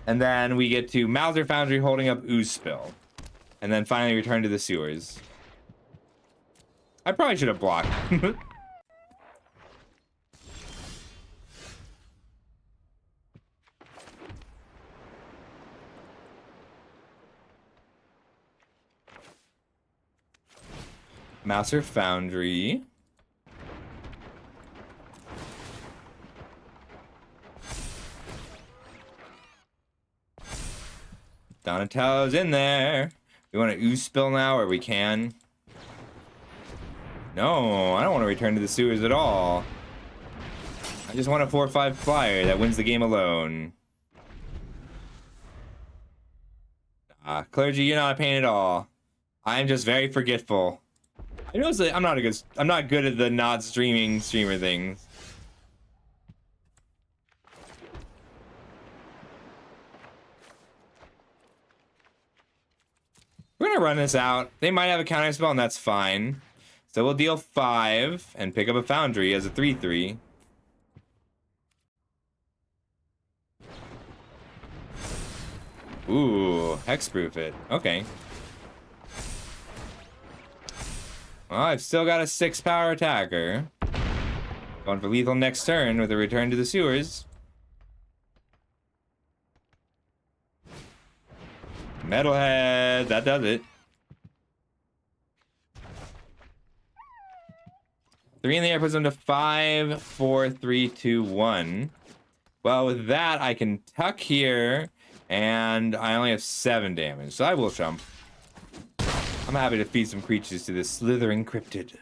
And then we get to Mouser Foundry holding up Ooze Spill. And then finally return to the sewers. I probably should have blocked. Mouser Foundry. Donatello's in there. We want to ooze spill now, or we can. No, I don't want to return to the sewers at all. I just want a 4/5 flyer that wins the game alone. Clergy, you're not a pain at all. I'm just very forgetful. I know I'm not good at the not streaming streamer things. We're gonna run this out. They might have a counter spell, and that's fine. So we'll deal 5 and pick up a Foundry as a 3/3. Ooh, hexproof it. Okay. Well, I've still got a 6 power attacker. Going for lethal next turn with a return to the sewers. Metalhead, that does it. 3 in the air puts them to 5, 4, 3, 2, 1. Well, with that, I can tuck here, and I only have 7 damage, so I will jump. I'm happy to feed some creatures to this slithering cryptid.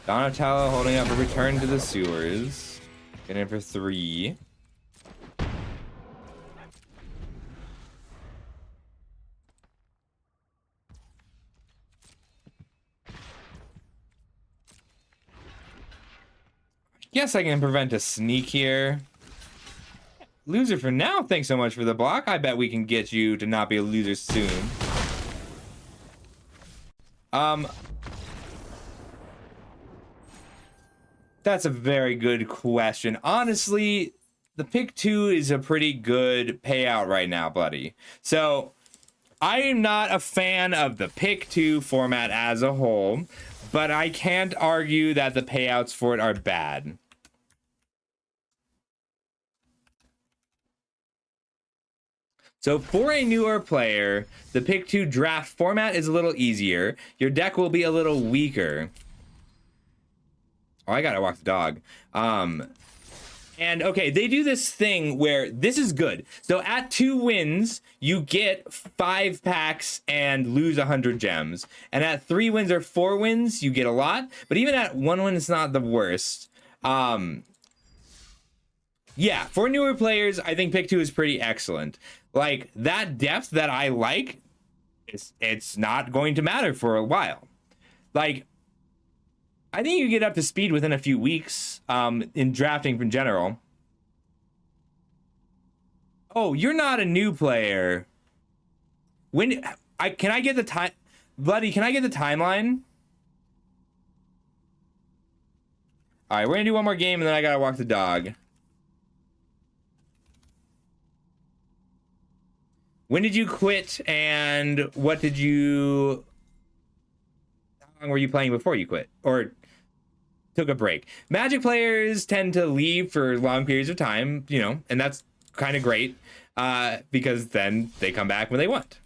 Donatello holding up a return to the sewers. Get in for 3. Guess I can prevent a sneak here. Loser for now, thanks so much for the block. I bet we can get you to not be a loser soon. That's a very good question. Honestly, the pick 2 is a pretty good payout right now, buddy. So, I am not a fan of the pick 2 format as a whole, but I can't argue that the payouts for it are bad. So for a newer player, the pick 2 draft format is a little easier. Your deck will be a little weaker. Oh, I gotta walk the dog. And okay, they do this thing where this is good. So at 2 wins, you get 5 packs and lose 100 gems. And at 3 wins or 4 wins, you get a lot. But even at 1 win, it's not the worst. Yeah, for newer players, I think pick 2 is pretty excellent. Like, that depth that I like, it's not going to matter for a while. Like, I think you get up to speed within a few weeks in drafting in general. Oh, you're not a new player. Can I get the time, buddy? Can I get the timeline? All right, we're gonna do one more game and then I gotta walk the dog. When did you quit and what did you? How long were you playing before you quit or took a break? Magic players tend to leave for long periods of time, you know, and that's kind of great. because then they come back when they want.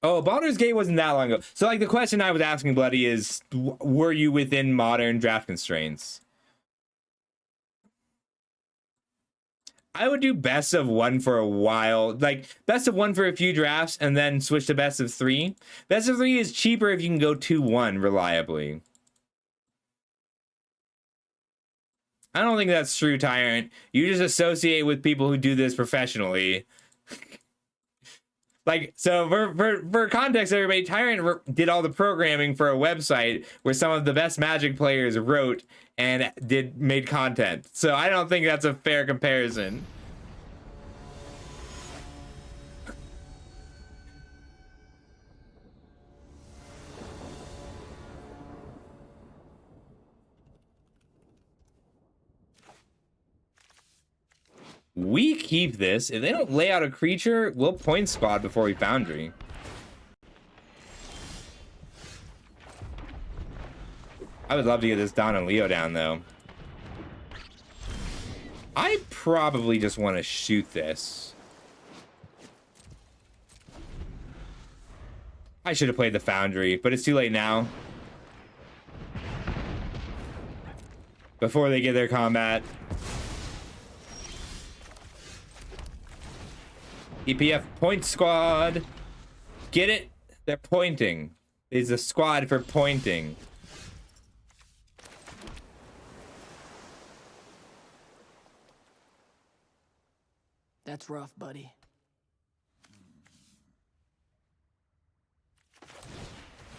Oh, Baldur's Gate wasn't that long ago. So, like, the question I was asking, Bloody, is were you within modern draft constraints? I would do best of one for a while, like best of one for a few drafts, and then switch to best of three. Best of three is cheaper if you can go 2-1 reliably. I don't think that's true, Tyrant. You just associate with people who do this professionally. Like, so for context, everybody, Tyrant did all the programming for a website where some of the best Magic players wrote and made content. So I don't think that's a fair comparison. We keep this. If they don't lay out a creature, we'll point squad before we Foundry. I would love to get this Don and Leo down, though. I probably just want to shoot this. I should have played the Foundry, but it's too late now. Before they get their combat. EPF point squad. Get it? They're pointing. It's a squad for pointing. That's rough, buddy.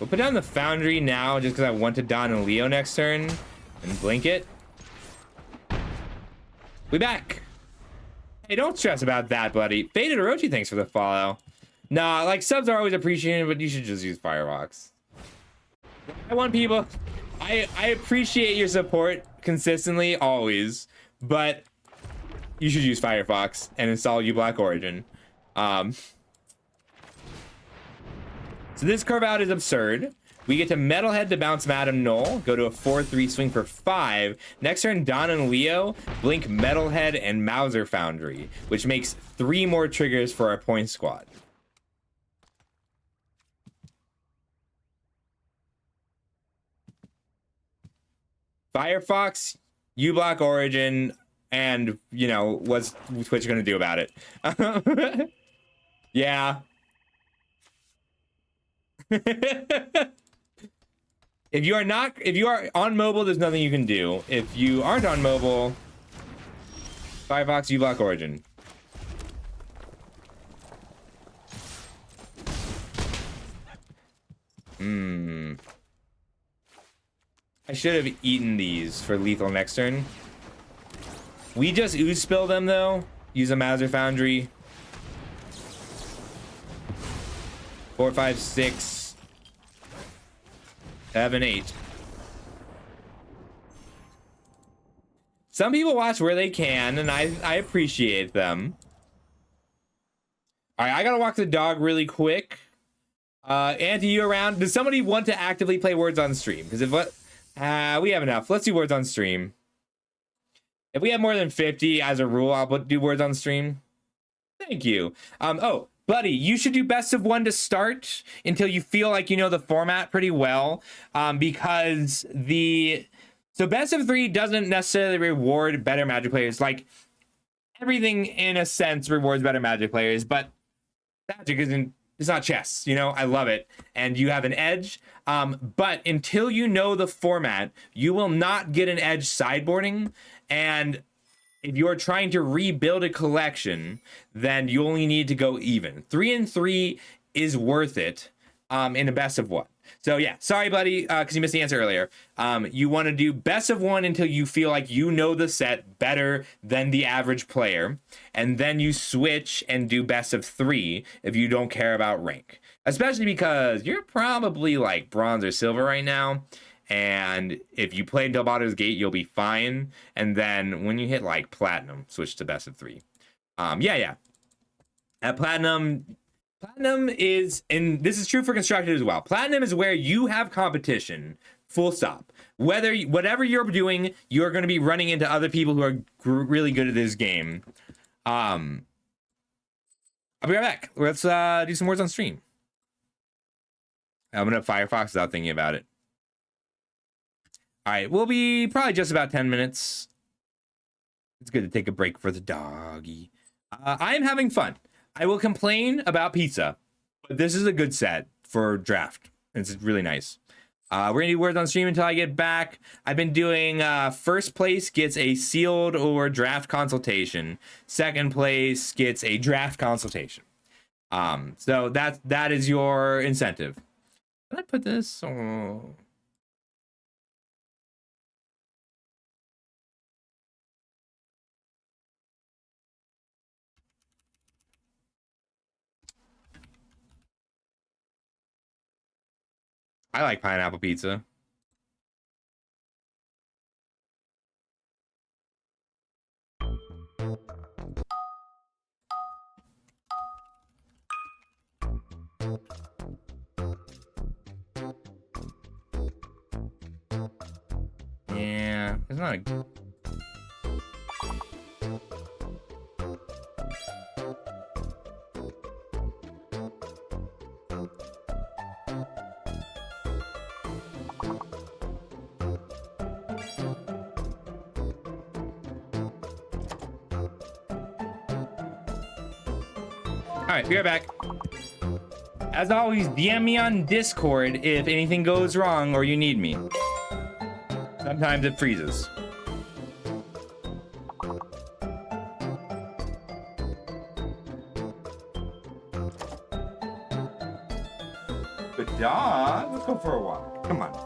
We'll put down the Foundry now just because I want to Don and Leo next turn and blink it. We back. Hey, don't stress about that, buddy. Faded Orochi, thanks for the follow. Nah, like, subs are always appreciated, but you should just use Firewalks. I want people... I appreciate your support consistently, always, but you should use Firefox and install uBlack Origin. So this curve out is absurd. We get to Metalhead to bounce Madam Null, go to a 4-3 swing for 5. Next turn, Don and Leo, blink Metalhead and Mauser Foundry, which makes 3 more triggers for our point squad. Firefox, uBlock Origin, and, you know, what's Twitch gonna do about it? Yeah. If you are on mobile, there's nothing you can do. If you aren't on mobile, Firefox, uBlock Origin. I should have eaten these for lethal next turn. We just ooze spill them though. Use a Mauser Foundry. 4, 5, 6. 7, 8. Some people watch where they can, and I appreciate them. All right, I gotta walk the dog really quick. Auntie, you around? Does somebody want to actively play Words on Stream? Because if we have enough. Let's do Words on Stream. If we have more than 50, as a rule, I'll do Words on Stream. Thank you. Oh. Buddy, you should do best of one to start until you feel like you know the format pretty well, because so best of 3 doesn't necessarily reward better Magic players. Like, everything in a sense rewards better Magic players, but Magic it's not chess, you know? I love it, and you have an edge, but until you know the format, you will not get an edge sideboarding, and if you're trying to rebuild a collection, then you only need to go even. 3 and 3 is worth it in a best of one. So yeah, sorry, buddy, because you missed the answer earlier. You want to do best of one until you feel like you know the set better than the average player, and then you switch and do best of 3 if you don't care about rank. Especially because you're probably like bronze or silver right now. And if you play until Baldur's Gate, you'll be fine. And then when you hit like platinum, switch to best of 3. Yeah. At platinum is, and this is true for constructed as well. Platinum is where you have competition Full stop. Whatever you're doing, you're going to be running into other people who are really good at this game. I'll be right back. Let's do some words on stream. I'm gonna Firefox without thinking about it. All right, we'll be probably just about 10 minutes. It's good to take a break for the doggy. I am having fun. I will complain about pizza, but this is a good set for draft. It's really nice. We're gonna do words on stream until I get back. I've been doing first place gets a sealed or draft consultation. Second place gets a draft consultation. So that is your incentive. Did I put this? Oh. I like pineapple pizza. Yeah, it's not a... All right, be right back. As always, DM me on Discord if anything goes wrong or you need me. Sometimes it freezes. Good dog. Let's go for a walk. Come on.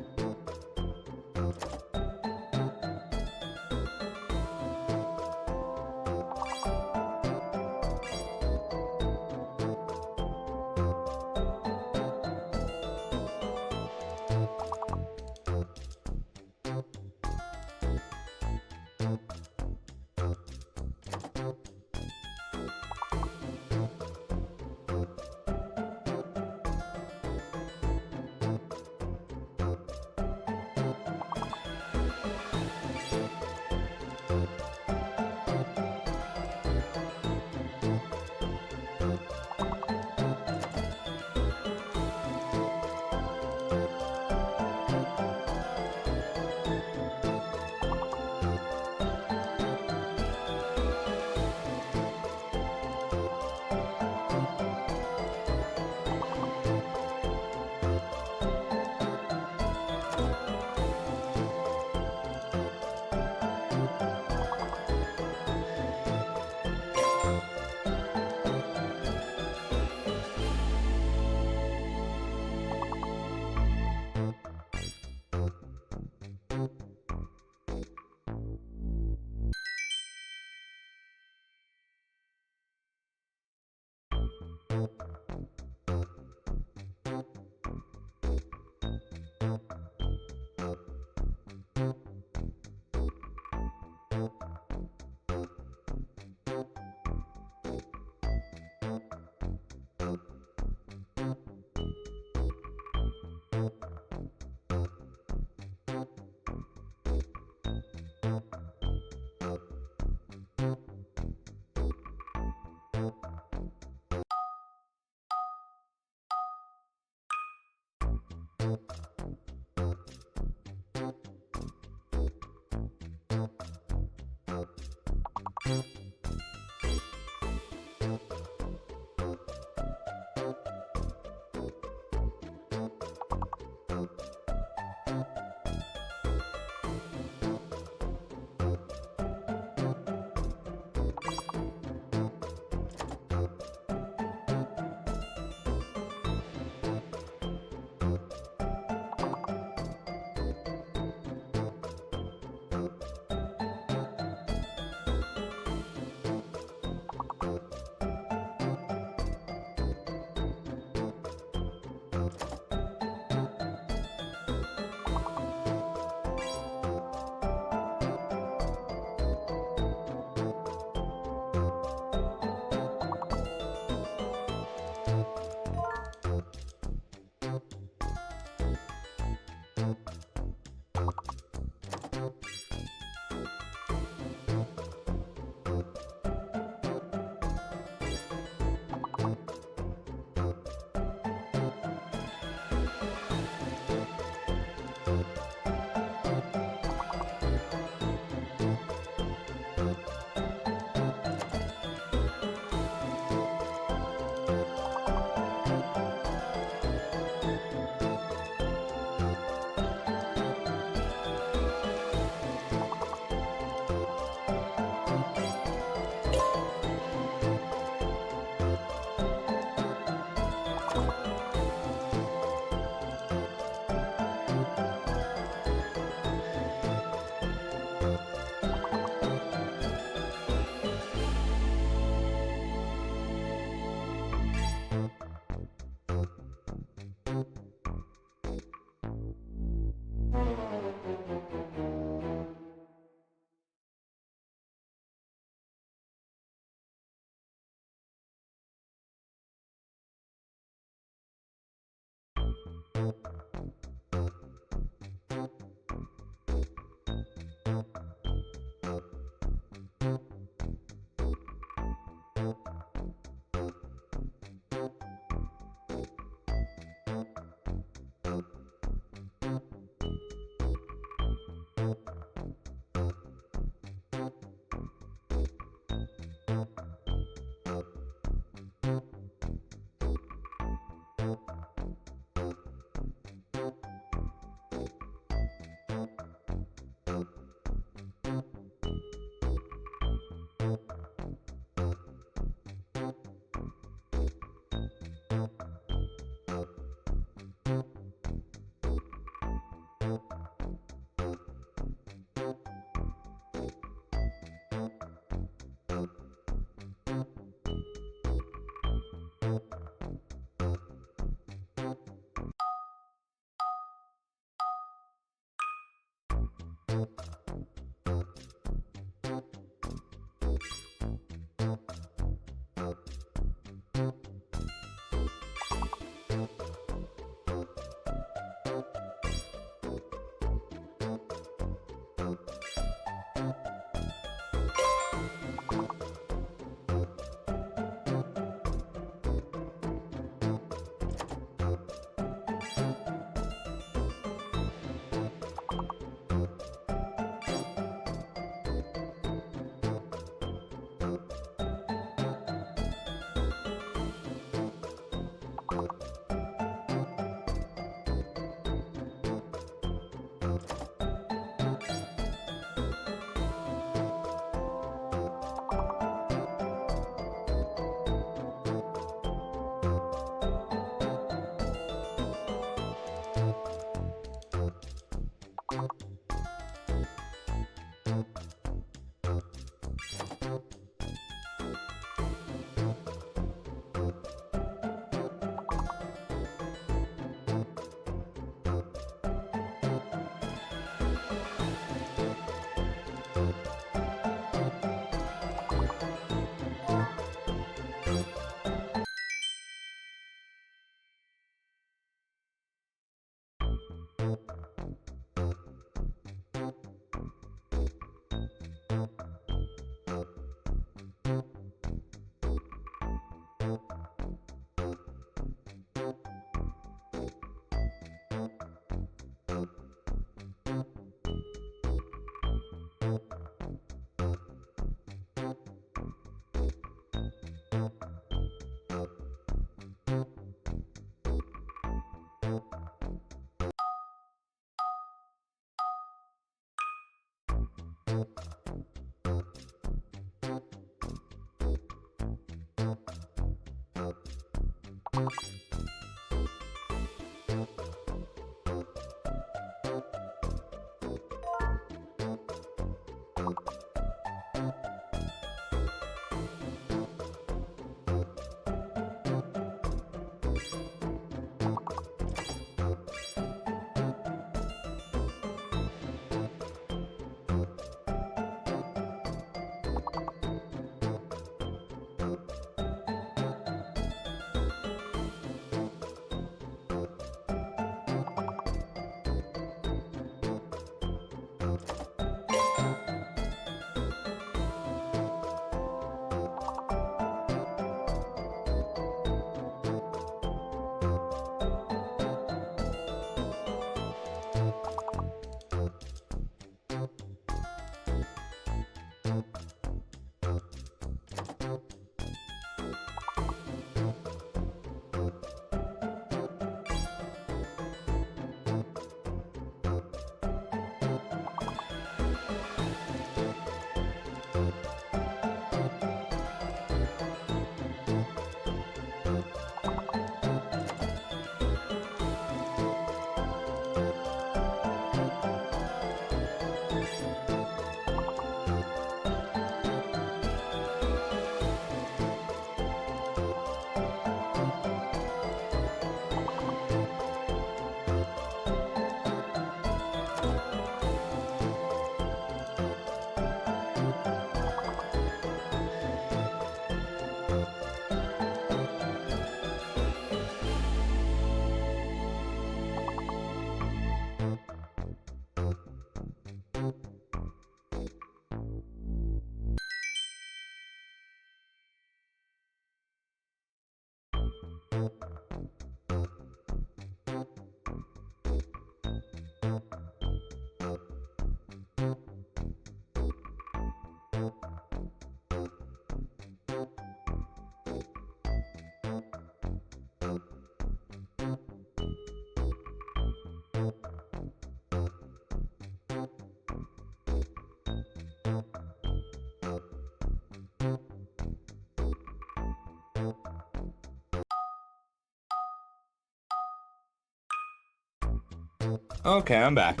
Okay, I'm back.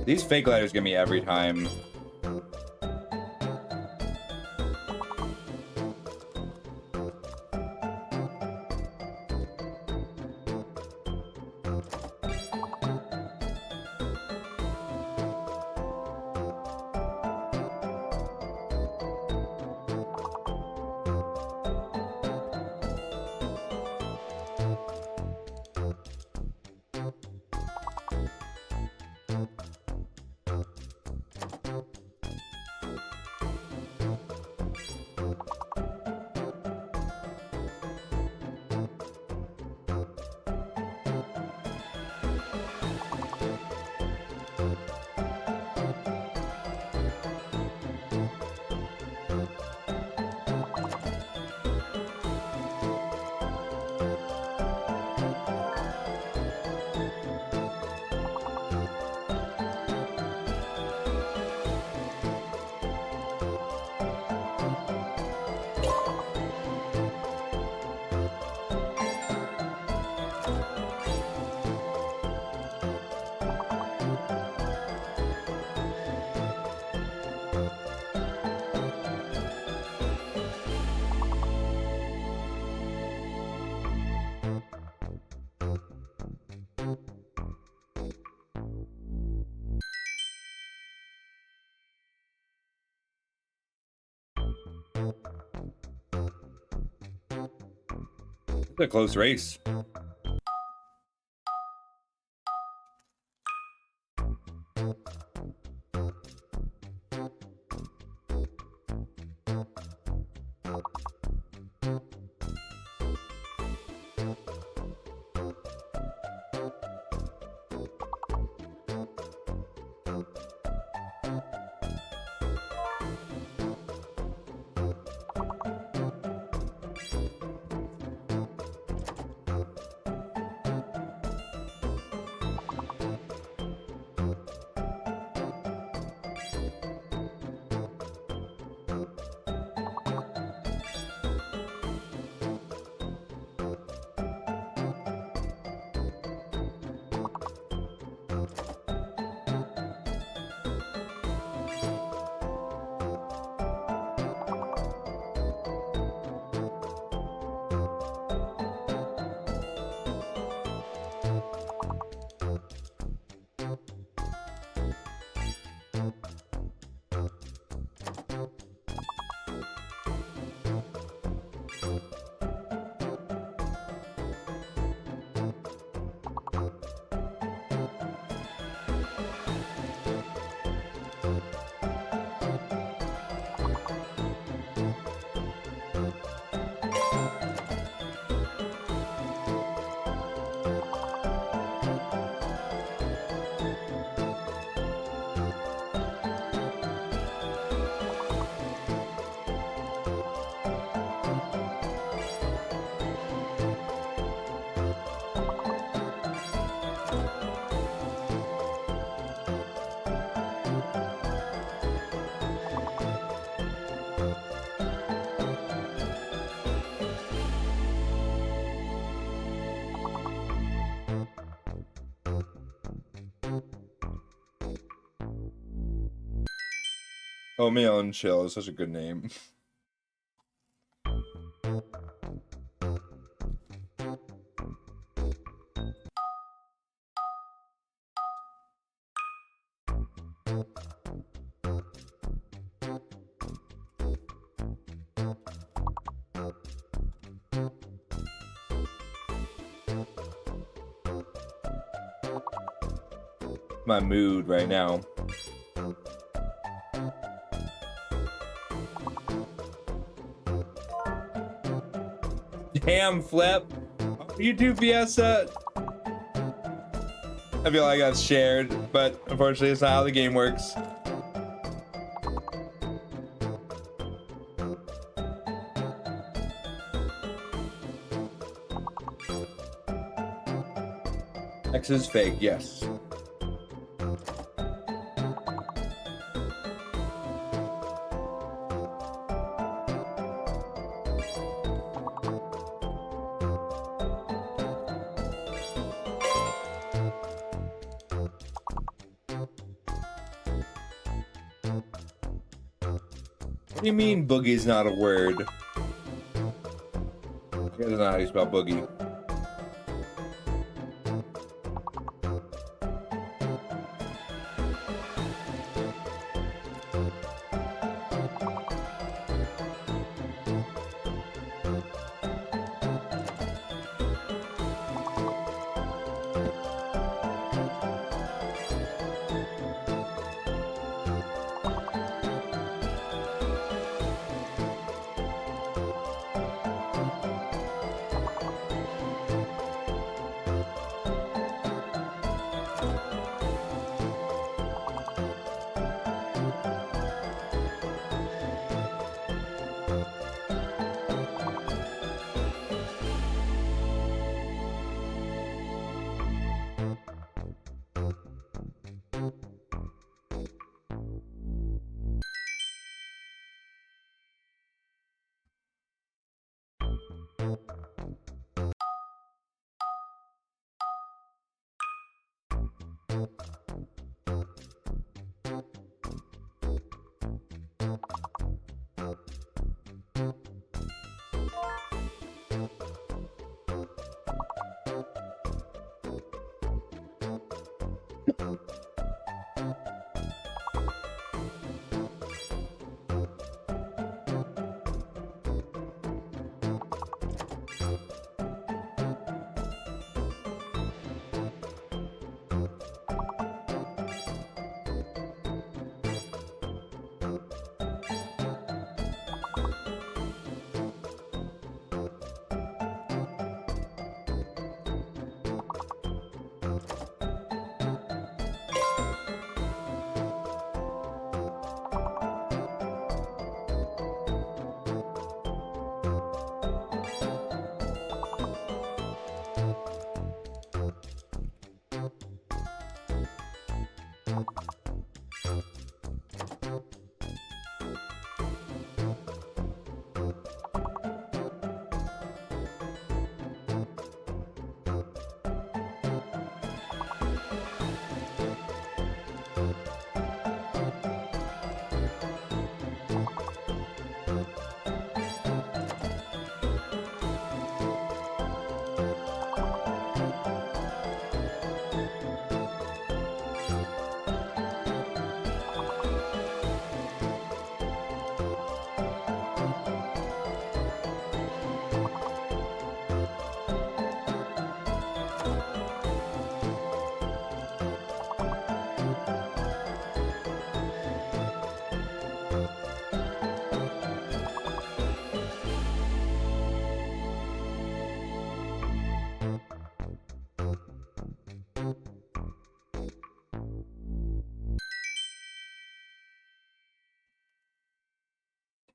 These fake letters get me every time. It's a close race. Oh, Meal and Chill is such a good name. My mood right now. Ham flip. YouTube Fiesta. I feel like that's shared, but unfortunately it's not how the game works. X is fake, yes. do you mean boogie's not a word? That's not how you spell boogie.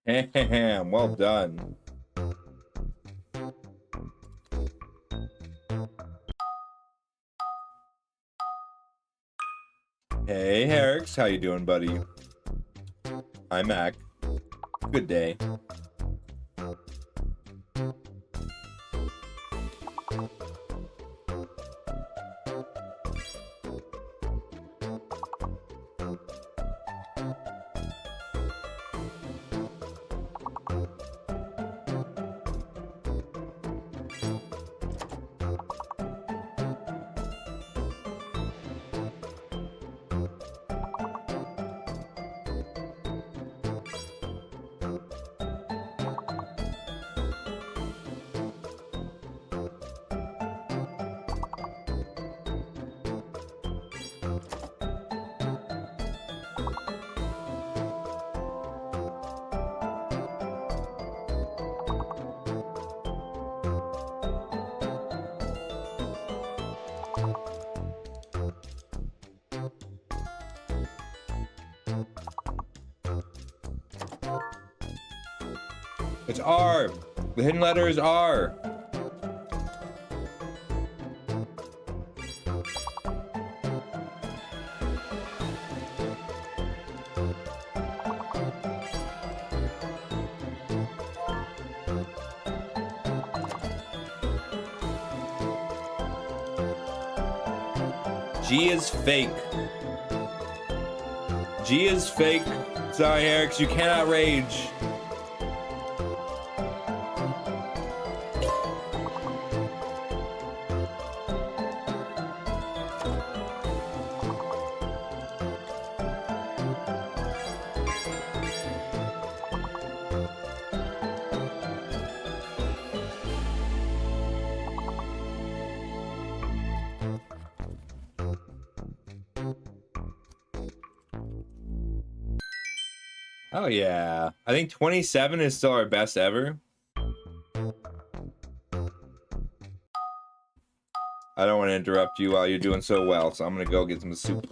Damn, well done. Hey, Herix, how you doing, buddy? I'm Mac. Good day. It's R. The hidden letter is R. G is fake. G is fake. Sorry, Herix, you cannot rage. Oh yeah. I think 27 is still our best ever. I don't want to interrupt you while you're doing so well, so I'm gonna go get some soup.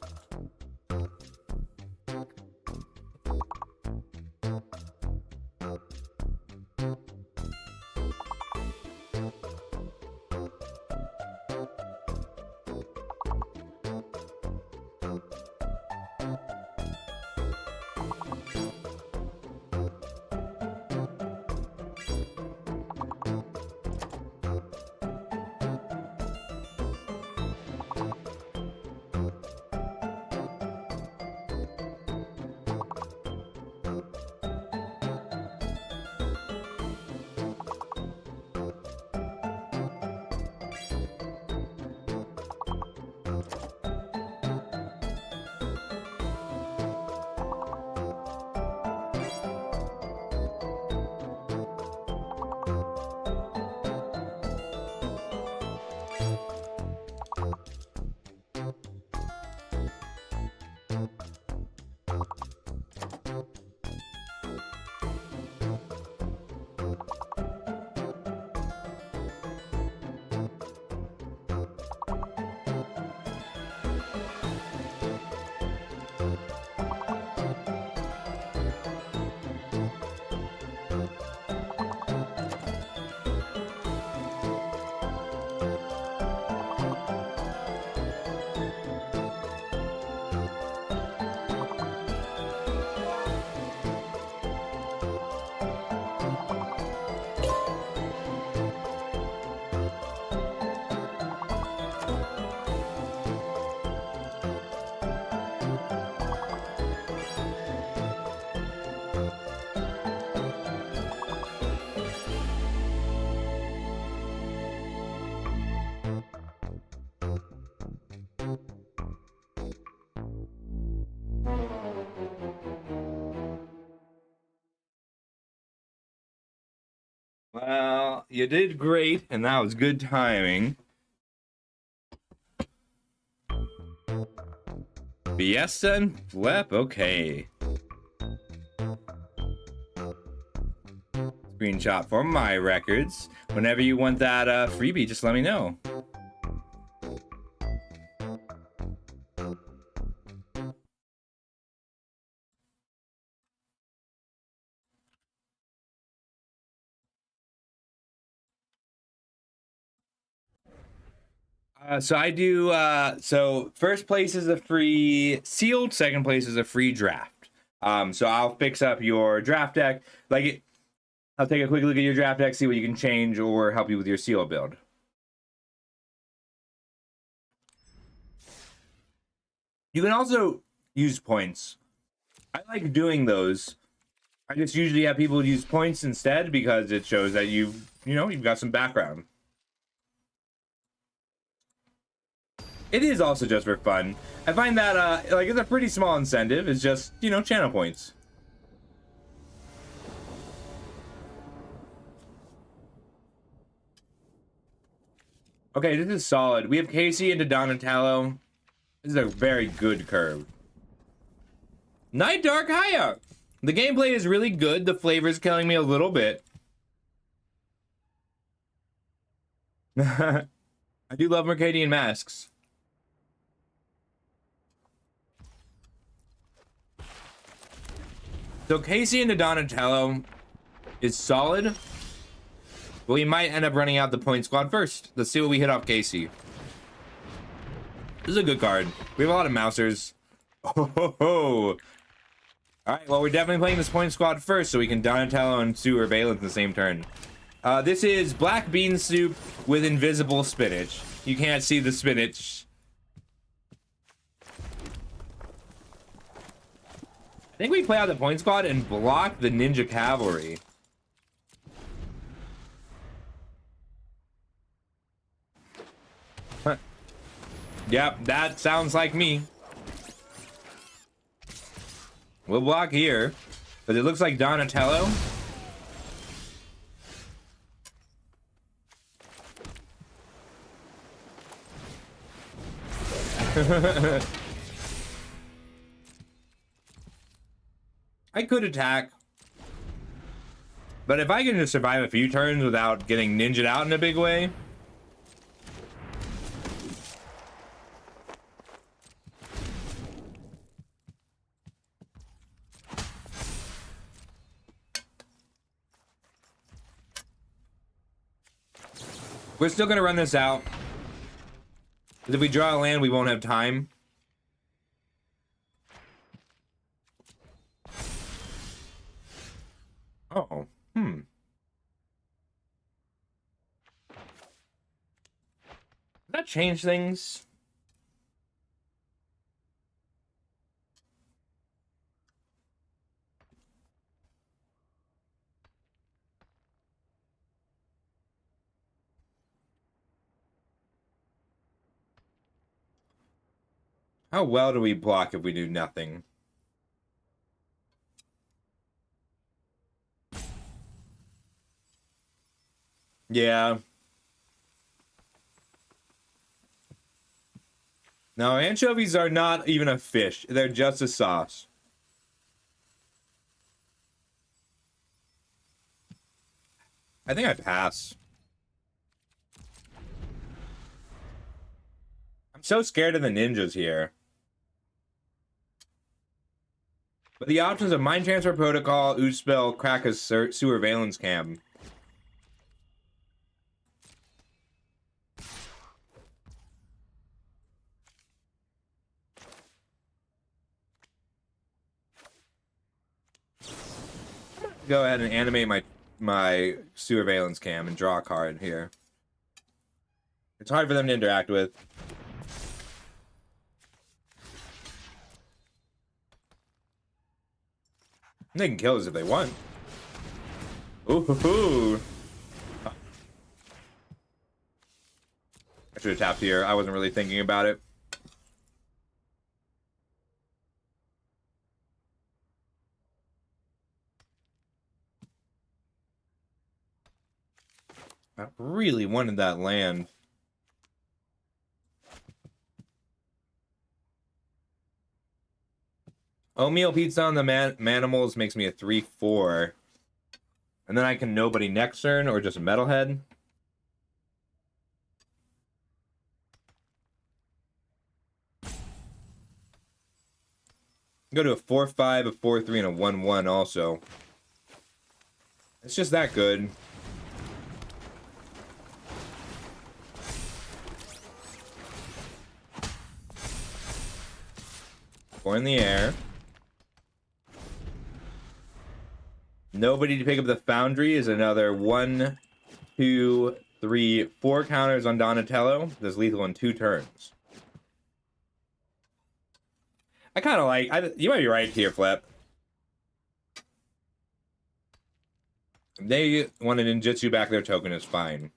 Well, you did great, and that was good timing. Fiesta and Flip, okay. Screenshot for my records. Whenever you want that freebie, just let me know. So I do, so first place is a free sealed, second place is a free draft. So I'll fix up your draft deck. I'll take a quick look at your draft deck, see what you can change or help you with your seal build. You can also use points. I like doing those. I just usually have people use points instead because it shows that you've got some background. It is also just for fun. I find that it's a pretty small incentive. It's just, channel points. Okay, this is solid. We have Casey into Donatello. This is a very good curve. Night Dark Haya. The gameplay is really good. The flavor is killing me a little bit. I do love Mercadian masks. So Casey into Donatello is solid, but we might end up running out the point squad first. Let's see what we hit off Casey. This is a good card. We have a lot of mousers. Oh. All right, well, we're definitely playing this point squad first so we can Donatello and Sewer Valence in the same turn. This is black bean soup with invisible spinach. You can't see the spinach. I think we play out the point squad and block the Ninja Cavalry. Huh. Yep, that sounds like me. We'll block here, but it looks like Donatello. I could attack. But if I can just survive a few turns without getting ninja'd out in a big way. We're still gonna run this out. Because if we draw a land, we won't have time. Oh, Does that change things? How well do we block if we do nothing? Yeah. No, anchovies are not even a fish. They're just a sauce. I think I pass. I'm so scared of the ninjas here. But the options of Mind Transfer Protocol, Ooze Spell, Crack a Sewer Valence Cam. Go ahead and animate my Sewer Valence Cam and draw a card here. It's hard for them to interact with. They can kill us if they want. Ooh. I should have tapped here. I wasn't really thinking about it. I really wanted that land. Oatmeal pizza on the Manimals makes me a 3/4. And then I can nobody next turn or just a Metalhead. Go to a 4/5, a 4/3, and a 1/1 also. It's just that good. Four in the air. Nobody to pick up the Foundry is another 1, 2, 3, 4 counters on Donatello. That's lethal in 2 turns. I kind of like... you might be right here, Flip. If they want to ninjutsu back their token, is fine.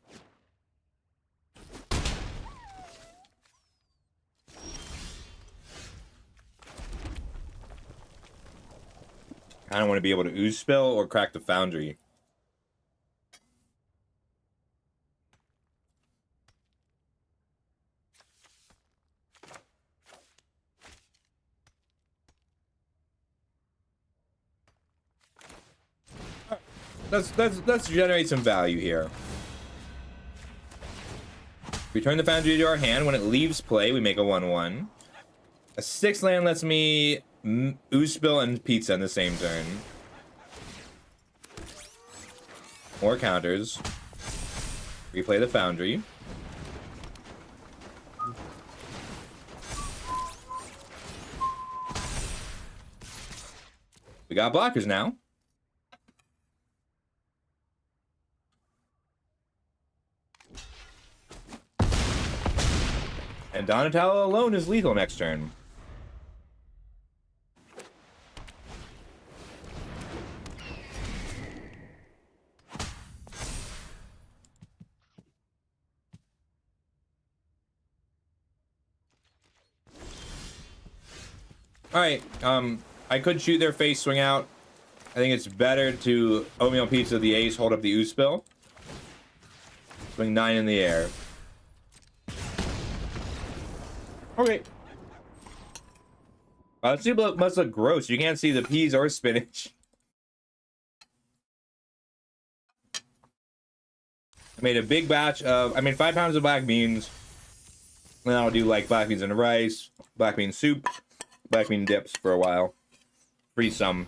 I don't want to be able to Ooze Spell or crack the Foundry. Let's generate some value here. Return the Foundry to our hand. When it leaves play, we make a 1/1. A 6 land lets me Ooze Spell and Pizza in the same turn. More counters. Replay the Foundry. We got blockers now. And Donatello alone is lethal next turn. Alright, I could shoot their face, swing out. I think it's better to Oatmeal Pizza the ace, hold up the Ooze Spell. Swing 9 in the air. Okay. That soup must look gross. You can't see the peas or spinach. I made a big batch of, I made 5 pounds of black beans. Then I'll do like black beans and rice, black bean soup, black bean dips for a while. Freeze some.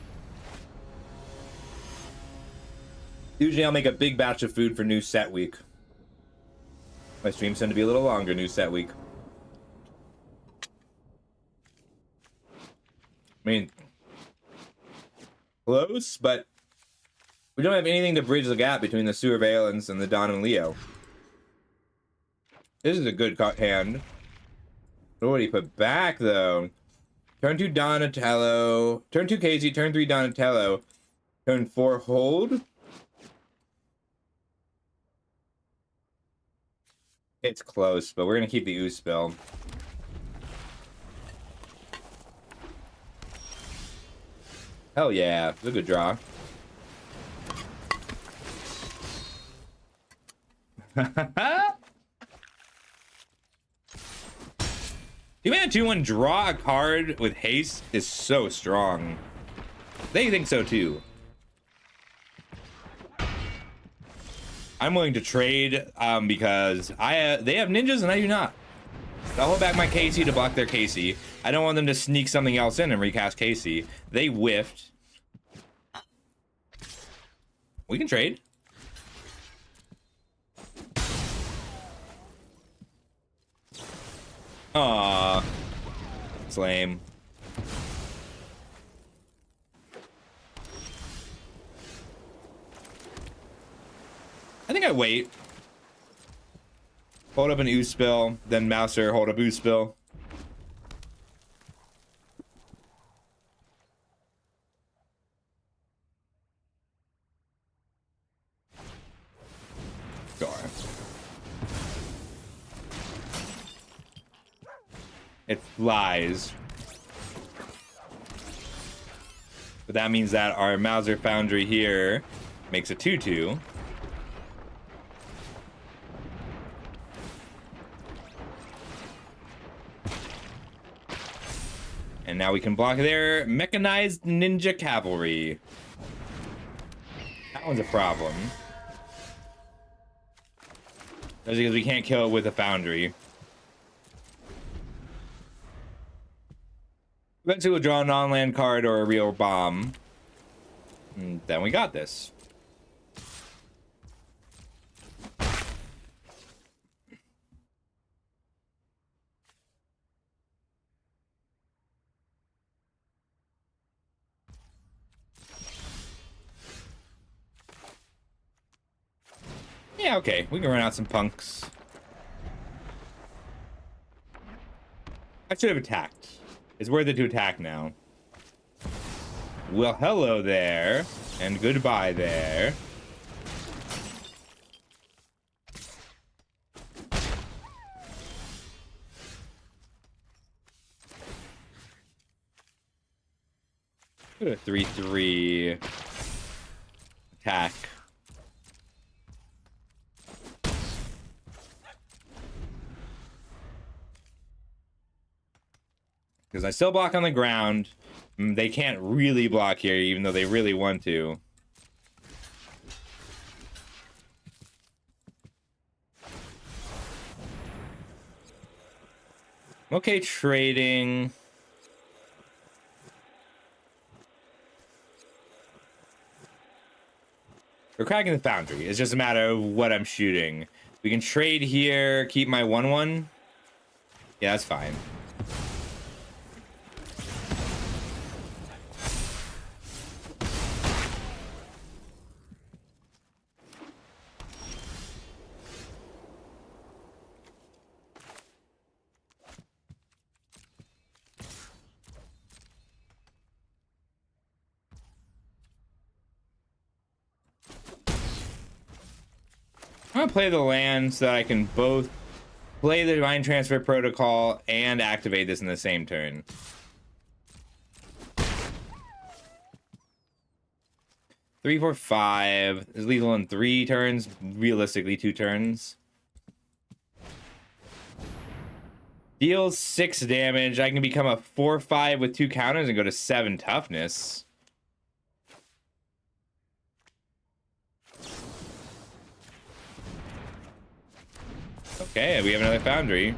Usually I'll make a big batch of food for new set week. My streams tend to be a little longer new set week. I mean, close, but we don't have anything to bridge the gap between the Surveillance and the Don and Leo. This is a good hand. What do you put back, though? Turn 2 Donatello. Turn 2 Casey. Turn 3 Donatello. Turn 4 hold. It's close, but we're going to keep the ooze spell. Hell yeah. It's a good draw. Two-mana 2/1 draw a card with haste is so strong. They think so too. I'm willing to trade because they have ninjas and I do not. I'll hold back my Casey to block their Casey. I don't want them to sneak something else in and recast Casey. They whiffed. We can trade. Aww. It's lame. I think I wait. Hold up an ooze spill, then Mouser, hold up ooze spill. Sure. It flies. But that means that our Mouser Foundry here makes a 2/2. And now we can block their Mechanized Ninja Cavalry. That one's a problem. That's because we can't kill it with a Foundry. Eventually we'll draw a non-land card or a real bomb. And then we got this. Yeah, okay. We can run out some punks. I should have attacked. It's worth it to attack now. Well, hello there. And goodbye there. Go to 3/3 attack. Because I still block on the ground. They can't really block here, even though they really want to. Okay, trading. We're cracking the Foundry. It's just a matter of what I'm shooting. We can trade here, keep my 1/1. Yeah, that's fine. I'm gonna play the land so that I can both play the Divine Transfer Protocol and activate this in the same turn. Three, 4, 5 is lethal in 3 turns. Realistically, 2 turns. Deals 6 damage. I can become a 4/5 with 2 counters and go to 7 toughness. Okay, we have another foundry.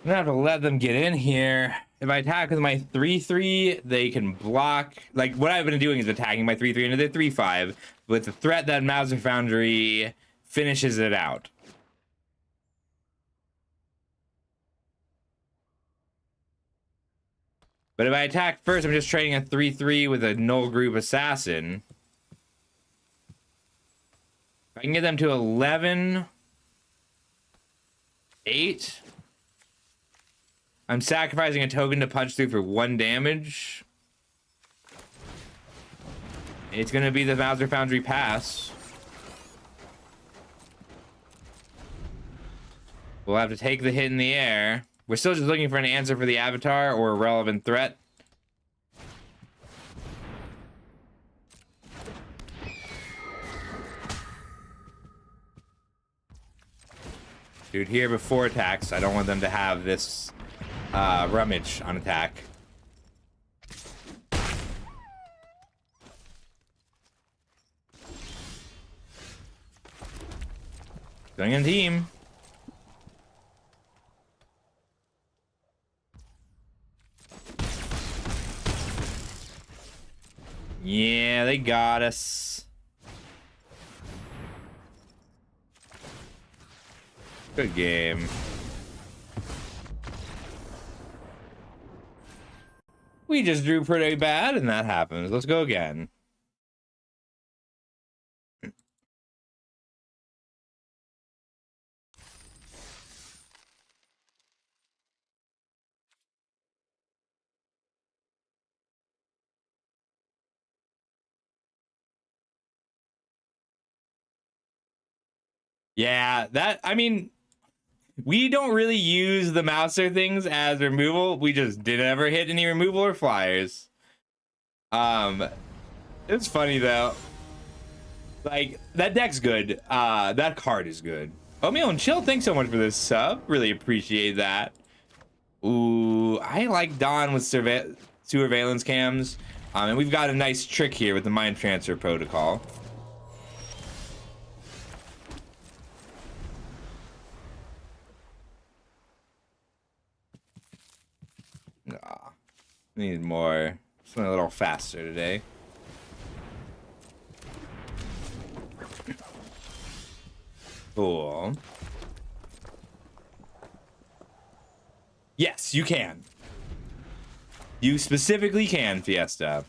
I'm gonna have to let them get in here. If I attack with my 3/3, they can block. Like, what I've been doing is attacking my 3/3 into the 3/5 with the threat that Mauser Foundry finishes it out. But if I attack first, I'm just trading a 3/3 with a null group assassin. If I can get them to 11, 8. I'm sacrificing a token to punch through for 1 damage. It's gonna be the Mauser Foundry pass. We'll have to take the hit in the air. We're still just looking for an answer for the Avatar or a relevant threat. Dude, here before attacks, I don't want them to have this rummage on attack. Going in team. Yeah, they got us. Good game. We just drew pretty bad, and that happens. Let's go again. Yeah, I mean, we don't really use the Mauser things as removal. We just didn't ever hit any removal or flyers. It's funny though. Like, that deck's good. That card is good. Oatmeal and Chill, thanks so much for this sub. Really appreciate that. Ooh, I like Dawn with surveillance cams. And we've got a nice trick here with the Mind Transfer Protocol. Need more. Something a little faster today. Cool. Yes, you can. You specifically can, Fiesta.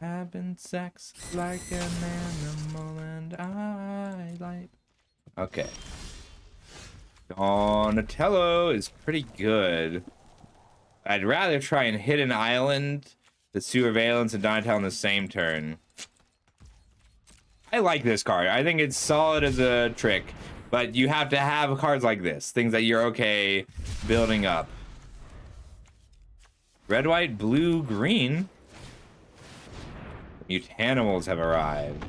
Having sex like an animal and I like... Okay. Donatello is pretty good. I'd rather try and hit an island, the Surveillance, and Donatello in the same turn. I like this card. I think it's solid as a trick, but you have to have cards like this. Things that you're okay building up. Red, white, blue, green. Mutanimals have arrived.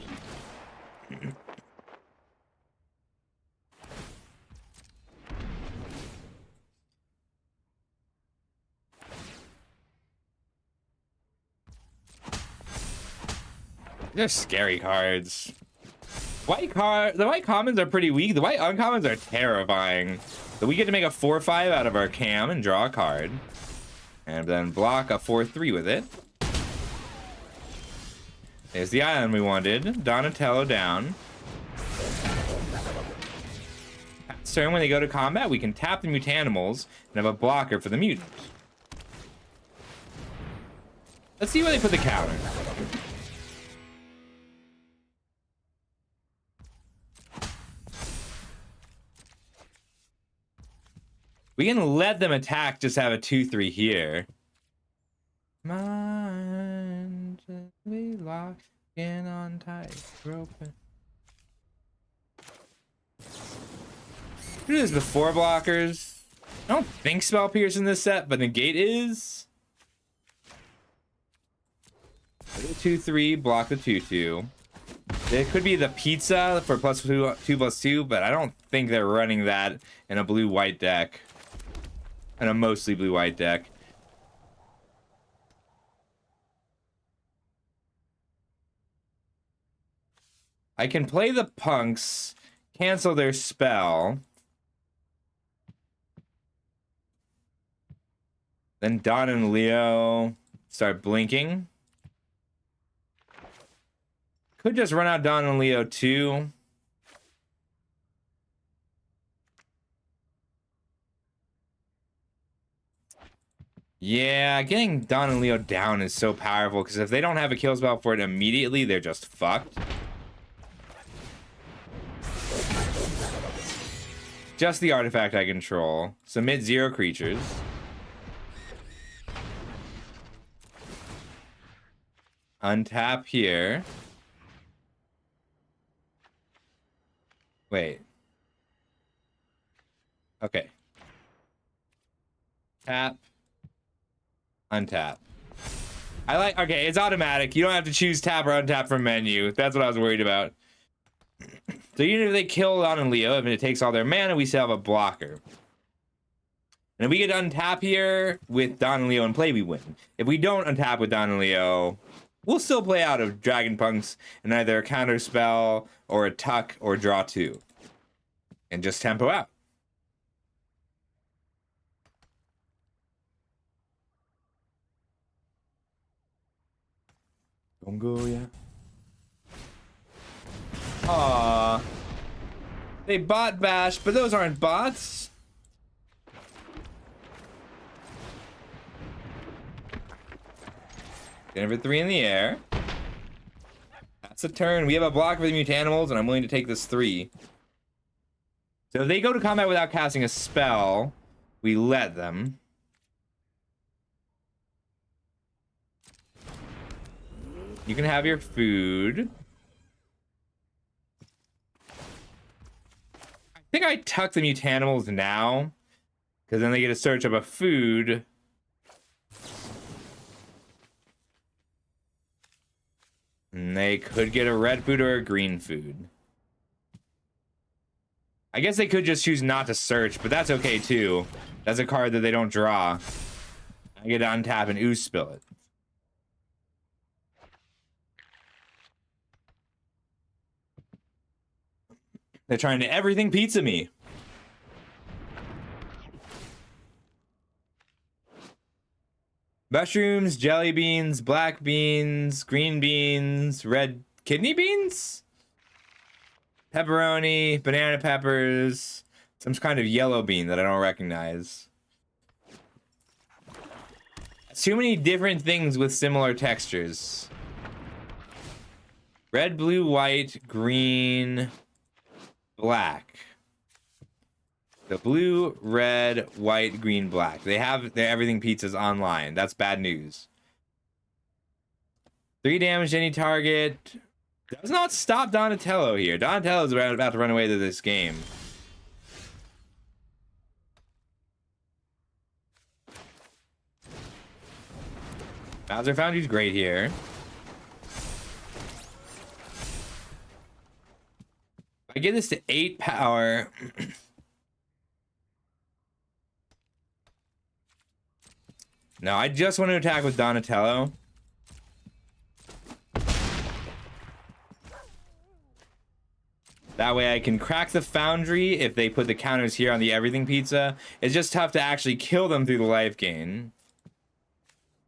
They're scary cards. The white commons are pretty weak. The white uncommons are terrifying. So we get to make a 4/5 out of our cam and draw a card. And then block a 4/3 with it. There's the island we wanted. Donatello down. Next turn, when they go to combat, we can tap the Mutanimals and have a blocker for the mutants. Let's see where they put the counter. We can let them attack, just have a 2/3 here. My walking on tight rope. Who is before blockers? I don't think Spell Pierce in this set, but Negate is. 2/3, block the 2/2. It could be the pizza for +2/+2, but I don't think they're running that in a blue-white deck. In a mostly blue-white deck. I can play the punks, cancel their spell. Then Don and Leo start blinking. Could just run out Don and Leo too. Yeah, getting Don and Leo down is so powerful because if they don't have a kill spell for it immediately, they're just fucked. Just the artifact I control. Submit 0 creatures. Untap here. Wait. Okay. Tap. Untap. I like, okay, it's automatic. You don't have to choose tap or untap from menu. That's what I was worried about. So even if they kill Don and Leo, if it takes all their mana, we still have a blocker. And if we get to untap here with Don and Leo in play, we win. If we don't untap with Don and Leo, we'll still play out of Dragon Punks and either a counter spell or a tuck or draw 2. And just tempo out. Don't go yet. Aww. They bot bash, but those aren't bots. Denver 3 in the air. That's a turn. We have a block for the Mutanimals, and I'm willing to take this 3. So if they go to combat without casting a spell, we let them. You can have your food. I think I tuck the Mutanimals now, because then they get a search of a food. And they could get a red food or a green food. I guess they could just choose not to search, but that's okay too. That's a card that they don't draw. I get to untap and ooze spill it. They're trying to everything pizza me. Mushrooms, jelly beans, black beans, green beans, red kidney beans? Pepperoni, banana peppers, some kind of yellow bean that I don't recognize. Too many different things with similar textures. Red, blue, white, green, black. The blue, red, white, green, black. They have their everything pizzas online. That's bad news. 3 damage to any target. Does not stop Donatello here. Donatello is about to run away to this game. Bowser Foundry's great here. I get this to 8 power. No, I just want to attack with Donatello. That way I can crack the Foundry if they put the counters here on the everything pizza. It's just tough to actually kill them through the life gain.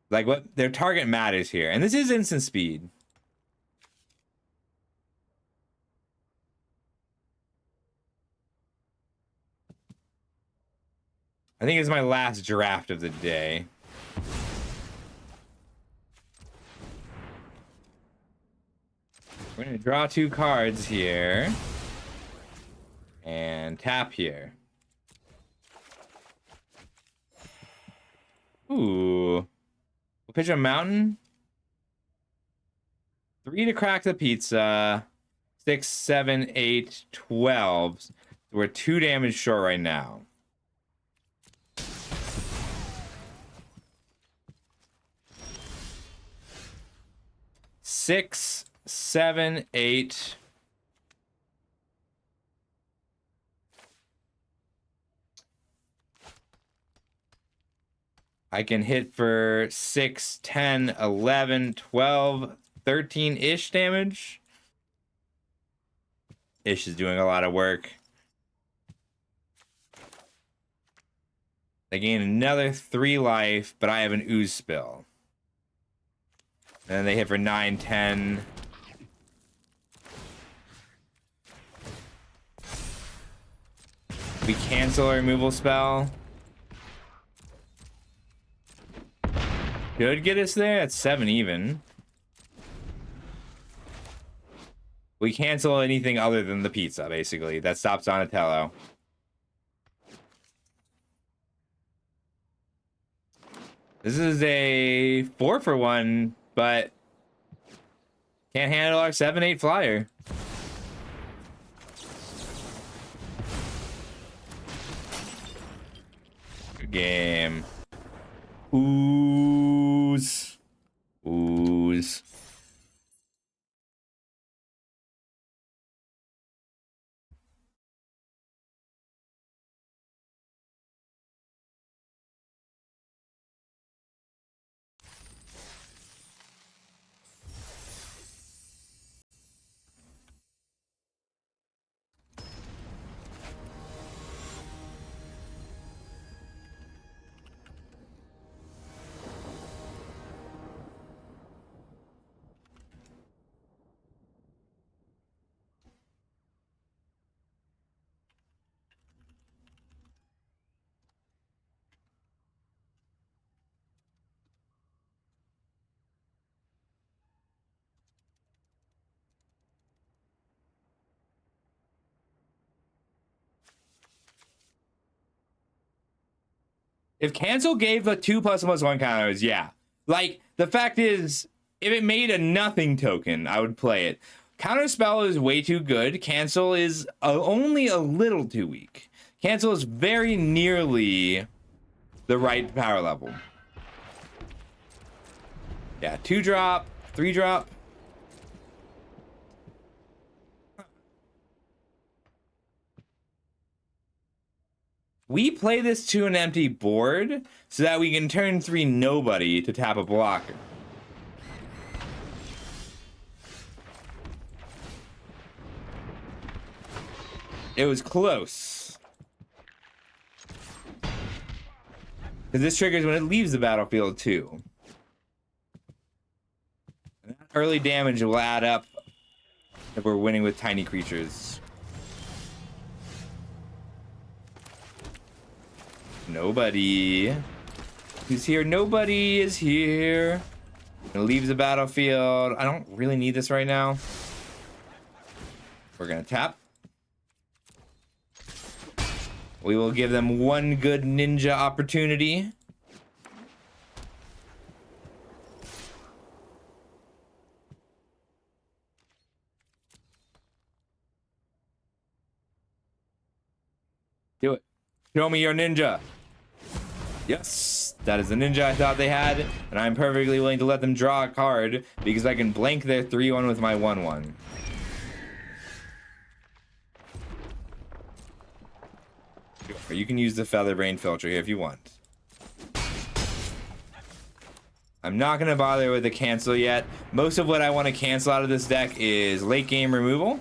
Like what their target matters here. And this is instant speed. I think it's my last draft of the day. We're gonna draw 2 cards here. And tap here. Ooh. We'll pitch a mountain. 3 to crack the pizza. 6, 7, 8, 12. We're 2 damage short right now. Six, 7, 8. I can hit for 6, 10, 11, 12, 13-ish damage. Ish is doing a lot of work. They gain another 3 life, but I have an ooze spill. And then they hit for 9, 10. We cancel a removal spell. Should get us there at 7 even. We cancel anything other than the pizza, basically. That stops Donatello. This is a 4-for-1, but can't handle our 7-8 flyer. Good game. Ooze. Ooze. If cancel gave the 2+1/+1 counters, yeah. Like, the fact is, if it made a nothing token, I would play it. Counterspell is way too good. Cancel is only a little too weak. Cancel is very nearly the right power level. Yeah, 2-drop, 3-drop. We play this to an empty board so that we can turn 3 nobody to tap a blocker. It was close. Because this triggers when it leaves the battlefield too. And that early damage will add up if we're winning with tiny creatures. Nobody is here. Nobody is here. It leaves the battlefield. I don't really need this right now. We're gonna tap. We will give them one good ninja opportunity. Do it. Show me your ninja. Yes, that is the ninja I thought they had, and I'm perfectly willing to let them draw a card because I can blank their 3/1 with my 1/1. Or you can use the Featherbrain filter here if you want. I'm not going to bother with the cancel yet. Most of what I want to cancel out of this deck is late game removal.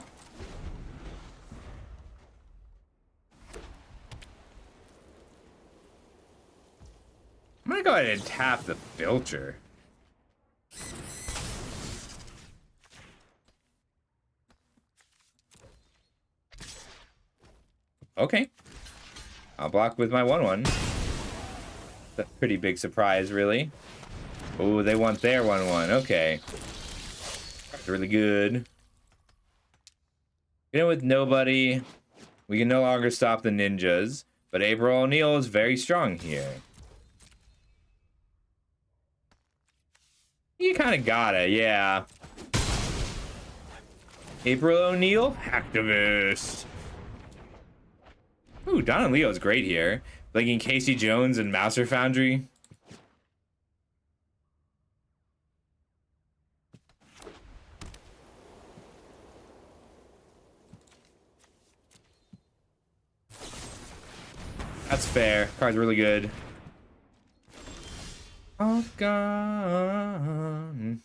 I'm going to go ahead and tap the filter. Okay. I'll block with my 1/1. That's a pretty big surprise, really. Oh, they want their 1/1. Okay. That's really good. You know, with nobody, we can no longer stop the ninjas, but April O'Neil is very strong here. You kind of gotta, yeah. April O'Neil, hacktivist. Ooh, Don and Leo's great here. Blinking Casey Jones and Mouser Foundry. That's fair. Card's really good. Oh, gone.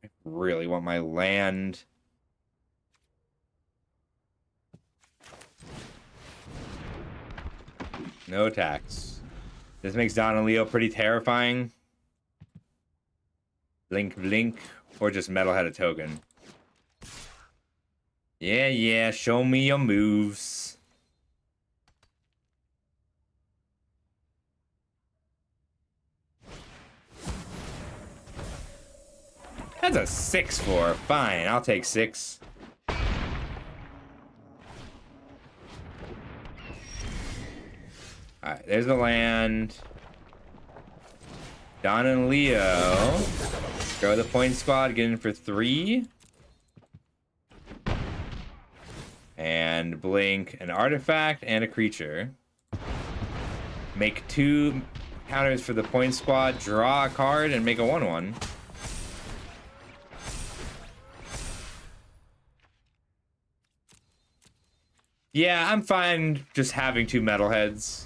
I really want my land. No attacks. This makes Don and Leo pretty terrifying. Blink, blink, or just Metalhead a token. Yeah, yeah, show me your moves. That's a 6-4. Fine, I'll take 6. Alright, there's the land. Don and Leo. Go the point squad, get in for 3. And blink an artifact and a creature. Make 2 counters for the point squad, draw a card, and make a 1/1. Yeah, I'm fine just having 2 metalheads.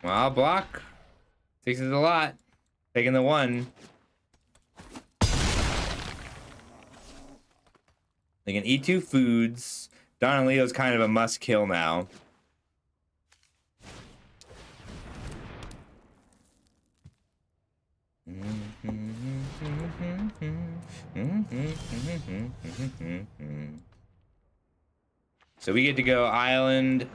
Well, I'll block. 6 is a lot. Taking the 1. They can eat 2 foods. Don and Leo's kind of a must kill now. So we get to go island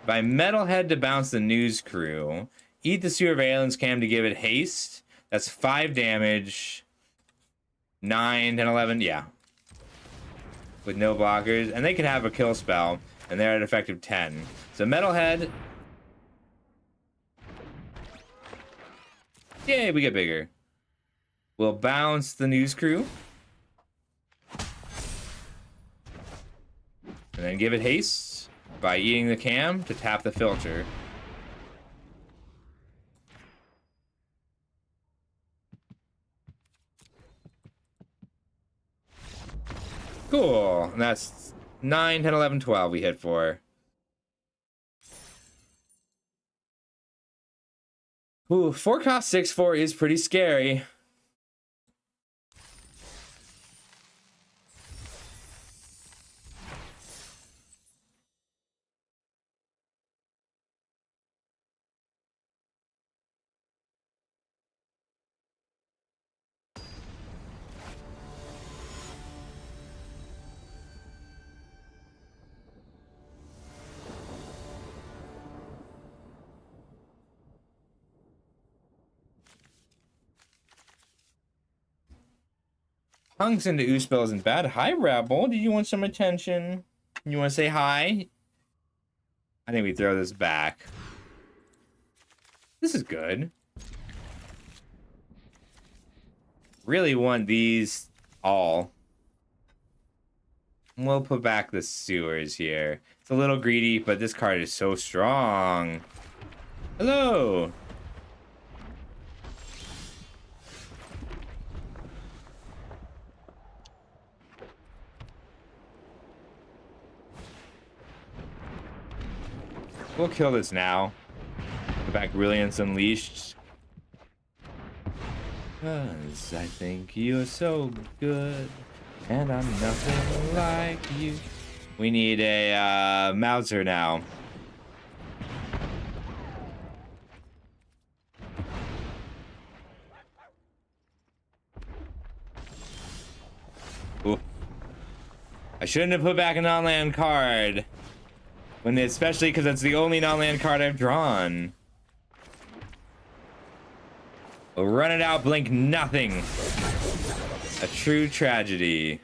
by Metalhead to bounce the news crew. Eat the Surveillance Cam to give it haste. That's 5 damage. 9, 10, 11, yeah. With no blockers. And they can have a kill spell. And they're at effective 10. So Metalhead. Yay, we get bigger. We'll bounce the news crew. And then give it haste by eating the cam to tap the filter. Cool. And that's 9, 10, 11, 12 we hit for. Ooh, 4 cost 6/4 is pretty scary. Hunks into Oospel isn't bad. Hi, Rebel. Did you want some attention? You want to say hi? I think we throw this back. This is good. Really want these all. We'll put back the sewers here. It's a little greedy, but this card is so strong. Hello. We'll kill this now. Go back Brilliance Unleashed. 'Cause I think you're so good, and I'm nothing like you. We need a Mouser now. Ooh. I shouldn't have put back an on-land card. Especially because that's the only non-land card I've drawn. We'll run it out, blink nothing. A true tragedy.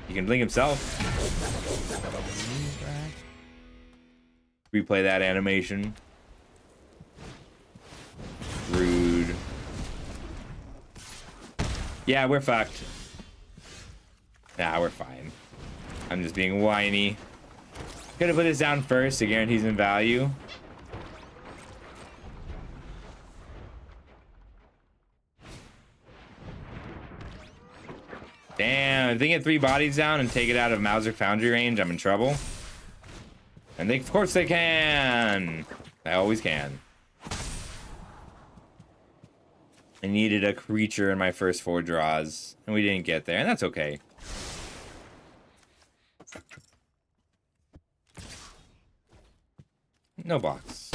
He can blink himself. Replay that animation. Rude. Yeah, we're fucked. Nah, we're fine. I'm just being whiny. Could have put this down first to guarantee some value. Damn, if they get 3 bodies down and take it out of Mauser Foundry range, I'm in trouble. And they, of course they can. I always can. I needed a creature in my first 4 draws, and we didn't get there, and that's okay. No box.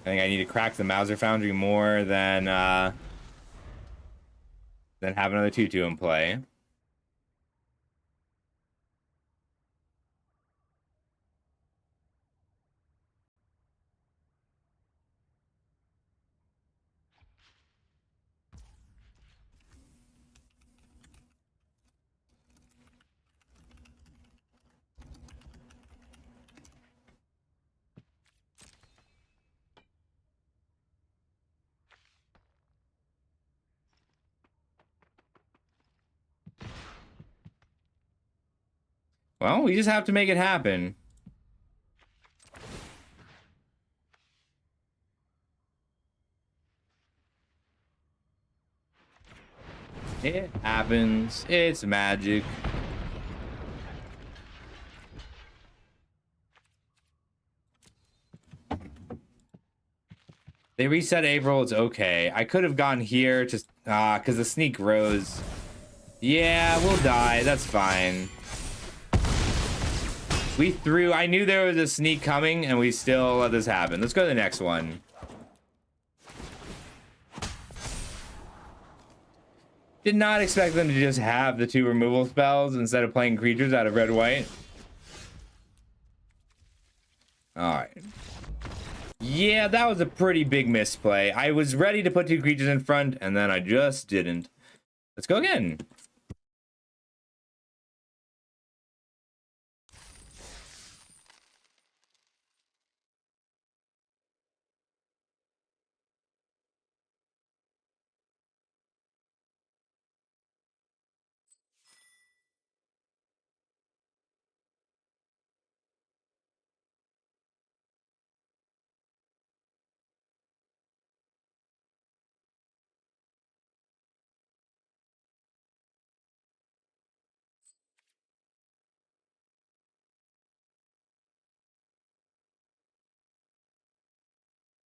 I think I need to crack the Mauser Foundry more than have another 2/2 in play. Well, we just have to make it happen. It happens. It's magic. They reset April. It's okay. I could have gone here just because the sneak rose. Yeah, we'll die. That's fine. We threw. I knew there was a sneak coming, and we still let this happen. Let's go to the next one. Did not expect them to just have the 2 removal spells instead of playing creatures out of red-white. Alright. Yeah, that was a pretty big misplay. I was ready to put 2 creatures in front, and then I just didn't. Let's go again.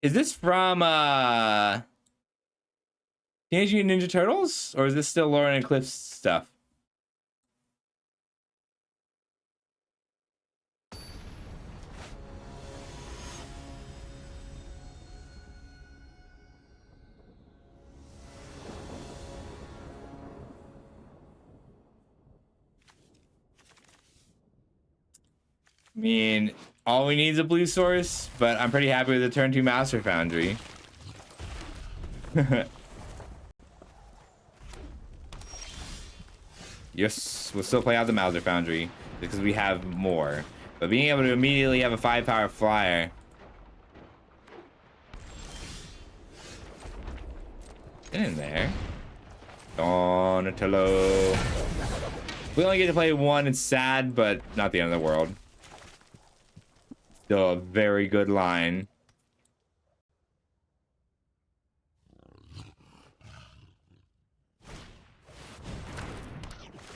Is this from Teenage Mutant Ninja Turtles? Or is this still Lauren and Cliff's stuff? I mean, all we need is a blue source, but I'm pretty happy with the turn 2 Mauser Foundry. Yes, we'll still play out the Mauser Foundry because we have more. But being able to immediately have a 5-power flyer. Get in there. Donatello. We only get to play 1, it's sad, but not the end of the world. Still a very good line.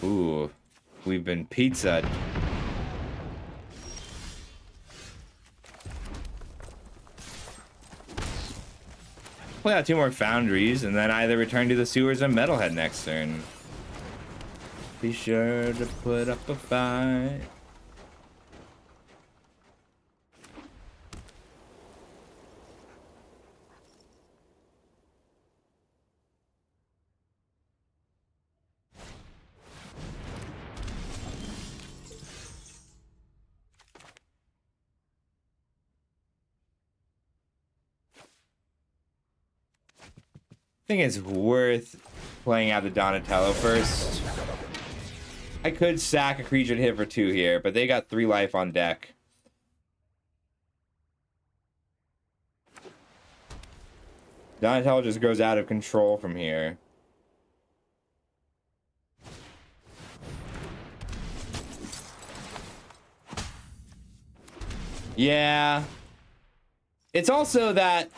Ooh, we've been pizzaed. Play out 2 more foundries, and then either return to the sewers or Metalhead next turn. Be sure to put up a fight. think it's worth playing out the Donatello first. I could sack a creature to hit for 2 here, but they got 3 life on deck. Donatello just goes out of control from here. Yeah. It's also that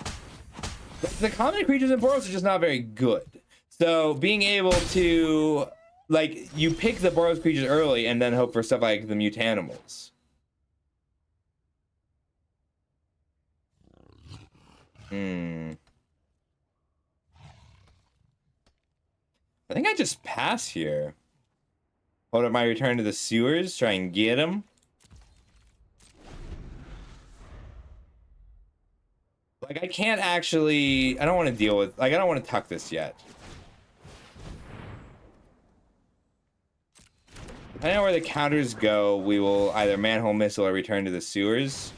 the common creatures in Boros are just not very good. So being able to, like, you pick the Boros creatures early and then hope for stuff like the Mutanimals. I think I just pass here. Hold up my return to the sewers, try and get him. Like, I can't actually... I don't want to deal with... Like, I don't want to tuck this yet. Depending on where the counters go, we will either manhole missile or return to the sewers.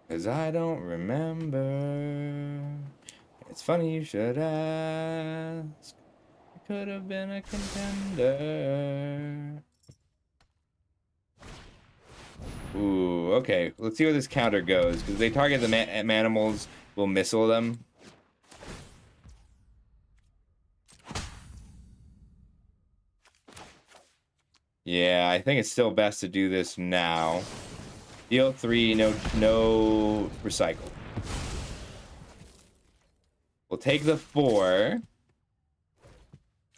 Because I don't remember. It's funny you should ask. Could have been a contender. Ooh, okay. Let's see where this counter goes. Because they target the manimals, we'll missile them. Yeah, I think it's still best to do this now. Deal 3, no recycle. We'll take the 4.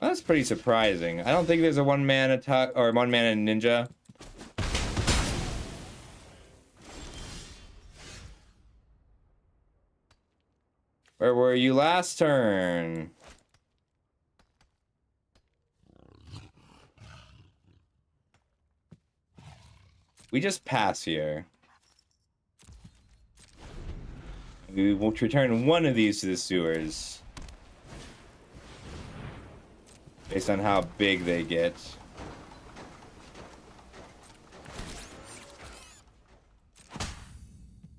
That's pretty surprising. I don't think there's a 1-mana tuck or 1-mana ninja. Where were you last turn? We just pass here. We will return 1 of these to the sewers. Based on how big they get.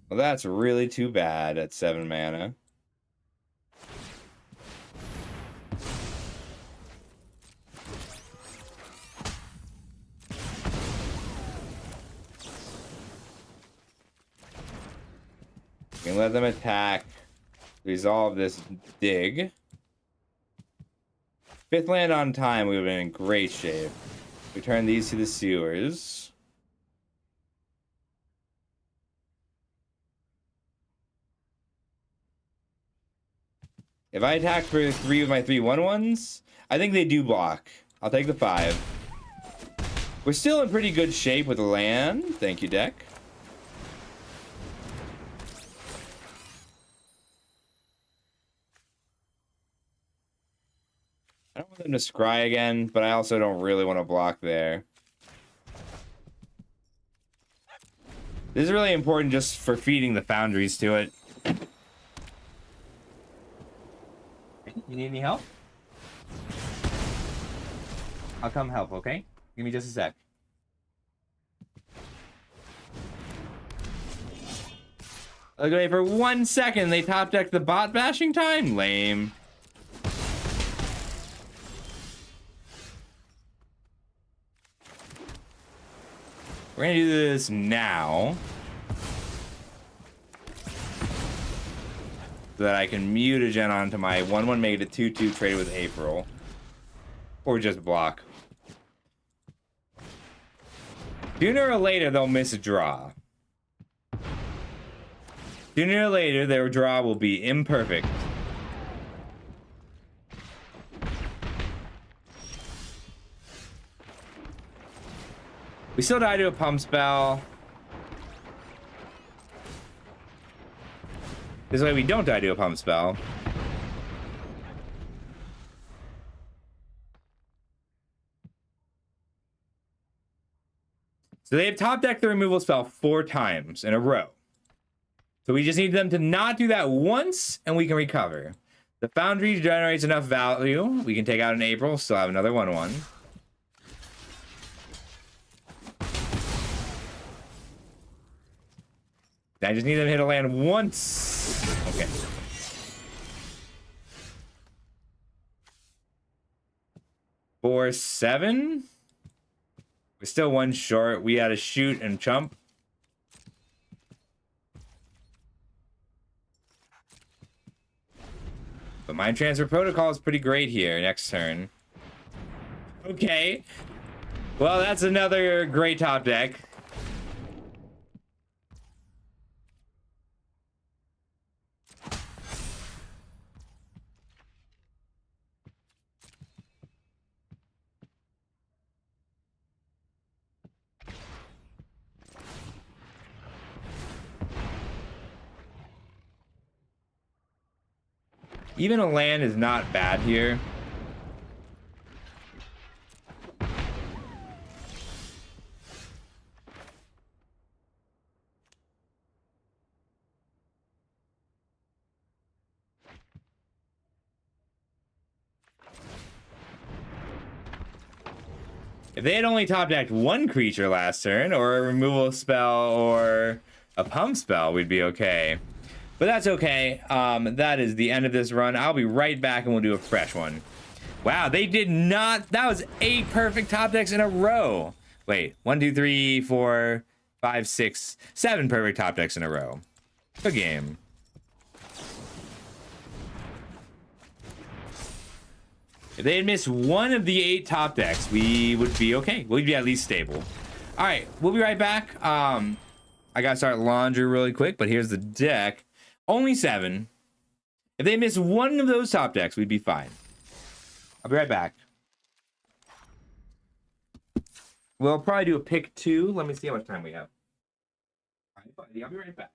Well, that's really too bad at 7 mana. We can let them attack. Resolve this dig. 5th land on time, we would have been in great shape. Return these to the sewers. If I attack for 3 of my 3 1/1s, I think they do block. I'll take the 5. We're still in pretty good shape with the land. Thank you, deck. I don't want them to scry again, but I also don't really want to block there. This is really important just for feeding the foundries to it. You need any help? I'll come help, okay? Give me just a sec. Okay, for 1 second, they top decked the bot bashing time? Lame. We're gonna do this now. So that I can mutagen onto my 1/1, make it a 2/2 trade with April. Or just block. Sooner or later, they'll miss a draw. Sooner or later, their draw will be imperfect. We still die to a pump spell. This way we don't die to a pump spell. So they've top decked the removal spell 4 times in a row. So we just need them to not do that once and we can recover. The Foundry generates enough value. We can take out an April, still have another 1/1. I just need them to hit a land once. Okay. For 7. We're still 1 short. We had to shoot and chump. But Mind Transfer Protocol is pretty great here next turn. Okay. Well, that's another great top deck. Even a land is not bad here. If they had only top decked 1 creature last turn, or a removal spell, or a pump spell, we'd be okay. But that's okay. That is the end of this run. I'll be right back and we'll do a fresh one. Wow, they did not. That was 8 perfect top decks in a row. Wait, 1, 2, 3, 4, 5, 6, 7 perfect top decks in a row. Good game. If they had missed 1 of the 8 top decks, we would be okay. We'd be at least stable. All right, we'll be right back. I gotta start laundry really quick, but here's the deck. Only 7. If they miss 1 of those top decks, we'd be fine. I'll be right back. We'll probably do a pick 2. Let me see how much time we have. All right, buddy, I'll be right back.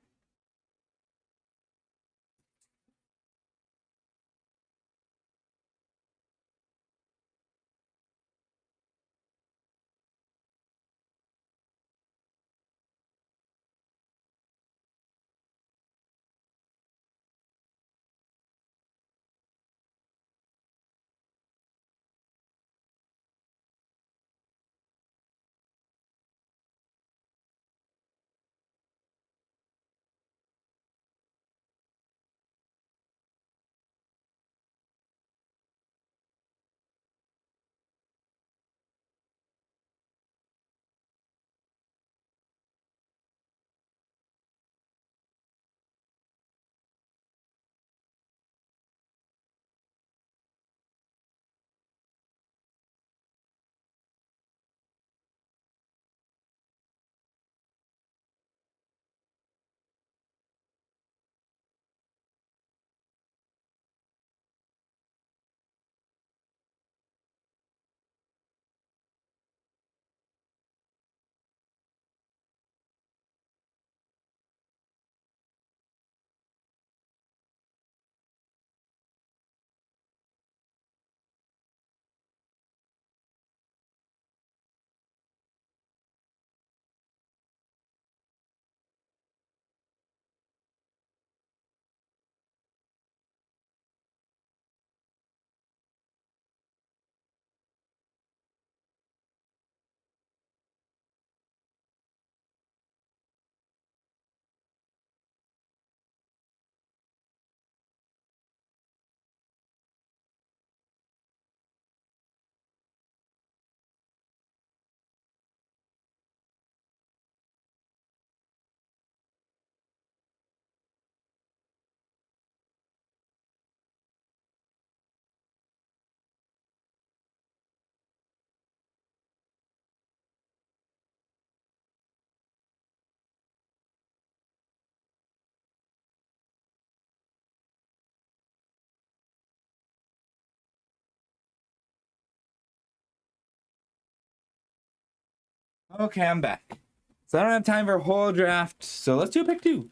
Okay, I'm back. So I don't have time for a whole draft, so let's do a pick 2.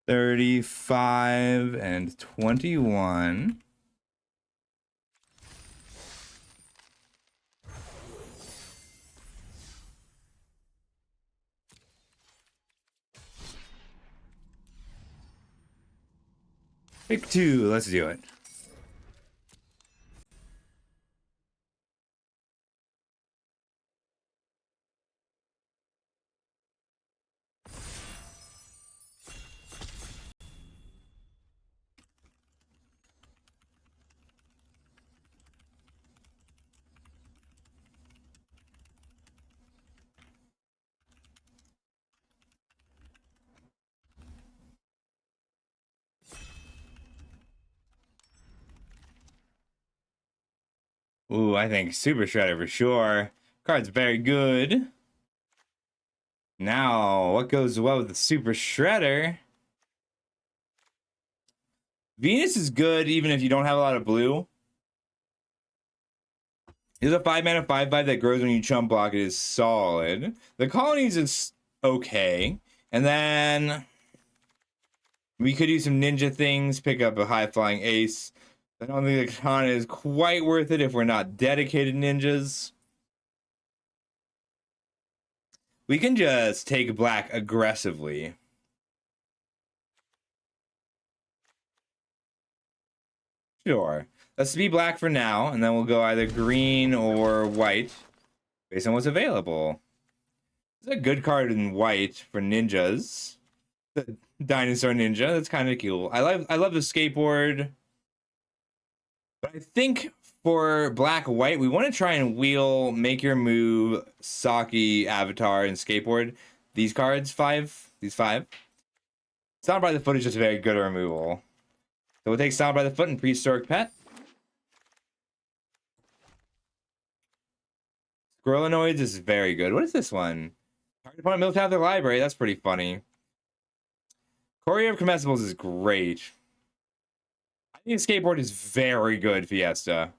$35 and $21. Pick 2, let's do it. Ooh, I think Super Shredder for sure. Card's very good. Now, what goes well with the Super Shredder? Venus is good even if you don't have a lot of blue. There's a 5-mana 5/5 that grows when you chump block. It is solid. The Colonies is okay. And then we could do some ninja things, pick up a high-flying ace. I don't think the katana is quite worth it if we're not dedicated ninjas. We can just take black aggressively. Sure. Let's be black for now, and then we'll go either green or white based on what's available. It's a good card in white for ninjas. The dinosaur ninja, that's kind of cool. I love the skateboard. But I think for black white, we want to try and wheel Make Your Move, Saki, Avatar, and Skateboard. These cards, these five. Stomp by the Foot is just very good at removal. So we'll take Stomp by the Foot and Prehistoric Pet. Squirrelinoids is very good. What is this one? Target opponent milk out of their library. That's pretty funny. Courier of Comestibles is great. I think Skateboard is very good, Fiesta.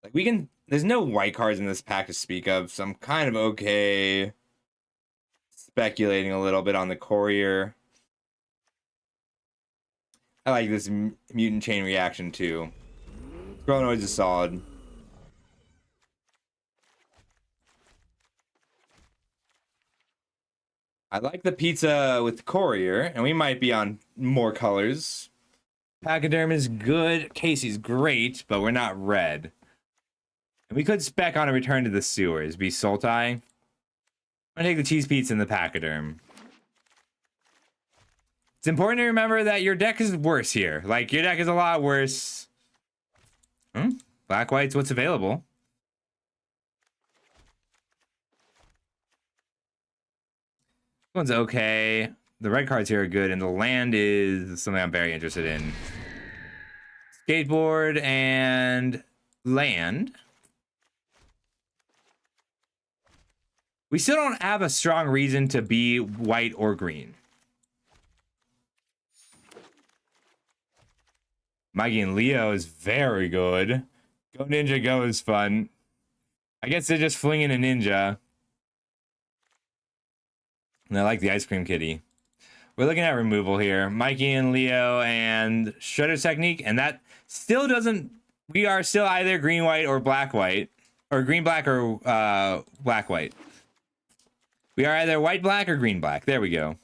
Like, we can... There's no white cards in this pack to speak of, so I'm kind of okay speculating a little bit on the Courier. I like this Mutant Chain Reaction, too. Squirrelinoids is solid. I like the pizza with Courier, and we might be on more colors. Pachyderm is good. Casey's great, but we're not red. And we could spec on a Return to the Sewers. Be Sultai. I'm gonna take the cheese pizza and the Pachyderm. It's important to remember that your deck is worse here. Like, your deck is a lot worse. Black white's what's available. This one's okay. The red cards here are good, and the land is something I'm very interested in. Skateboard and land. We still don't have a strong reason to be white or green. Mikey and Leo is very good. Go Ninja Go is fun. I guess they're just flinging a ninja. And I like the Ice Cream Kitty. We're looking at removal here. Mikey and Leo and Shredder's Technique. And that still doesn't... We are still either green-white or black-white. Or green-black or black-white. We are either white-black or green-black. There we go.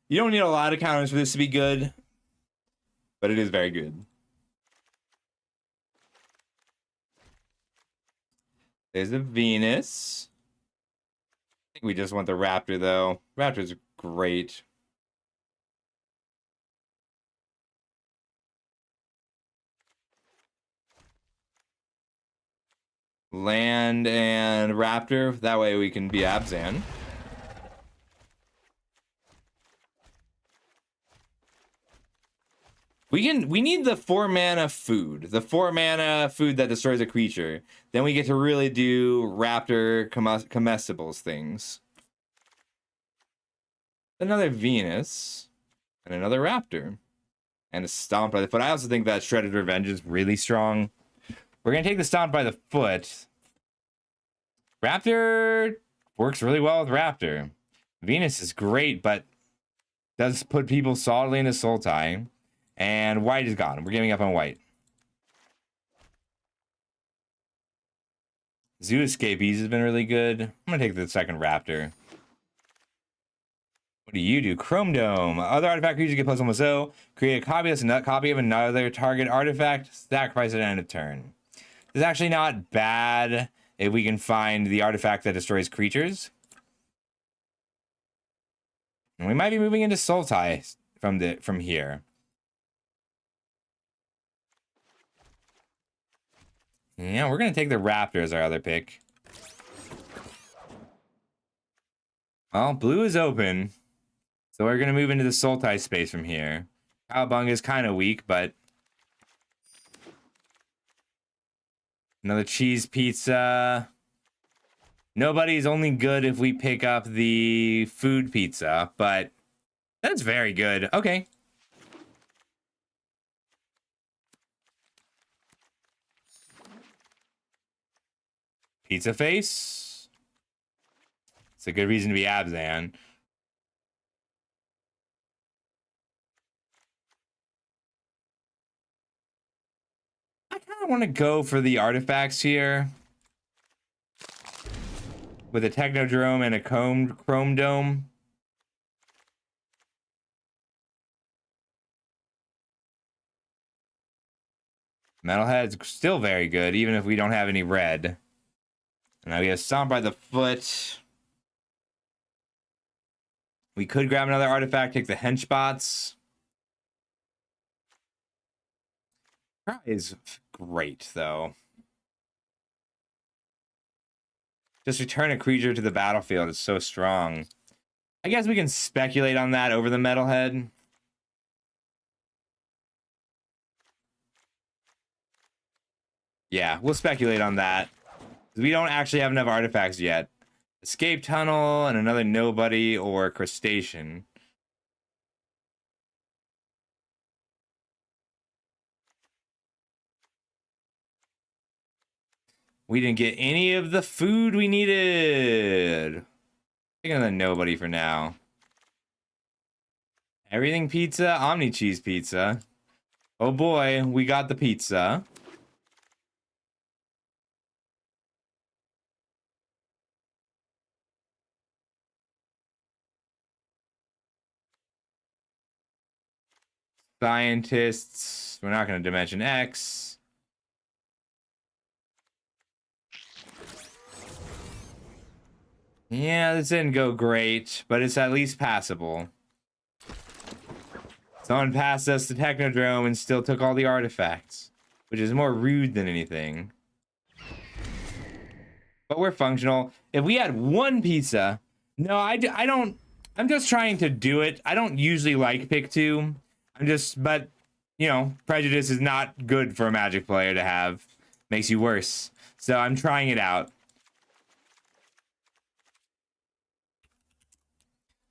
You don't need a lot of counters for this to be good, but it is very good. There's the Venus. I think we just want the Raptor, though. Raptor's great. Land and Raptor. That way we can be Abzan. We need the 4-mana food. The 4-mana food that destroys a creature. Then we get to really do Raptor comestibles things. Another Venus. And another Raptor. And a Stomp by the Foot. I also think that Shredded Revenge is really strong. We're going to take the Stomp by the Foot. Raptor works really well with Raptor. Venus is great, but does put people solidly into Sultai. And white is gone. We're giving up on white. Zoo Escapees has been really good. I'm going to take the second Raptor. What do you do? Chrome Dome. Other artifact creatures get plus almost so. Create a copy that's a copy of another target artifact. Sacrifice at the end of turn. It's actually not bad if we can find the artifact that destroys creatures. And we might be moving into Sultai from here. Yeah, we're gonna take the Raptor as our other pick. Well, blue is open. So we're gonna move into the Sultai space from here. Cowabunga is kind of weak, but another cheese pizza. Nobody's only good if we pick up the food pizza, but that's very good. Okay. Pizza face. It's a good reason to be Abzan. I kind of want to go for the artifacts here. With a Technodrome and a Chrome Dome. Metalhead's still very good, even if we don't have any red. And now we have Stomp by the Foot. We could grab another artifact, take the Henchbots. Is great, though. Just return a creature to the battlefield is so strong. I guess we can speculate on that over the Metalhead. Yeah, we'll speculate on that. We don't actually have enough artifacts yet. Escape Tunnel and another Nobody or Crustacean. We didn't get any of the food we needed. Taking another Nobody for now. Everything pizza, Omni Cheese pizza. Oh boy, we got the pizza. Scientists. We're not going to Dimension X. Yeah, this didn't go great, but it's at least passable. Someone passed us the Technodrome and still took all the artifacts, which is more rude than anything. But we're functional. If we had one pizza... No, I don't... I'm just trying to do it. I don't usually like pick 2. But, you know, prejudice is not good for a Magic player to have. Makes you worse. So I'm trying it out.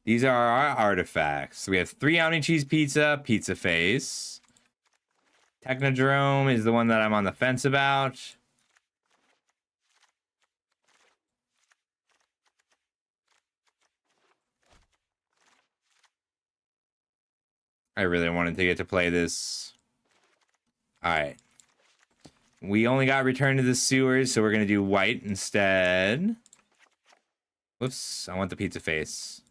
These are our artifacts. We have 3 Omni Cheese Pizza, Pizza Face. Technodrome is the one that I'm on the fence about. I really wanted to get to play this. Alright. We only got Return to the Sewers, so we're going to do white instead. Whoops, I want the Pizza Face.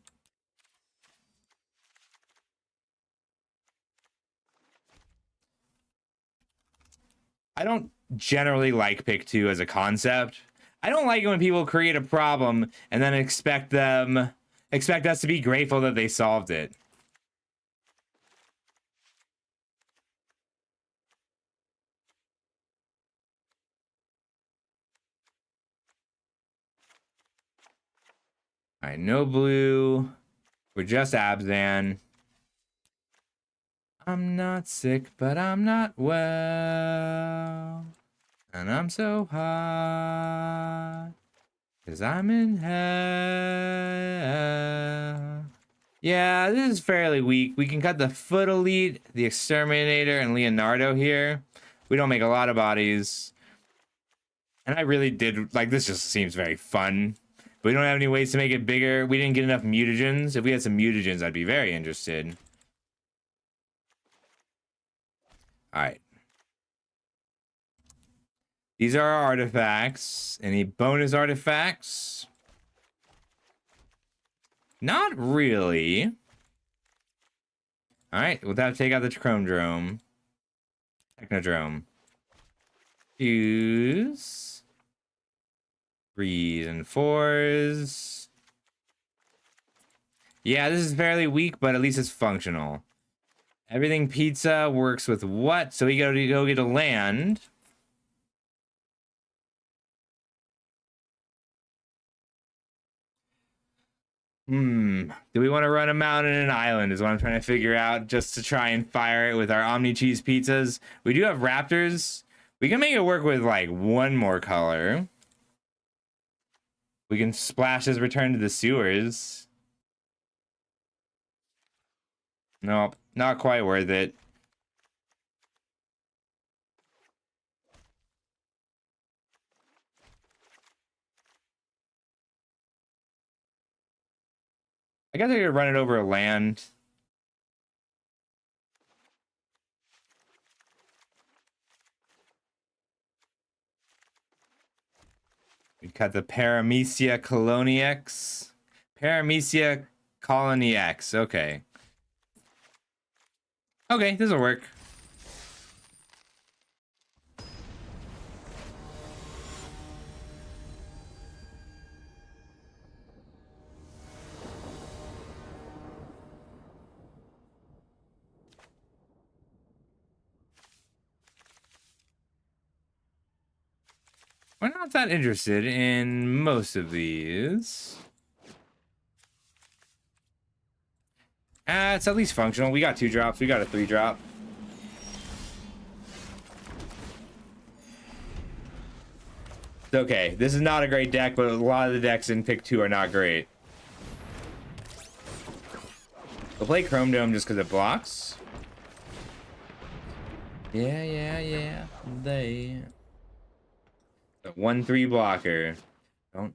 I don't generally like pick 2 as a concept. I don't like it when people create a problem and then expect us to be grateful that they solved it. All right, no blue. We're just Abzan. I'm not sick, but I'm not well. And I'm so hot. 'Cause I'm in hell. Yeah, this is fairly weak. We can cut the Foot Elite, the Exterminator, and Leonardo here. We don't make a lot of bodies. And I really did, like, this just seems very fun. But we don't have any ways to make it bigger. We didn't get enough mutagens. If we had some mutagens, I'd be very interested. Alright. These are our artifacts. Any bonus artifacts? Not really. Alright, we'll have to take out the Chromodrome. Technodrome. Use. 3s and 4s. Yeah, this is fairly weak, but at least it's functional. Everything pizza works with what? So we go get a land. Do we want to run a mountain and an island is what I'm trying to figure out, just to try and fire it with our Omni Cheese pizzas. We do have raptors. We can make it work with like one more color. We can splash his return to the sewers. Nope, not quite worth it. I guess I could run it over land. We cut the Paramecia Coloniax. Paramecia Coloniax. Okay. Okay, this will work. We're not that interested in most of these. It's at least functional. We got 2 drops. We got a 3 drop. It's okay. This is not a great deck, but a lot of the decks in pick 2 are not great. We'll play Chrome Dome just because it blocks. Yeah. They... The 1/3 blocker. Don't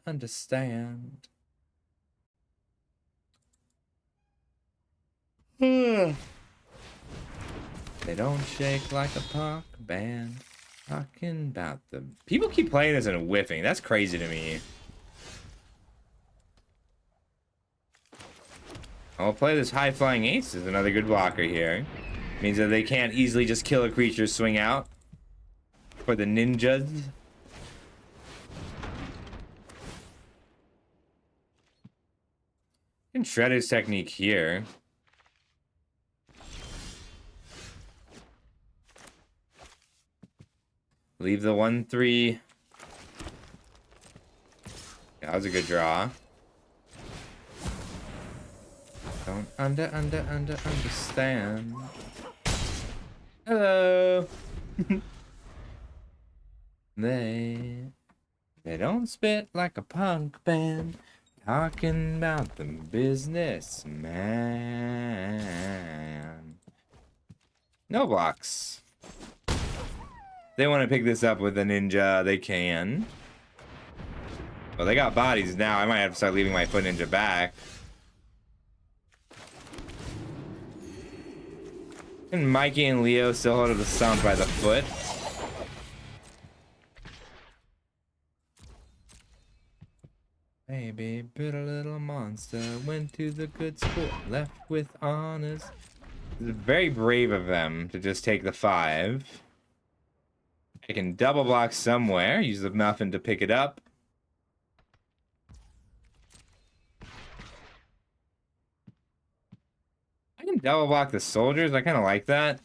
understand. They don't shake like a punk band. Talking about them. People keep playing this and whiffing. That's crazy to me. I'll play this High Flying Ace is another good blocker here. Means that they can't easily just kill a creature, swing out. For the ninjas. Can shred his technique here. Leave the 1/3. That was a good draw. Don't understand. Hello. They don't spit like a punk band. Talking about the business, man. No blocks. They want to pick this up with a ninja, they can. Well, they got bodies now. I might have to start leaving my foot ninja back. And Mikey and Leo still hold the stump by the foot. Baby, pretty little monster went to the good school, left with honors. It's very brave of them to just take the 5. I can double block somewhere, use the muffin to pick it up. I can double block the soldiers, I kind of like that.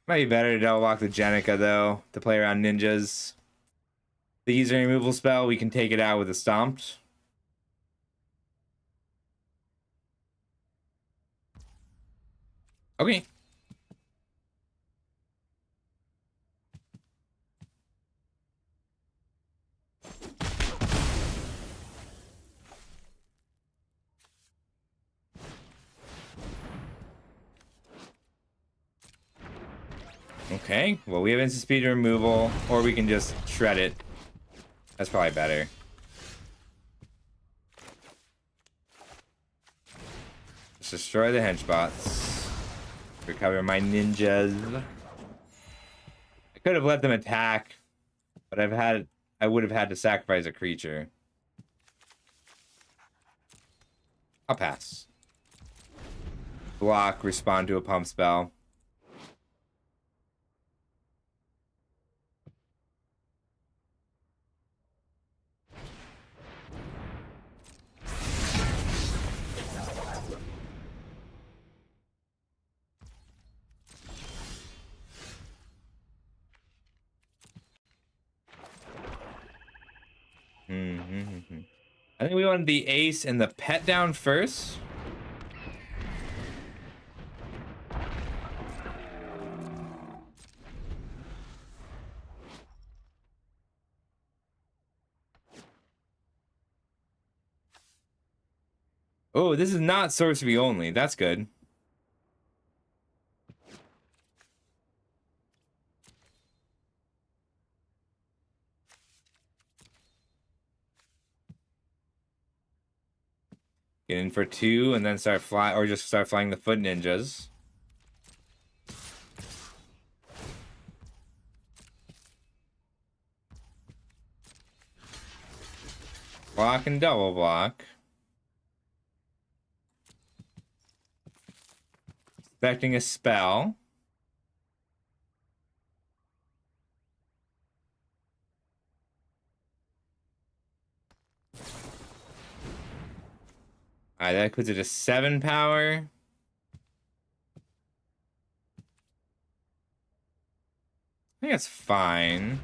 Might be better to double block the Jenica though, to play around ninjas. The user removal spell, we can take it out with a stomped. Okay. Okay, well we have instant speed removal, or we can just shred it. That's probably better. Let's destroy the henchbots. Recover my ninjas. I could have let them attack, but I would have had to sacrifice a creature. I'll pass. Block, respond to a pump spell. I think we wanted the ace and the pet down first. Oh, this is not sorcery only. That's good. Get in for 2 and then start fly, or just start flying the foot ninjas. Block and double block. Expecting a spell. Alright, that puts it to 7 power. I think that's fine.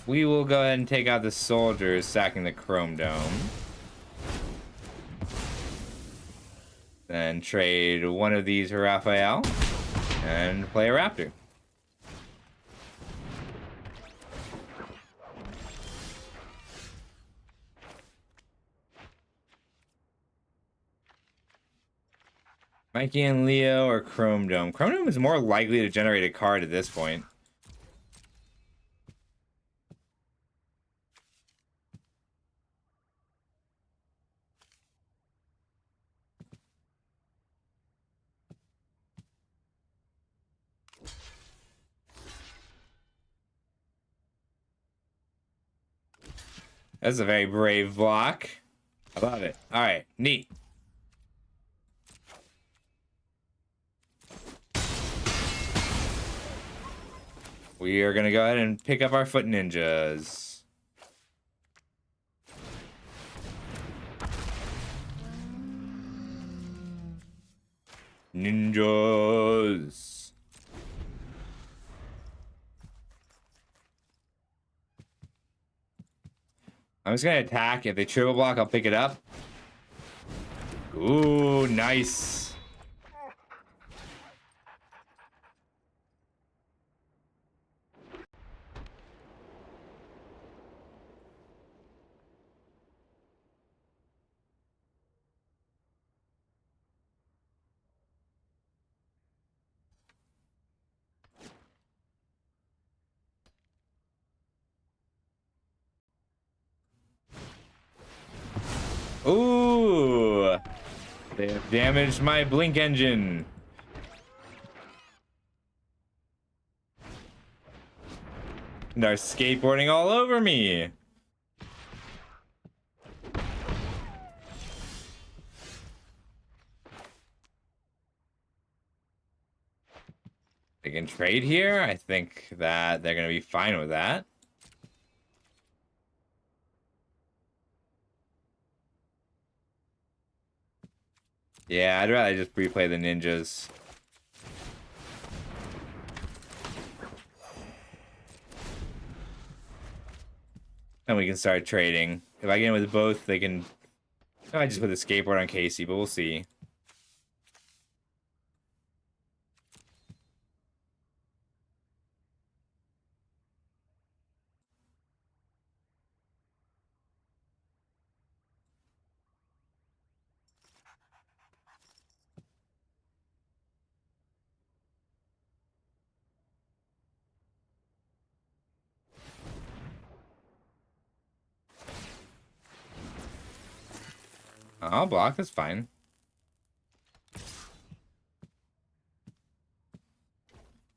We will go ahead and take out the soldiers, sacking the Chrome Dome. Then trade one of these for Raphael and play a Raptor. Mikey and Leo or Chrome Dome. Chrome Dome is more likely to generate a card at this point. That's a very brave block. I love it. All right, neat. We are going to go ahead and pick up our foot ninjas. Ninjas. I'm just going to attack. If they triple block, I'll pick it up. Ooh, nice. Ooh, they have damaged my blink engine. They're skateboarding all over me. They can trade here. I think that they're going to be fine with that. Yeah, I'd rather just replay the ninjas. And we can start trading. If I get in with both, they can... I might just put the skateboard on Casey, but we'll see. I'll block, that's fine.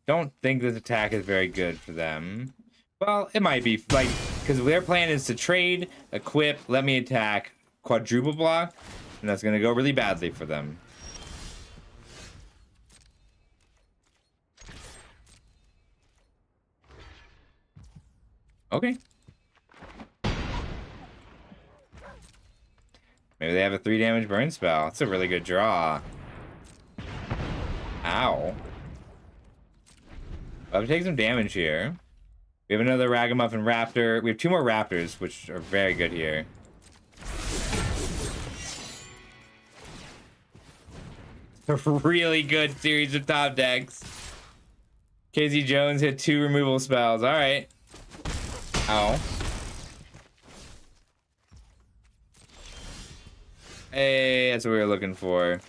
Don't think this attack is very good for them. Well, it might be, like, because their plan is to trade, equip, let me attack, quadruple block, and that's going to go really badly for them. Okay. Maybe they have a 3 damage burn spell. That's a really good draw. Ow. I'll take some damage here. We have another Ragamuffin Raptor. We have 2 more Raptors, which are very good here. A really good series of top decks. KZ Jones hit 2 removal spells. All right. Ow. Hey, that's what we were looking for.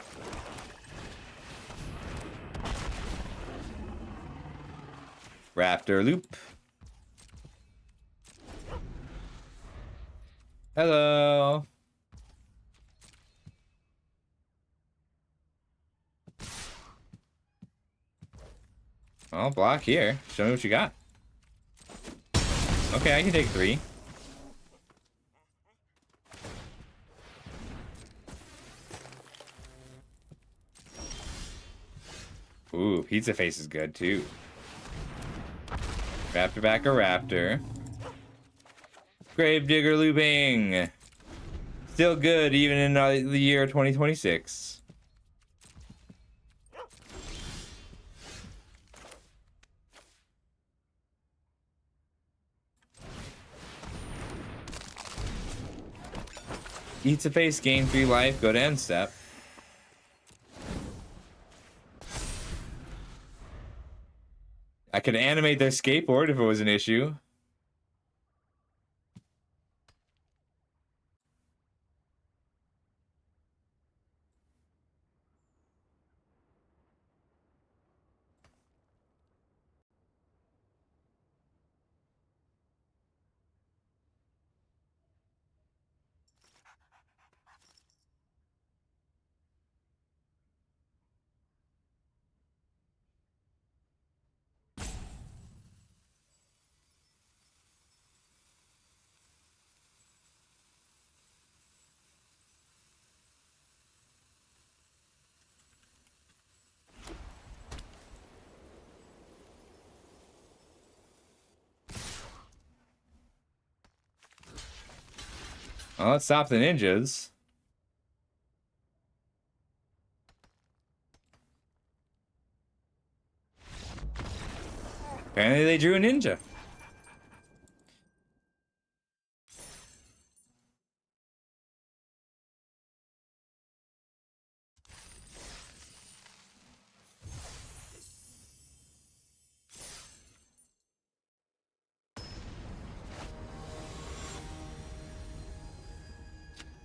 Raptor loop. Hello. I'll block here. Show me what you got. Okay, I can take 3. Ooh, Pizza Face is good too. Raptor back a Raptor. Gravedigger looping. Still good even in the year 2026. Eats a face, gain 3 life, go to end step. I could animate their skateboard if it was an issue. Well, let's stop the ninjas. Apparently they drew a ninja.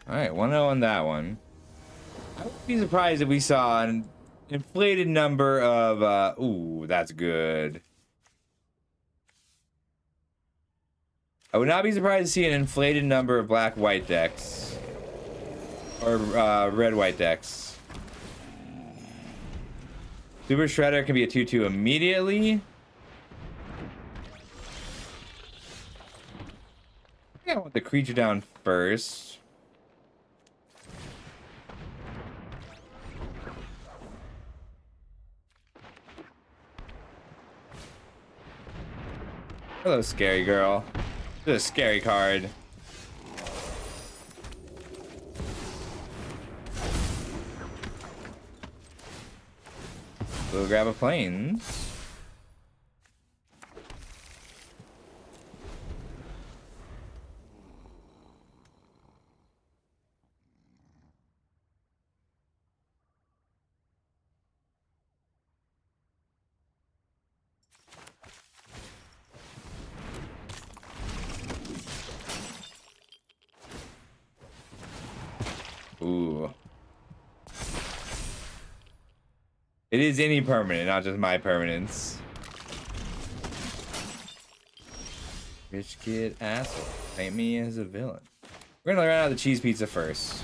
All right, 1-0 on that one. I wouldn't be surprised if we saw an inflated number of, ooh, that's good. I would not be surprised to see an inflated number of black-white decks. Or, red-white decks. Super Shredder can be a 2-2 immediately. I think I want the creature down first. Hello, scary girl. This is a scary card. We'll grab a planes. Ooh. It is any permanent, not just my permanents. Rich kid asshole. Paint me as a villain. We're gonna run out of the cheese pizza first.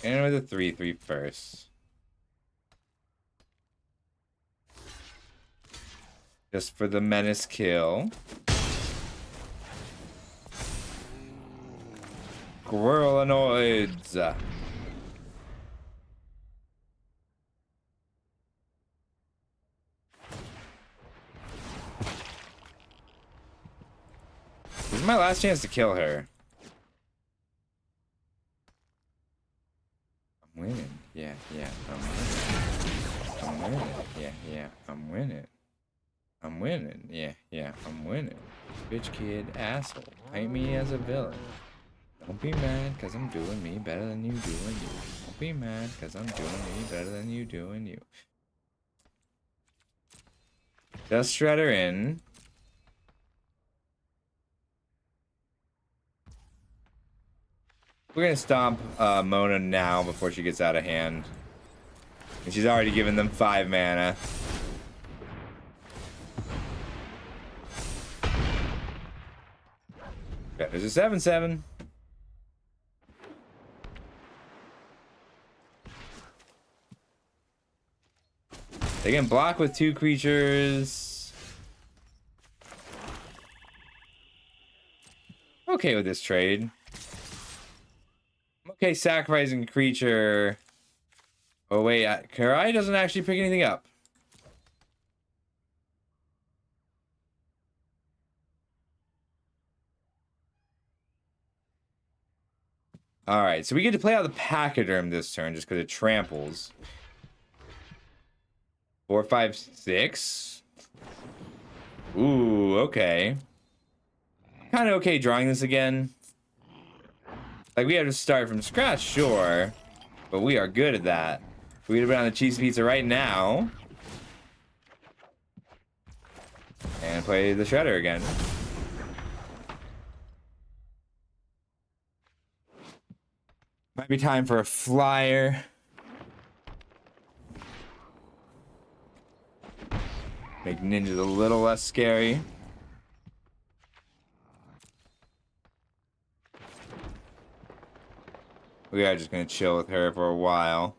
And with a 3/3 first. Just for the menace kill. Squirrelanoids. This is my last chance to kill her. I'm winning. Yeah, I'm winning. I'm winning. Yeah, I'm winning. I'm winning. Yeah, I'm winning. Bitch kid asshole. Paint me as a villain. Don't be mad cause I'm doing me better than you doing you. Don't be mad cause I'm doing me better than you doing you. Just Shredder in. We're gonna stomp Mona now before she gets out of hand. And she's already given them 5 mana. Okay, there's a 7/7. They can block with 2 creatures. Okay with this trade. I'm okay sacrificing a creature. Oh wait, Karai doesn't actually pick anything up. Alright, so we get to play out the Pachyderm this turn just because it tramples. 4, 5, 6. Ooh, okay. Kind of okay drawing this again. Like, we have to start from scratch, sure. But we are good at that. We get to put on the cheese pizza right now. And play the Shredder again. Might be time for a flyer. Make ninjas a little less scary. We are just gonna chill with her for a while.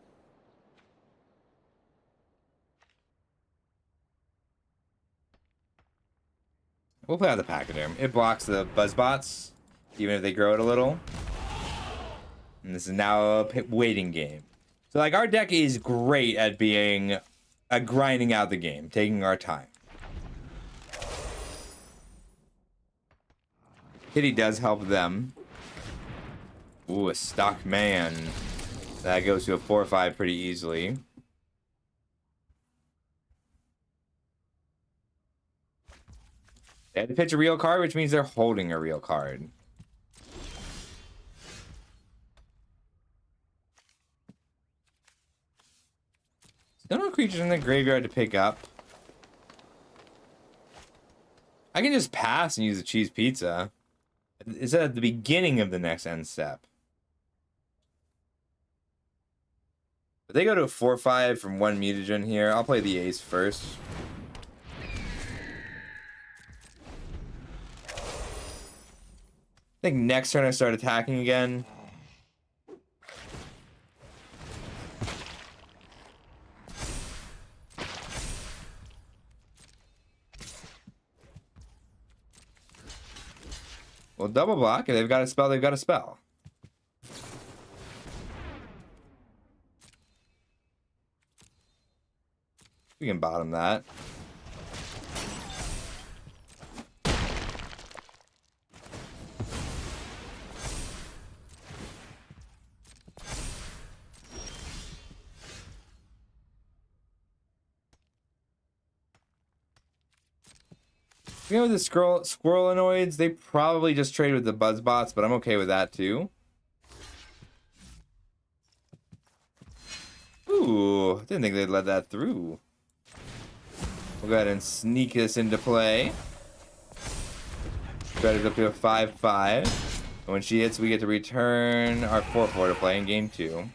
We'll play out the Pachyderm. It blocks the Buzzbots, even if they grow it a little. And this is now a waiting game. So, like, our deck is great at being grinding out the game, taking our time. Kitty does help them. Ooh, a stock man. That goes to a 4/5 pretty easily. They had to pitch a real card, which means they're holding a real card. Still no creatures in the graveyard to pick up. I can just pass and use the cheese pizza. It's at the beginning of the next end step. But they go to a 4/5 from 1 mutagen here. I'll play the ace first. I think next turn I start attacking again. Well, double block. If they've got a spell, they've got a spell. We can bottom that. You know, the Squirrelinoids, they probably just trade with the Buzzbots, but I'm okay with that too. Ooh, didn't think they'd let that through. We'll go ahead and sneak this into play. Shredder's up to a 5/5. And when she hits, we get to return our 4/4 to play in game 2.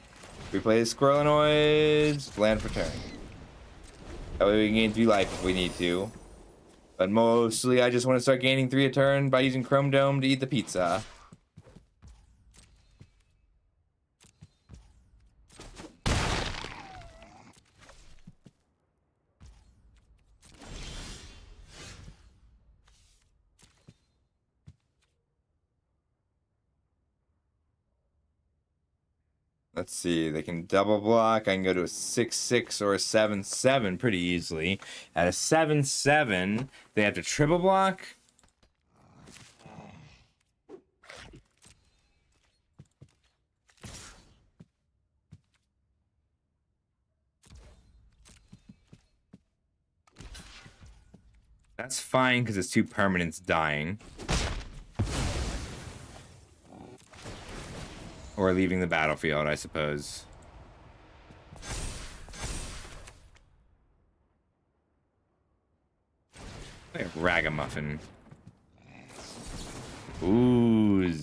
We play the Squirrelinoids, land for turn. That way we can gain 3 life if we need to. But mostly, I just want to start gaining 3 a turn by using Chrome Dome to eat the pizza. Let's see, they can double block. I can go to a 6/6 or a 7/7 pretty easily. At a 7/7, they have to triple block. That's fine because it's 2 permanents dying. Or leaving the battlefield, I suppose. Like a ragamuffin. Ooh.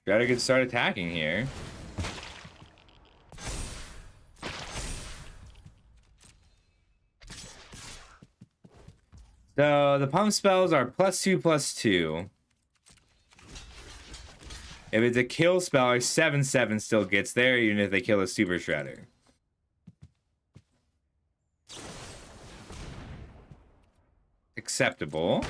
Gotta get start attacking here. So the pump spells are +2/+2. If it's a kill spell, a 7/7 still gets there, even if they kill a Super Shredder. Acceptable.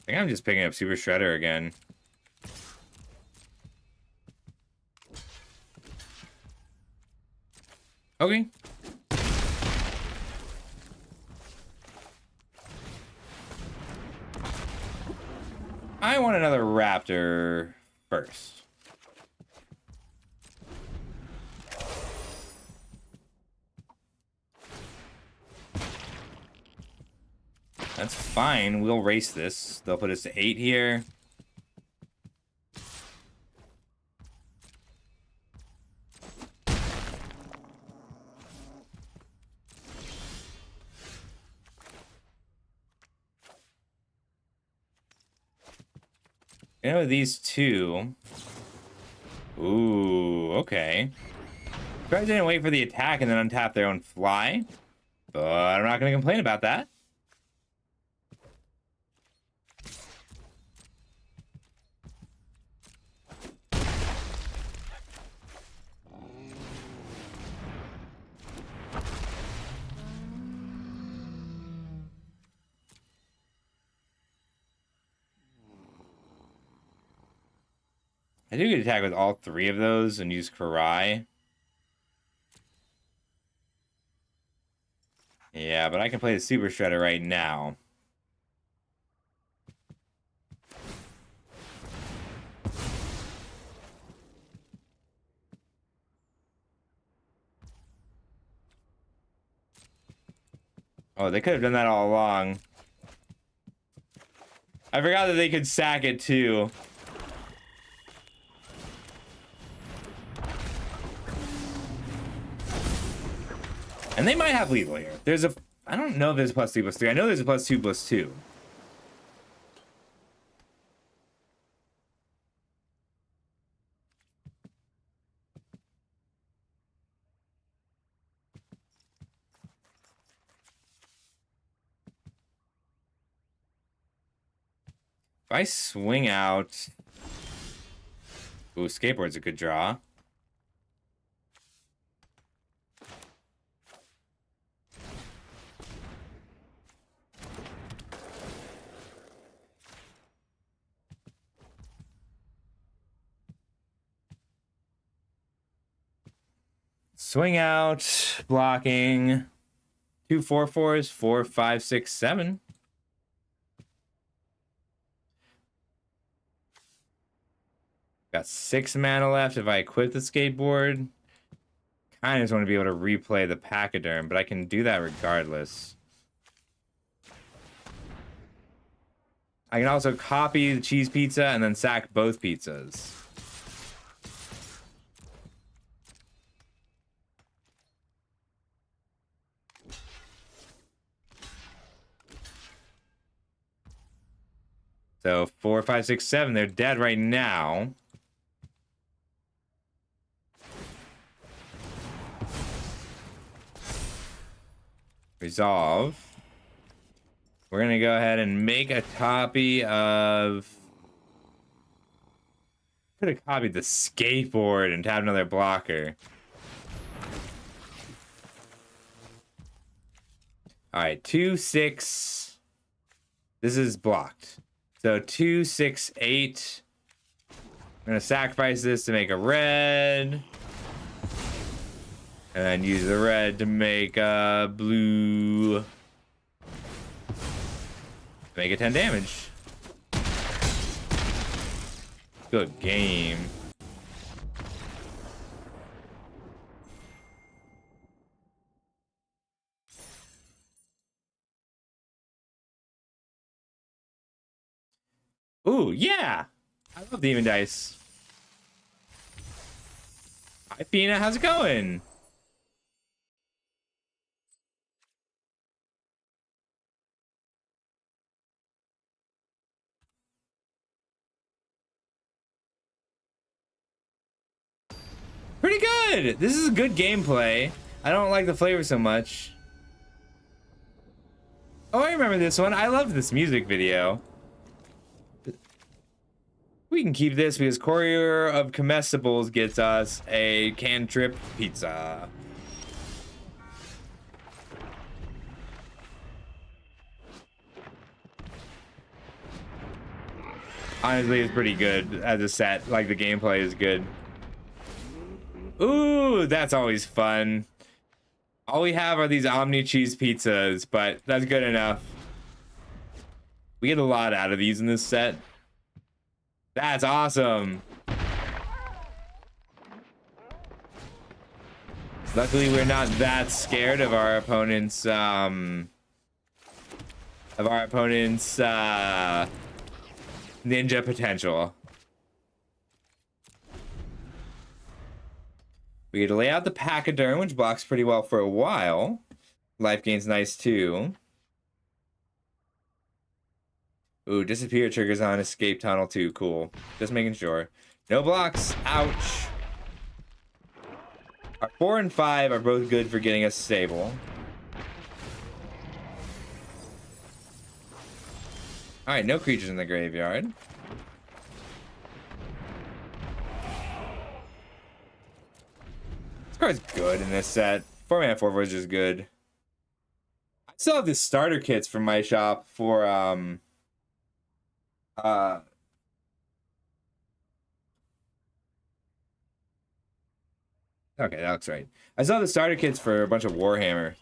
I think I'm just picking up Super Shredder again. Okay. I want another raptor first. That's fine. We'll race this. They'll put us to 8 here. You know, these two. Ooh, okay. Guys didn't wait for the attack and then untap their own fly. But I'm not going to complain about that. I do get attack with all 3 of those and use Karai. Yeah, but I can play the Super Shredder right now. Oh, they could have done that all along. I forgot that they could sack it too. And they might have lethal here. There's a... I don't know if there's a +3/+3. I know there's a +2/+2. If I swing out... Ooh, skateboard's a good draw. Swing out, blocking. 2 4/4s, 4, 5, 6, 7. Got 6 mana left if I equip the skateboard. Kind of just want to be able to replay the Pachyderm, but I can do that regardless. I can also copy the cheese pizza and then sack both pizzas. So 4, 5, 6, 7. They're dead right now. Resolve. We're gonna go ahead and make a copy of. Could have copied the skateboard and tapped another blocker. All right, 2, 6. This is blocked. So 2, 6, 8. I'm gonna sacrifice this to make a red. And then use the red to make a blue. Make it 10 damage. Good game. Ooh, yeah. I love Demon Dice. Hi, Fina. How's it going? Pretty good. This is good gameplay. I don't like the flavor so much. Oh, I remember this one. I loved this music video. We can keep this because Courier of Comestibles gets us a cantrip pizza. Honestly, it's pretty good as a set. Like, the gameplay is good. Ooh, that's always fun. All we have are these Omni cheese pizzas, but that's good enough. We get a lot out of these in this set. That's awesome. Luckily, we're not that scared of our opponent's ninja potential. We get to lay out the Pachyderm, which blocks pretty well for a while. Life gain's nice too. Ooh, disappear triggers on escape tunnel too. Cool. Just making sure. No blocks. Ouch. Our 4 and 5 are both good for getting us stable. Alright, no creatures in the graveyard. This card's good in this set. 4-mana 4/4 is just good. I still have the starter kits from my shop for okay, that looks right. I saw the starter kits for a bunch of Warhammer.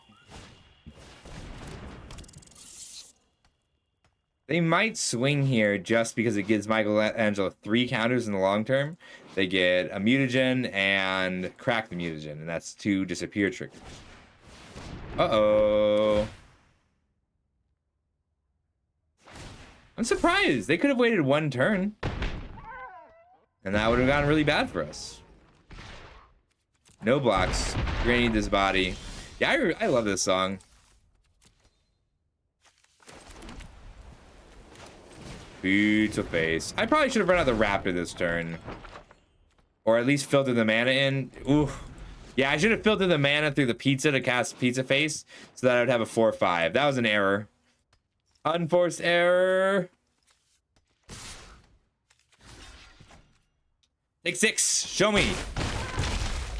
They might swing here just because it gives Michelangelo 3 counters in the long term. They get a mutagen and crack the mutagen, and that's 2 disappear triggers. Uh-oh. I'm surprised. They could have waited 1 turn. And that would have gotten really bad for us. No blocks. You're gonna need this body. Yeah, I love this song. Pizza face. I probably should have run out the Raptor this turn. Or at least filtered the mana in. Ooh. Yeah, I should have filtered the mana through the pizza to cast Pizza Face so that I would have a 4/5. That was an error. Unforced error. Take 6. Show me.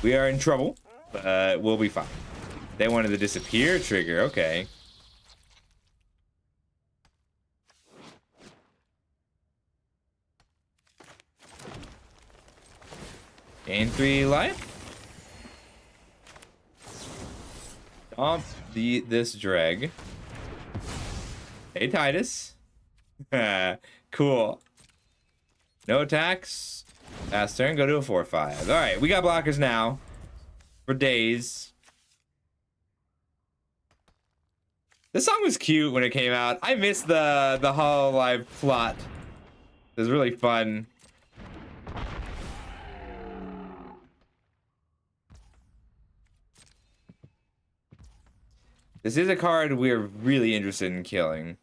We are in trouble, but we'll be fine. They wanted the disappear trigger. Okay. Gain 3 life. Dump this dreg. Hey, Titus. Cool. No attacks. Last turn, go to a 4/5. All right, we got blockers now for days. This song was cute when it came out. I missed the Hololive plot. It was really fun. This is a card we're really interested in killing.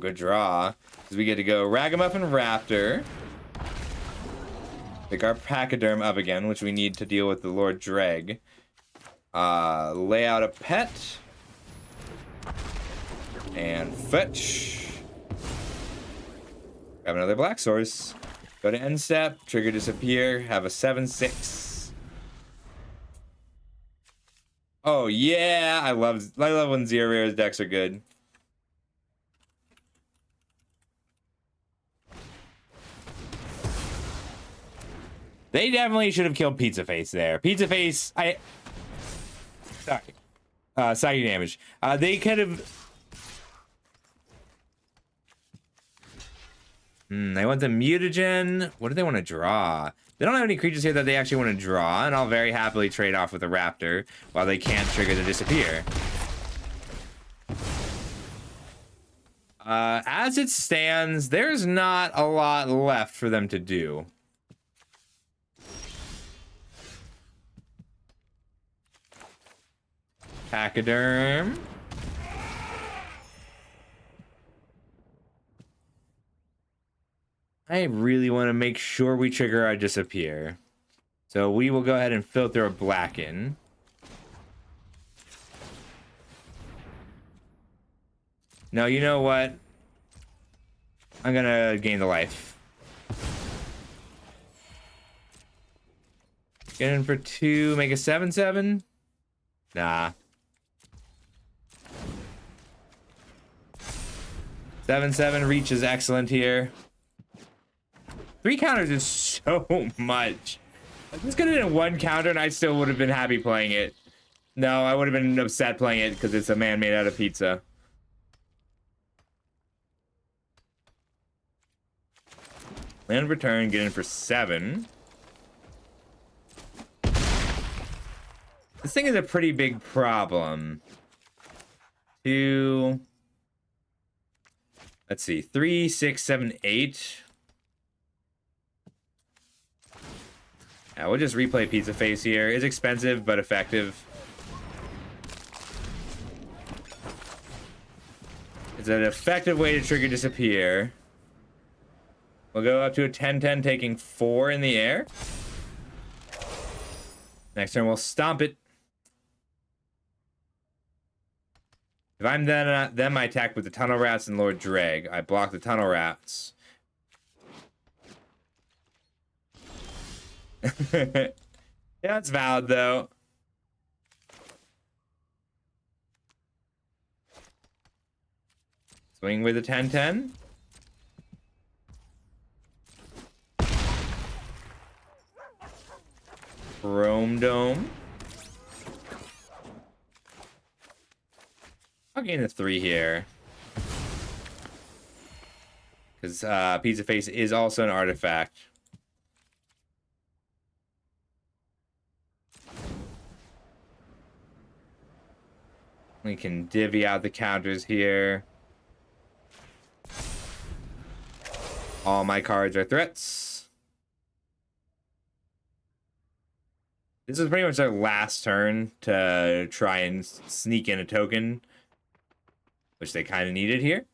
good draw. Because we get to go Ragamuffin Raptor. Pick our Pachyderm up again, which we need to deal with the Lord Dreg. Lay out a pet. And fetch. Grab another Black Source. Go to end step. Trigger disappear. Have a 7/6. Oh yeah, I love when Zero Rare's decks are good. They definitely should have killed Pizza Face there. Pizza Face, sorry. Psychic damage. They could have. They want the mutagen. What do they want to draw? They don't have any creatures here that they actually want to draw, and I'll very happily trade off with a raptor while they can't trigger the disappear. As it stands, there's not a lot left for them to do. Pachyderm. I really want to make sure we trigger our disappear. So we will go ahead and filter a Blacken. No, you know what? I'm gonna gain the life. Get in for 2, make a 7/7. Nah. 7/7 reach is excellent here. 3 counters is so much. This could have been 1 counter and I still would have been happy playing it. No, I would have been upset playing it because it's a man made out of pizza. Land return, get in for 7. This thing is a pretty big problem. 2. Let's see. 3, 6, 7, 8. Yeah, we'll just replay Pizza Face here. It's expensive, but effective. It's an effective way to trigger disappear. We'll go up to a 10/10, taking 4 in the air. Next turn, we'll stomp it. If I'm then I attack with the Tunnel Rats and Lord Dreg. I block the Tunnel Rats. Yeah, it's valid though. Swing with a 10/10. Chrome Dome. I'll gain a 3 here. Because Pizza Face is also an artifact. We can divvy out the counters here. All my cards are threats. This is pretty much our last turn to try and sneak in a token, which they kind of needed here.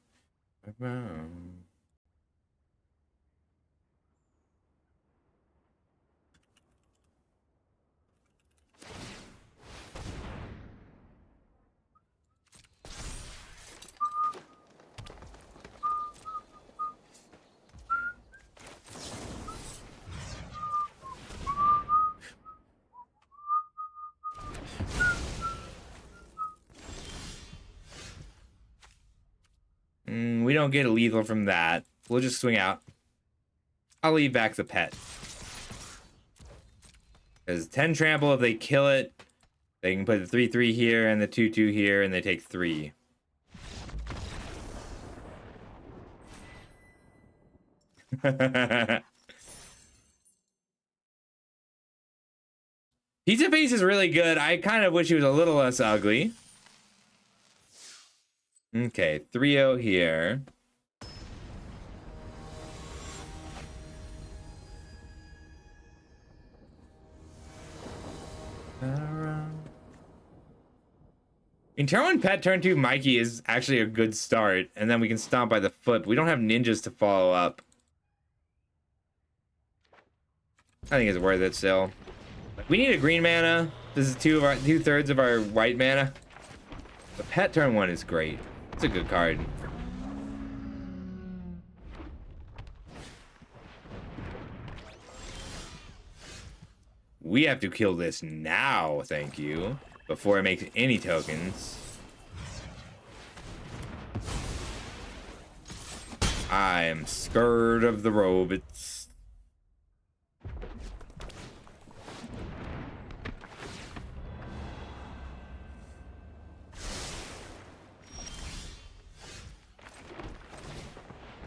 We don't get a lethal from that. We'll just swing out. I'll leave back the pet. Because 10 trample, if they kill it, they can put the 3/3 here and the 2/2 here, and they take 3. Pizza Face is really good. I kind of wish he was a little less ugly. Okay, 3-0 here. In turn 1 pet, turn 2 Mikey is actually a good start, and then we can stomp by the foot. We don't have ninjas to follow up. I think it's worth it still. We need a green mana. This is 2/3 of our white mana. The pet turn 1 is great. It's a good card. We have to kill this now, thank you, before it makes any tokens. I am scared of the robots.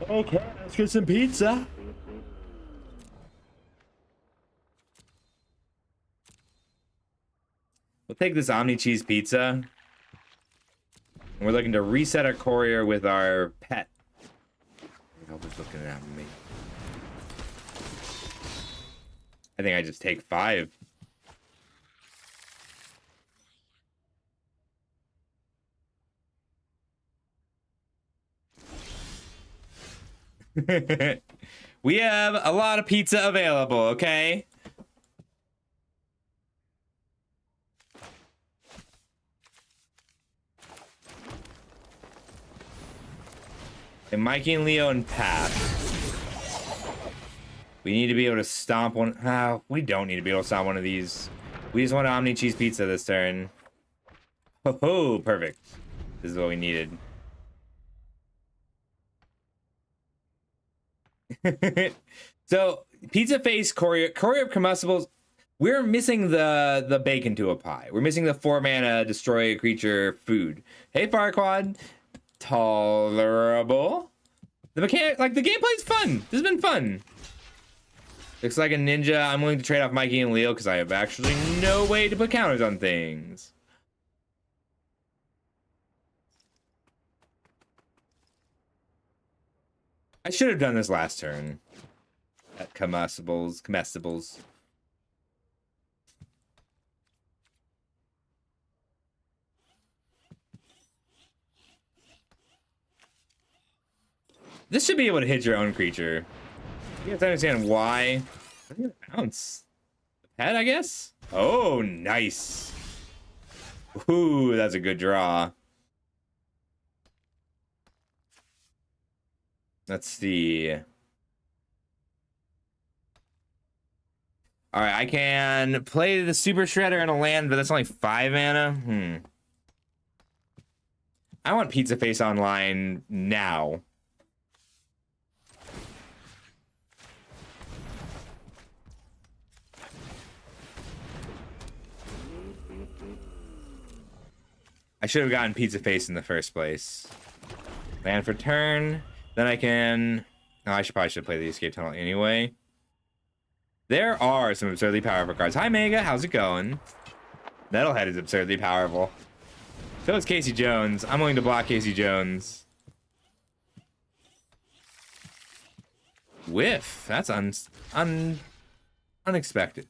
Okay, let's get some pizza. We'll take this Omni Cheese Pizza. We're looking to reset our courier with our pet. Nobody's looking at me. I think I just take 5. We have a lot of pizza available, okay? And Mikey and Leo and Pat. We need to be able to stomp one. We don't need to be able to stomp one of these. We just want Omni Cheese Pizza this turn. Ho, perfect. This is what we needed. So, Pizza Face, Courier of Combustibles. We're missing the bacon to a pie. We're missing the 4 mana destroy a creature food. Hey, Firequad. Tolerable. The mechanic, like, the gameplay's fun. This has been fun. Looks like a ninja. I'm willing to trade off Mikey and Leo because I have actually no way to put counters on things. I should have done this last turn. At comestibles. This should be able to hit your own creature. You have to understand why. I'm gonna bounce. The pet, I guess? Oh, nice. Ooh, that's a good draw. Let's see. Alright, I can play the Super Shredder in a land, but that's only 5 mana. I want Pizza Face online now. I should have gotten Pizza Face in the first place. Land for turn. Then I can... No, I probably should play the Escape Tunnel anyway. There are some absurdly powerful cards. Hi, Mega. How's it going? Metalhead is absurdly powerful. So is Casey Jones. I'm willing to block Casey Jones. Whiff. That's unexpected.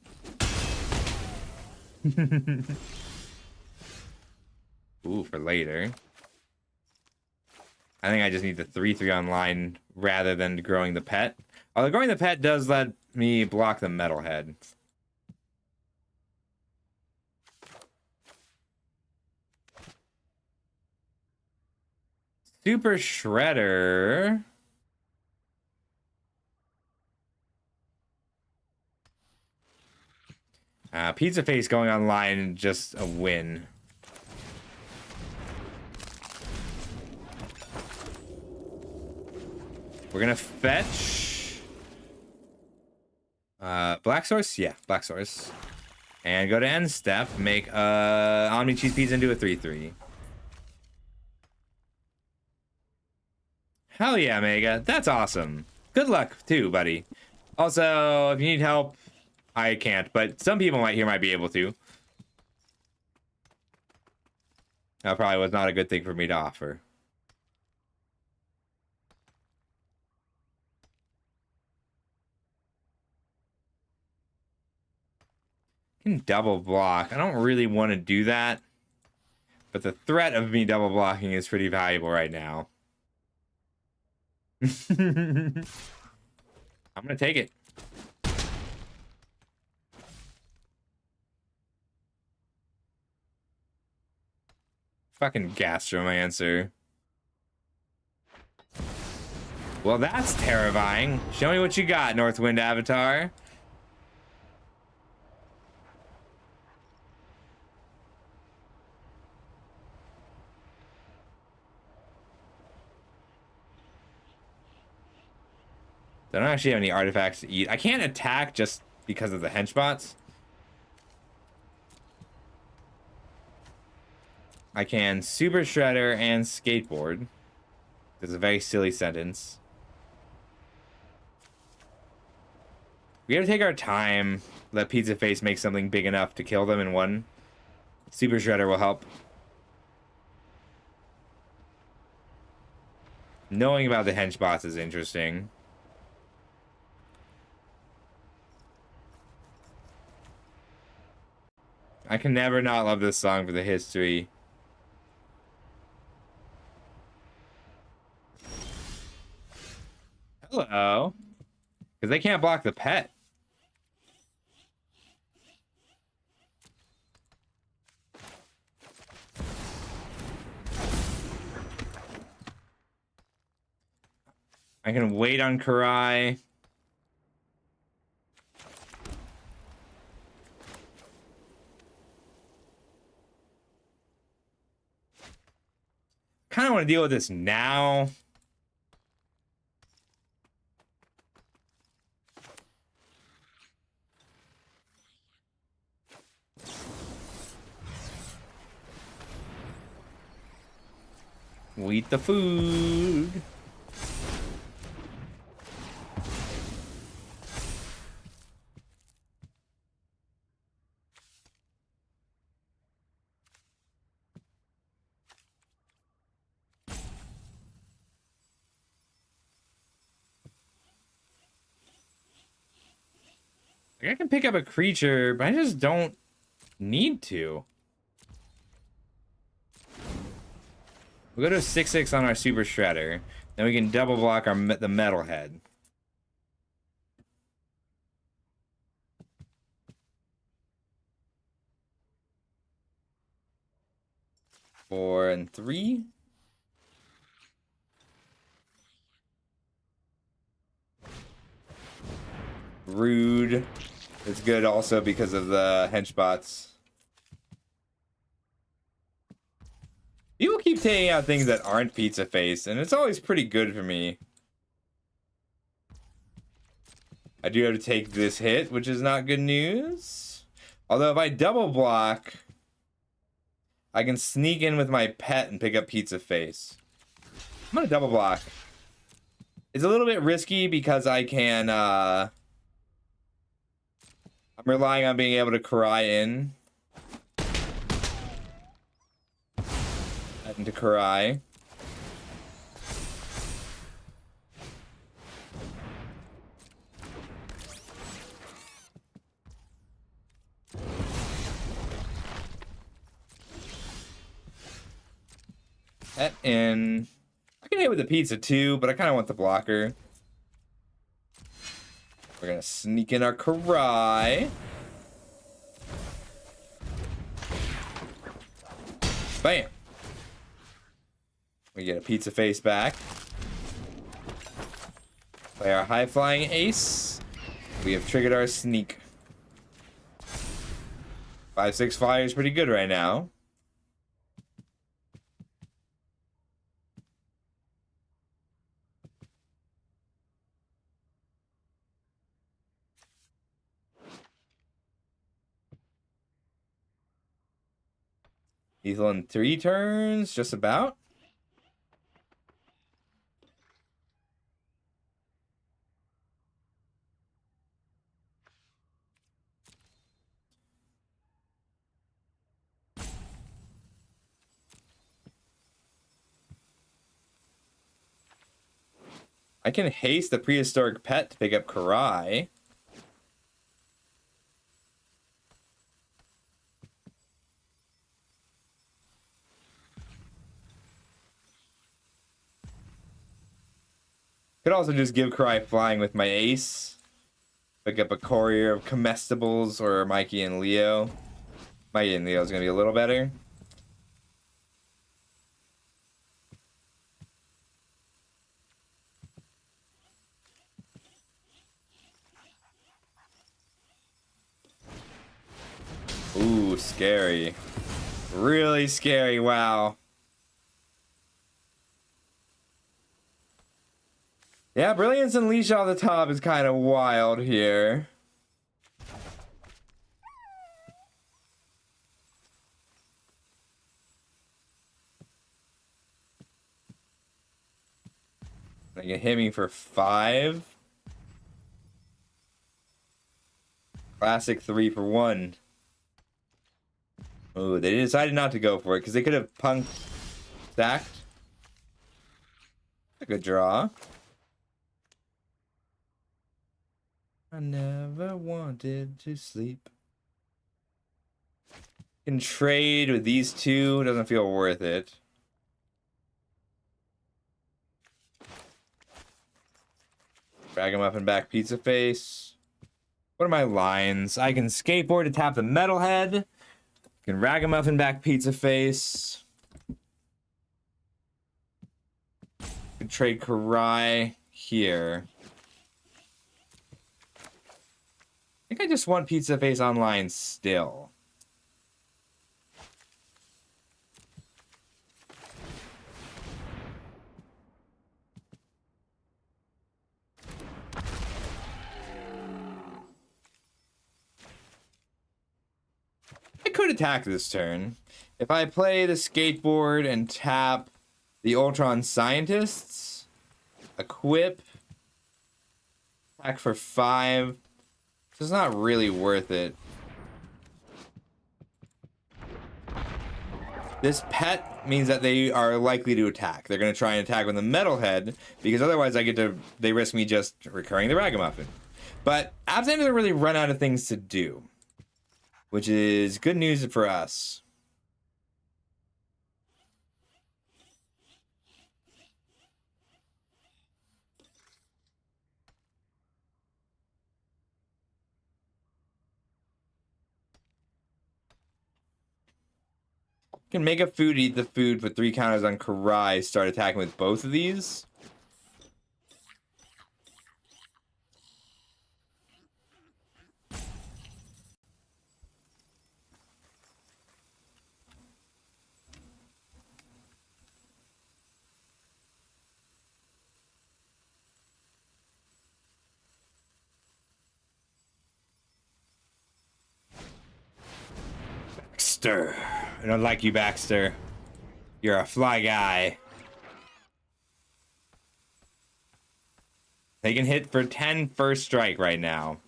Ooh, for later. I think I just need the 3/3 online rather than growing the pet. Although growing the pet does let me block the Metalhead. Super Shredder. Pizza Face going online, just a win. We're gonna fetch Black Source? Yeah, Black Source. And go to end step, make Omni Cheese Pizza into a 3/3. Hell yeah, Mega. That's awesome. Good luck too, buddy. Also, if you need help, I can't, but some people might be able to. That probably was not a good thing for me to offer. Can double block. I don't really want to do that. But the threat of me double blocking is pretty valuable right now. I'm gonna take it. Fucking Gastromancer. Well, that's terrifying. Show me what you got, Northwind Avatar. I don't actually have any artifacts to eat. I can't attack just because of the henchbots. I can Super Shredder and Skateboard. It's a very silly sentence. We gotta take our time. Let Pizza Face make something big enough to kill them in one. Super Shredder will help. Knowing about the henchbots is interesting. I can never not love this song for the history. Hello. Because they can't block the pet. I can wait on Karai. Kind of want to deal with this now. We eat the food. Like, I can pick up a creature, but I just don't need to. We'll go to 6/6 on our Super Shredder. Then we can double block the Metalhead. Four and 3. Rude. It's good also because of the henchbots. People keep taking out things that aren't Pizza Face, and it's always pretty good for me. I do have to take this hit, which is not good news. Although if I double block, I can sneak in with my pet and pick up Pizza Face. I'm gonna double block. It's a little bit risky because I can, I'm relying on being able to Karai in. Into Karai. That in. I can hit with the pizza too, but I kind of want the blocker. We're gonna sneak in our Karai. Bam. We get a Pizza Face back. Play our high flying ace. We have triggered our sneak. 5/6 flyer is pretty good right now. Lethal in 3 turns, just about. I can haste the prehistoric pet to pick up Karai. Could also just give Karai flying with my ace. Pick up a courier of comestibles or Mikey and Leo. Mikey and Leo is going to be a little better. Ooh, scary. Really scary, wow. Yeah, Brilliance Unleashed off the top is kind of wild here. They can hit me for 5. Classic 3 for 1. Ooh, they decided not to go for it because they could have punked stacked. A good draw. I never wanted to sleep. Can trade with these two, doesn't feel worth it. Ragamuffin back Pizza Face. What are my lines? I can skateboard to tap the Metalhead. Can Ragamuffin back Pizza Face. Can trade Karai here. I think I just want Pizza Face online still. I could attack this turn. If I play the skateboard and tap the Ultron Scientists, equip, attack for 5, it's not really worth it. This pet means that they are likely to attack. They're going to try and attack with the Metalhead, because otherwise they risk me just recurring the Ragamuffin. But Abzan doesn't really run out of things to do, which is good news for us. Can make a food, eat the food, put 3 counters on Karai, start attacking with both of these. Baxter. I don't like you, Baxter. You're a fly guy. They can hit for 10 first strike right now.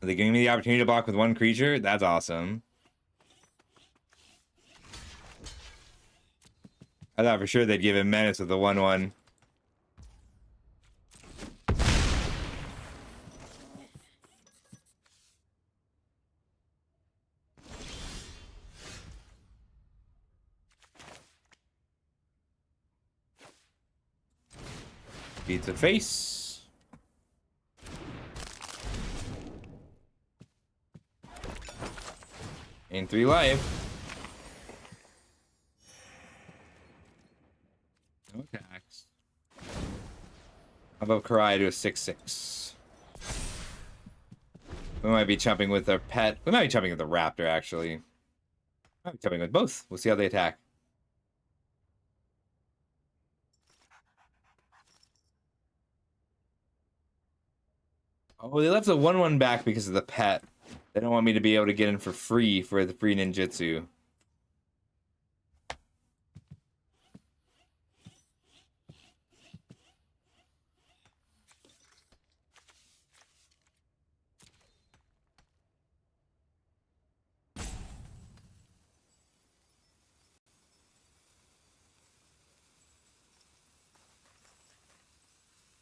Are they giving me the opportunity to block with 1 creature? That's awesome. I thought for sure they'd give him menace with the 1/1. Beats a face. In 3 life. No attacks. How about Karai to a 6/6? We might be jumping with our pet. We might be jumping with the Raptor, actually. Might be jumping with both. We'll see how they attack. Oh, they left the 1/1 back because of the pet. They don't want me to be able to get in for free for the free ninjutsu.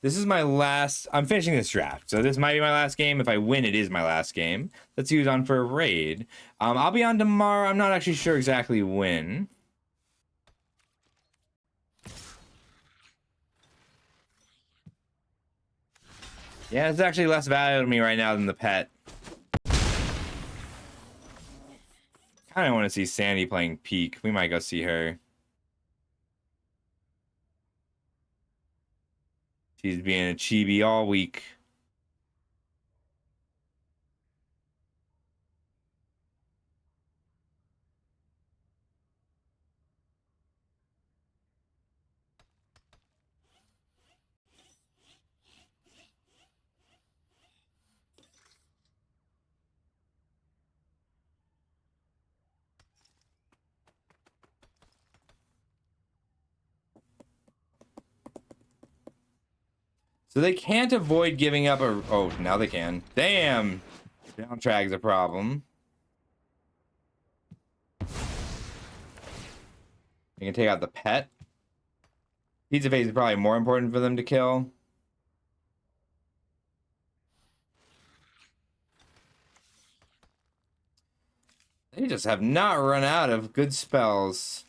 This is my last. I'm finishing this draft, so this might be my last game. If I win, it is my last game. Let's use on for a raid. I'll be on tomorrow. I'm not actually sure exactly when. Yeah, it's actually less valuable to me right now than the pet. Kind of want to see Sandy playing Peak. We might go see her. She's being a chibi all week. So they can't avoid giving up a... Oh, now they can. Damn! Downtrag's a problem. You can take out the pet. Pizza Face is probably more important for them to kill. They just have not run out of good spells.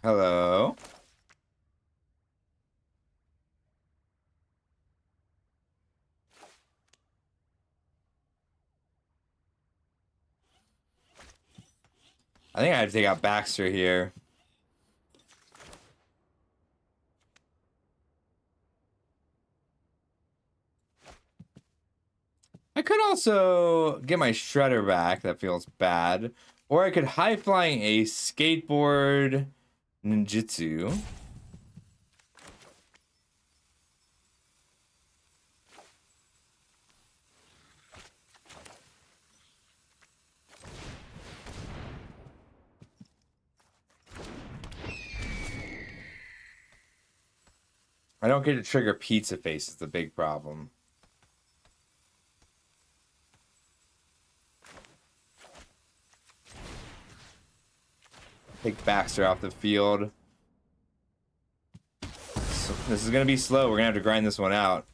Hello? I think I have to take out Baxter here. I could also get my Shredder back. That feels bad. Or I could high flying a skateboard ninjutsu. I don't get to trigger Pizza Face is the big problem. Take Baxter off the field. So this is gonna be slow. We're gonna have to grind this one out.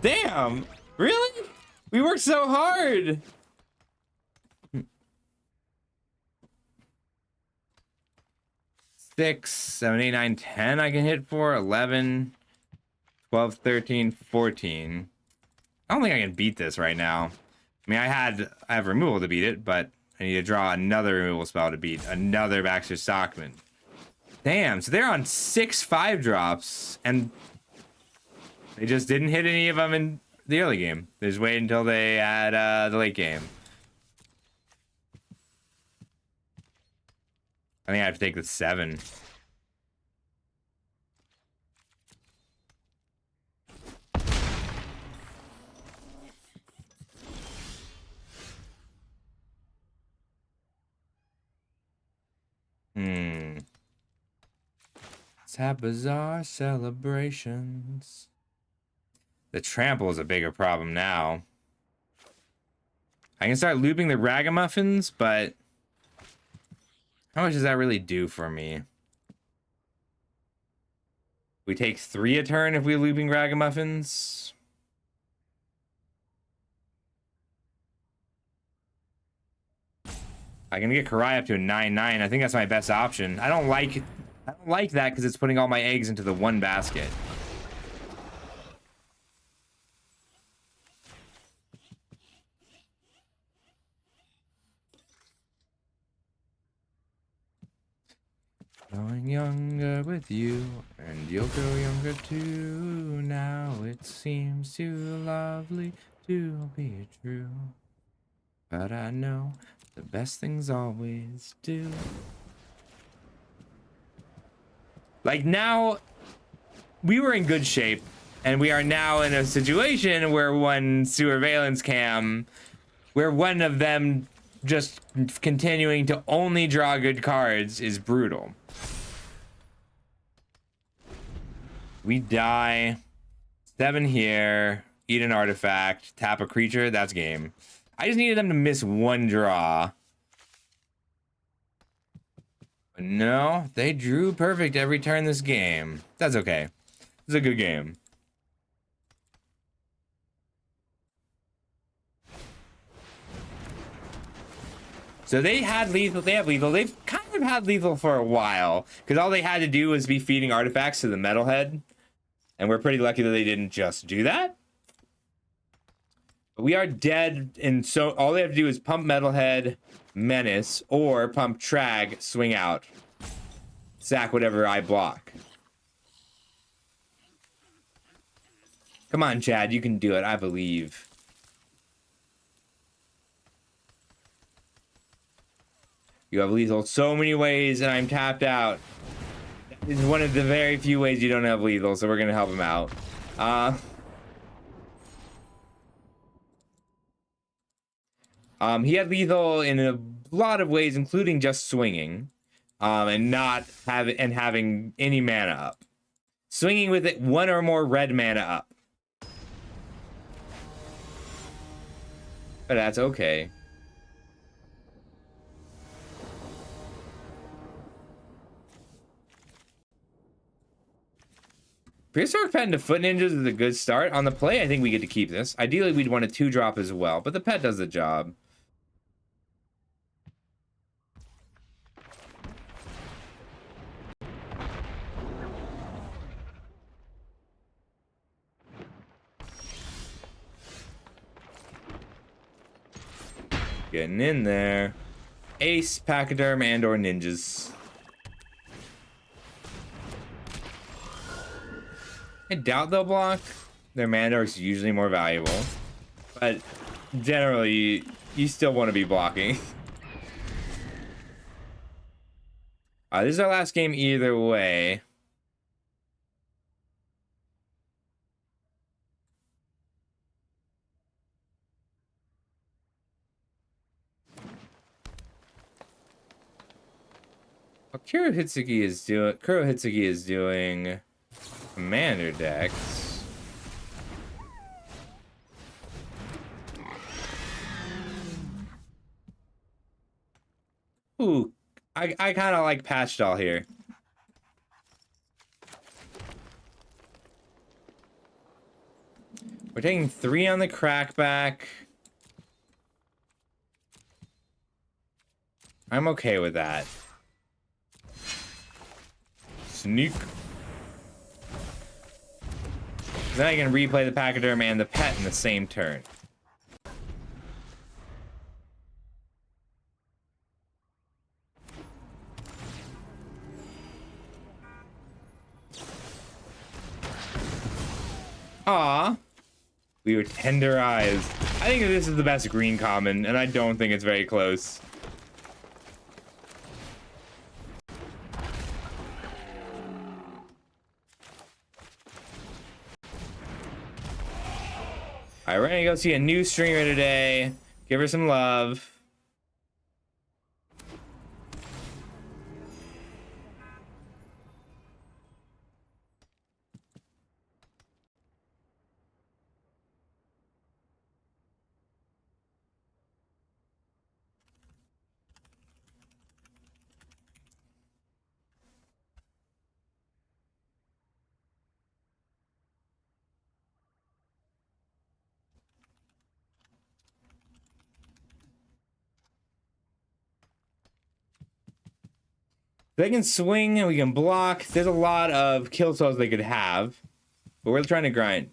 Damn! Really? We worked so hard! 6, 7, 8, 9, 10 I can hit for. 11, 12, 13, 14. I don't think I can beat this right now. I mean, I have removal to beat it, but I need to draw another removal spell to beat another Baxter Stockman. Damn, so they're on 6 5-drops, and they just didn't hit any of them in the early game. They just wait until they had the late game. I think I have to take the 7. Let's have bizarre celebrations. The trample is a bigger problem now. I can start looping the ragamuffins, but how much does that really do for me? We take 3 a turn if we're looping ragamuffins. I can get Karai up to a 9/9. I think that's my best option. I don't like that because it's putting all my eggs into the one basket. Growing younger with you, and you'll grow younger too. Now it seems too lovely to be true. But I know the best things always do. Like now, we were in good shape, and we are now in a situation where one surveillance cam, where one of them just continuing to only draw good cards is brutal. We die. 7 here. Eat an artifact. Tap a creature. That's game. I just needed them to miss 1 draw. But no, they drew perfect every turn this game. That's okay. It's a good game. So they had lethal. They have lethal. They've kind of had lethal for a while because all they had to do was be feeding artifacts to the metalhead, and we're pretty lucky that they didn't just do that. But we are dead, and so all they have to do is pump metalhead, menace, or pump trag, swing out, sack whatever I block. Come on, Chad, you can do it. I believe. You have lethal so many ways, and I'm tapped out. That is one of the very few ways you don't have lethal, so we're gonna help him out. He had lethal in a lot of ways, including just swinging, and having any mana up. Swinging with it 1 or more red mana up. But that's okay. Prehistoric Pet into Foot Ninjas is a good start. On the play, I think we get to keep this. Ideally, we'd want a 2-drop as well, but the pet does the job. Getting in there. Ace, Pachyderm, and or ninjas. I doubt they'll block. Their Mandark's usually more valuable. But generally, you still want to be blocking. This is our last game either way. Kurohitsuki is doing commander decks. Ooh, I kind of like Patch Doll here. We're taking 3 on the crackback. I'm okay with that. Sneak. Then I can replay the Pachyderm and the pet in the same turn. Aw. We were Tender Eyes. I think this is the best green common, and I don't think it's very close. Alright, we're gonna go see a new streamer today. Give her some love. They can swing and we can block. There's a lot of kill spells they could have, but we're trying to grind.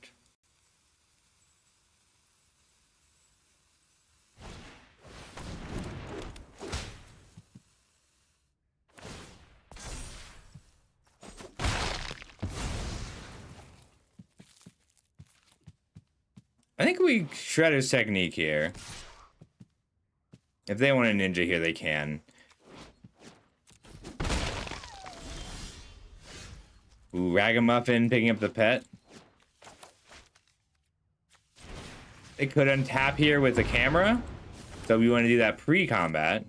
I think we Shredder's technique here. If they want a ninja here, they can. Ooh, Ragamuffin picking up the pet. They could untap here with the camera. So we want to do that pre-combat.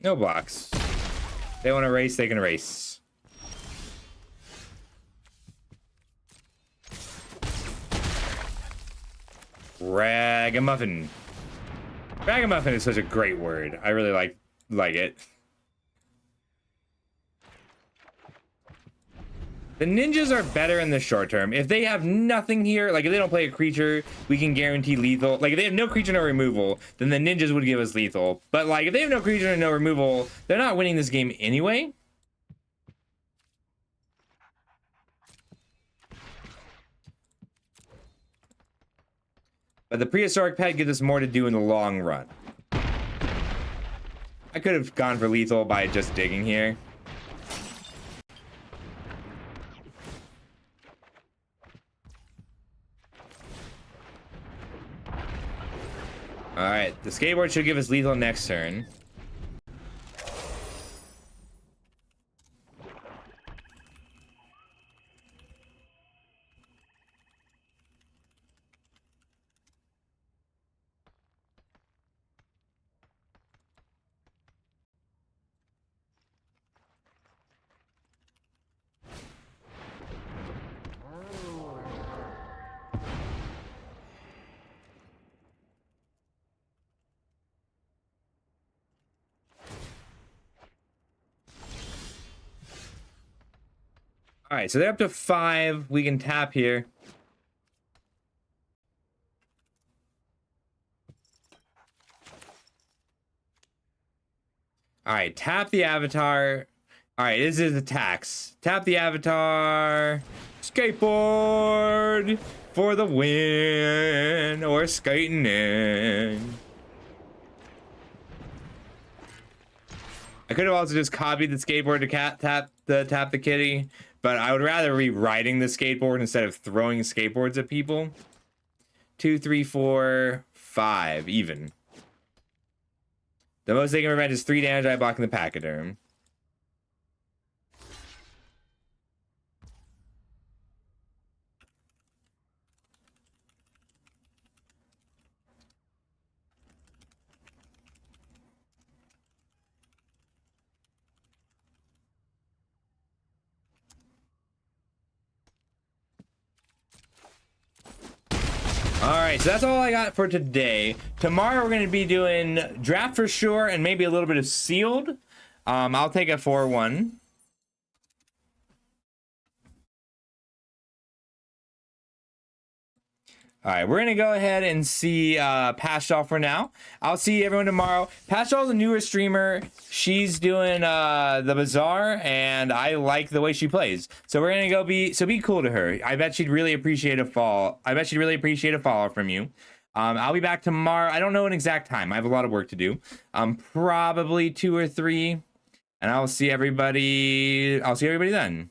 No blocks. They want to race, they can race. Ragamuffin. Ragamuffin is such a great word. I really like it. The ninjas are better in the short term. If they have nothing here, like if they don't play a creature, we can guarantee lethal. Like if they have no creature, no removal, then the ninjas would give us lethal. But like if they have no creature and no removal, they're not winning this game anyway. But the prehistoric pet gives us more to do in the long run. I could have gone for lethal by just digging here. Alright, the skateboard should give us lethal next turn. All right, so they're up to 5. We can tap here. All right, tap the avatar. All right, this is attacks. Tap the avatar. Skateboard for the win, or skating in. I could have also just copied the skateboard to tap the kitty, but I would rather be riding the skateboard instead of throwing skateboards at people. 2, 3, 4, 5, even. The most they can prevent is 3 damage by blocking the pachyderm. Alright, so that's all I got for today. Tomorrow we're going to be doing draft for sure and maybe a little bit of sealed. I'll take a 4-1. Alright, we're going to go ahead and see Pastel for now. I'll see everyone tomorrow. Pastel's a newer streamer. She's doing the Bazaar, and I like the way she plays. So we're going to go be cool to her. I bet she'd really appreciate a follow. I bet she'd really appreciate a follow from you. I'll be back tomorrow. I don't know an exact time. I have a lot of work to do. Probably 2 or 3. And I'll see everybody then.